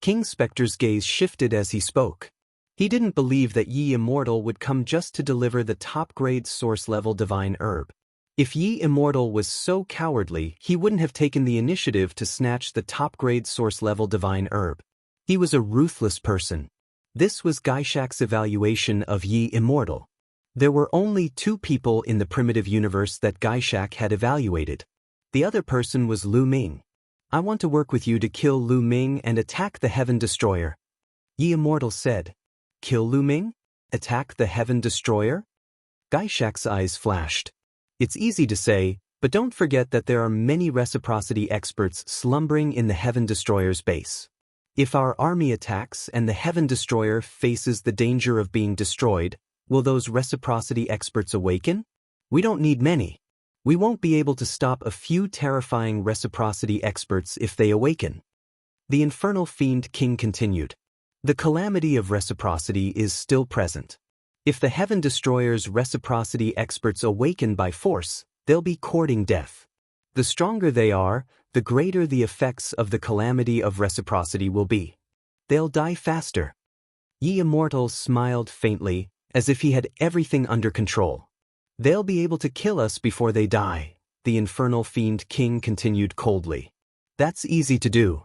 King Spectre's gaze shifted as he spoke. He didn't believe that Yi Immortal would come just to deliver the top-grade source-level divine herb. If Yi Immortal was so cowardly, he wouldn't have taken the initiative to snatch the top-grade source-level divine herb. He was a ruthless person. This was Gaishak's evaluation of Yi Immortal. There were only two people in the primitive universe that Gaishak had evaluated. The other person was Lu Ming. I want to work with you to kill Lu Ming and attack the Heaven Destroyer. Yi Immortal said. Kill Lu Ming? Attack the Heaven Destroyer? Gaishak's eyes flashed. It's easy to say, but don't forget that there are many reciprocity experts slumbering in the Heaven Destroyer's base. If our army attacks and the Heaven Destroyer faces the danger of being destroyed, will those reciprocity experts awaken? We don't need many. We won't be able to stop a few terrifying reciprocity experts if they awaken. The Infernal Fiend King continued. The calamity of reciprocity is still present. If the Heaven Destroyer's reciprocity experts awaken by force, they'll be courting death. The stronger they are, the greater the effects of the calamity of reciprocity will be. They'll die faster. Yi Immortal smiled faintly, as if he had everything under control. They'll be able to kill us before they die, the Infernal Fiend King continued coldly. That's easy to do.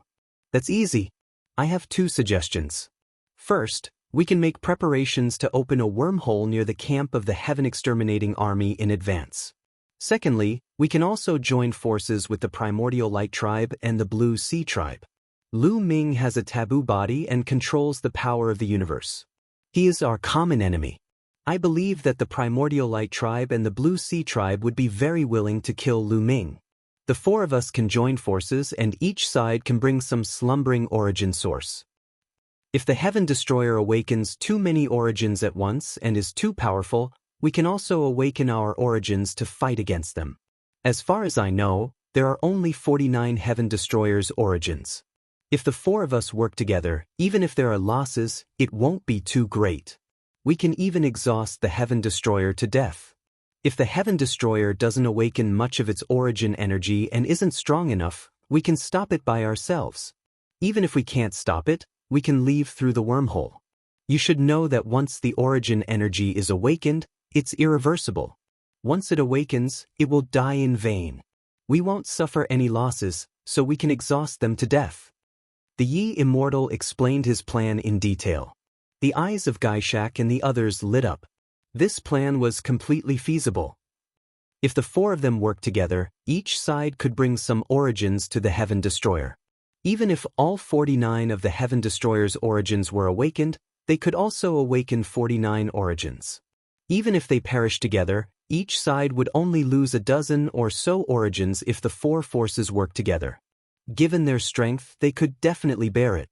That's easy. I have two suggestions. First, we can make preparations to open a wormhole near the camp of the Heaven Exterminating Army in advance. Secondly, we can also join forces with the Primordial Light Tribe and the Blue Sea Tribe. Lu Ming has a taboo body and controls the power of the universe. He is our common enemy. I believe that the Primordial Light Tribe and the Blue Sea Tribe would be very willing to kill Lu Ming. The four of us can join forces and each side can bring some slumbering origin source. If the Heaven Destroyer awakens too many origins at once and is too powerful, we can also awaken our origins to fight against them. As far as I know, there are only 49 Heaven Destroyer's origins. If the four of us work together, even if there are losses, it won't be too great. We can even exhaust the Heaven Destroyer to death. If the Heaven Destroyer doesn't awaken much of its origin energy and isn't strong enough, we can stop it by ourselves. Even if we can't stop it, we can leave through the wormhole. You should know that once the origin energy is awakened, it's irreversible. Once it awakens, it will die in vain. We won't suffer any losses, so we can exhaust them to death. The Yi Immortal explained his plan in detail. The eyes of Gaishak and the others lit up. This plan was completely feasible. If the four of them worked together, each side could bring some origins to the Heaven Destroyer. Even if all 49 of the Heaven Destroyer's origins were awakened, they could also awaken 49 origins. Even if they perished together, each side would only lose a dozen or so origins if the four forces worked together. Given their strength, they could definitely bear it.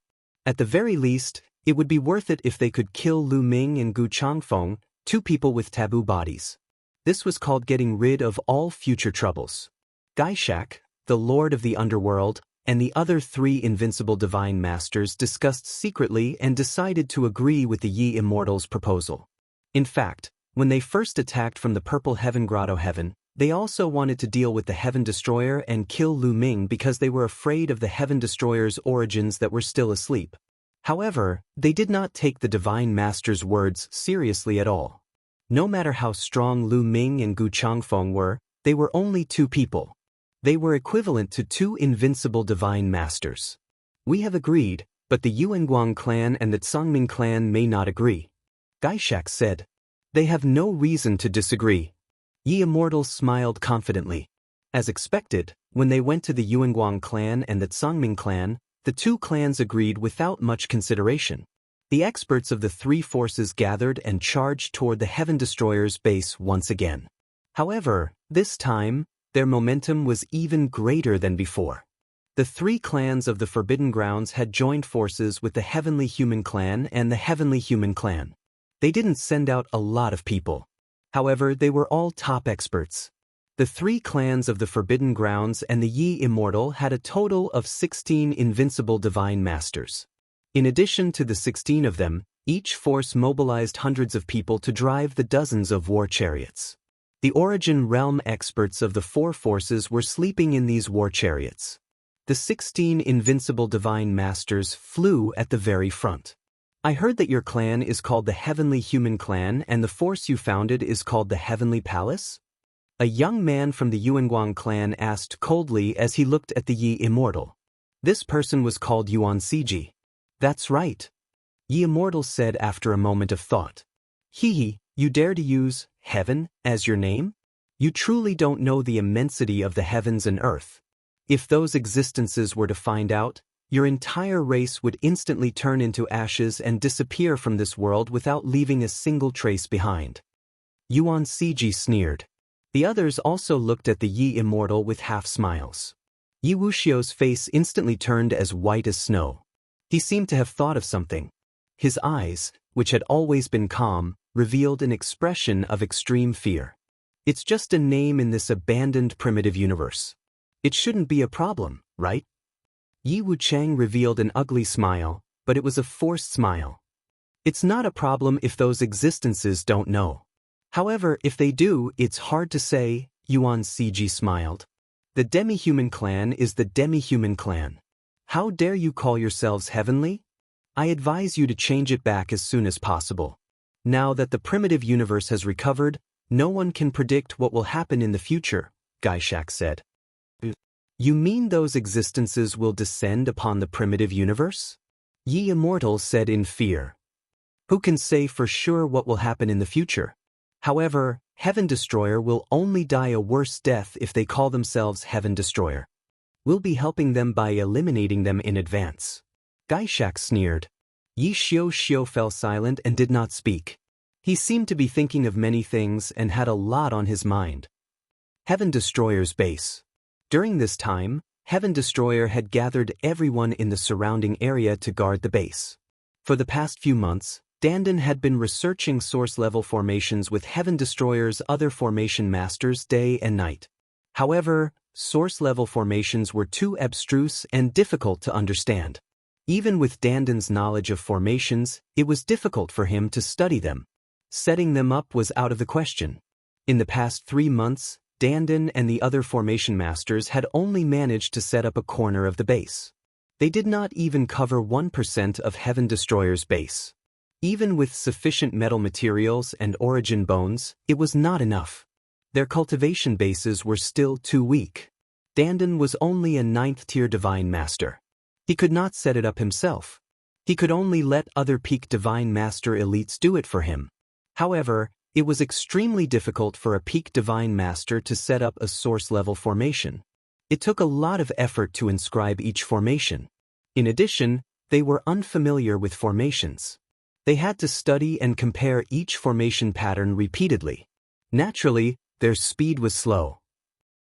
At the very least, it would be worth it if they could kill Lu Ming and Gu Changfeng, two people with taboo bodies. This was called getting rid of all future troubles. Gaishak, the Lord of the Underworld, and the other three invincible divine masters discussed secretly and decided to agree with the Yi Immortal's proposal. In fact, when they first attacked from the Purple Heaven Grotto Heaven, they also wanted to deal with the Heaven Destroyer and kill Lu Ming because they were afraid of the Heaven Destroyer's origins that were still asleep. However, they did not take the Divine Master's words seriously at all. No matter how strong Lu Ming and Gu Changfeng were, they were only two people. They were equivalent to two invincible Divine Masters. We have agreed, but the Yuanguang clan and the Tsangming clan may not agree. Gaishak said. They have no reason to disagree. Yi Immortal smiled confidently. As expected, when they went to the Yuanguang clan and the Tsangming clan, the two clans agreed without much consideration. The experts of the three forces gathered and charged toward the Heaven Destroyer's base once again. However, this time, their momentum was even greater than before. The three clans of the Forbidden Grounds had joined forces with the Heavenly Human Clan and the Heavenly Human Clan. They didn't send out a lot of people. However, they were all top experts. The three clans of the Forbidden Grounds and the Yi Immortal had a total of 16 invincible divine masters. In addition to the 16 of them, each force mobilized hundreds of people to drive the dozens of war chariots. The Origin Realm experts of the four forces were sleeping in these war chariots. The 16 invincible divine masters flew at the very front. I heard that your clan is called the Heavenly Human Clan and the force you founded is called the Heavenly Palace? A young man from the Yuanguang clan asked coldly as he looked at the Yi Immortal. This person was called Yuan Siji. That's right. Yi Immortal said after a moment of thought. Hee, you dare to use heaven as your name? You truly don't know the immensity of the heavens and earth. If those existences were to find out, your entire race would instantly turn into ashes and disappear from this world without leaving a single trace behind. Yuan Siji sneered. The others also looked at the Yi Immortal with half-smiles. Yi Wuxia's face instantly turned as white as snow. He seemed to have thought of something. His eyes, which had always been calm, revealed an expression of extreme fear. It's just a name in this abandoned primitive universe. It shouldn't be a problem, right? Yi Wuchang revealed an ugly smile, but it was a forced smile. It's not a problem if those existences don't know. However, if they do, it's hard to say, Yuan Siji smiled. The demi-human clan is the demi-human clan. How dare you call yourselves heavenly? I advise you to change it back as soon as possible. Now that the primitive universe has recovered, no one can predict what will happen in the future, Gaishak said. You mean those existences will descend upon the primitive universe? Yi Immortal said in fear. Who can say for sure what will happen in the future? However, Heaven Destroyer will only die a worse death if they call themselves Heaven Destroyer. We'll be helping them by eliminating them in advance. Gaishak sneered. Yi Xiao fell silent and did not speak. He seemed to be thinking of many things and had a lot on his mind. Heaven Destroyer's base. During this time, Heaven Destroyer had gathered everyone in the surrounding area to guard the base. For the past few months, Dandan had been researching source-level formations with Heaven Destroyer's other formation masters day and night. However, source-level formations were too abstruse and difficult to understand. Even with Dandan's knowledge of formations, it was difficult for him to study them. Setting them up was out of the question. In the past 3 months, Dandan and the other formation masters had only managed to set up a corner of the base. They did not even cover 1% of Heaven Destroyer's base. Even with sufficient metal materials and origin bones, it was not enough. Their cultivation bases were still too weak. Dandan was only a 9th-tier divine master. He could not set it up himself. He could only let other peak divine master elites do it for him. However, it was extremely difficult for a peak divine master to set up a source-level formation. It took a lot of effort to inscribe each formation. In addition, they were unfamiliar with formations. They had to study and compare each formation pattern repeatedly. Naturally, their speed was slow.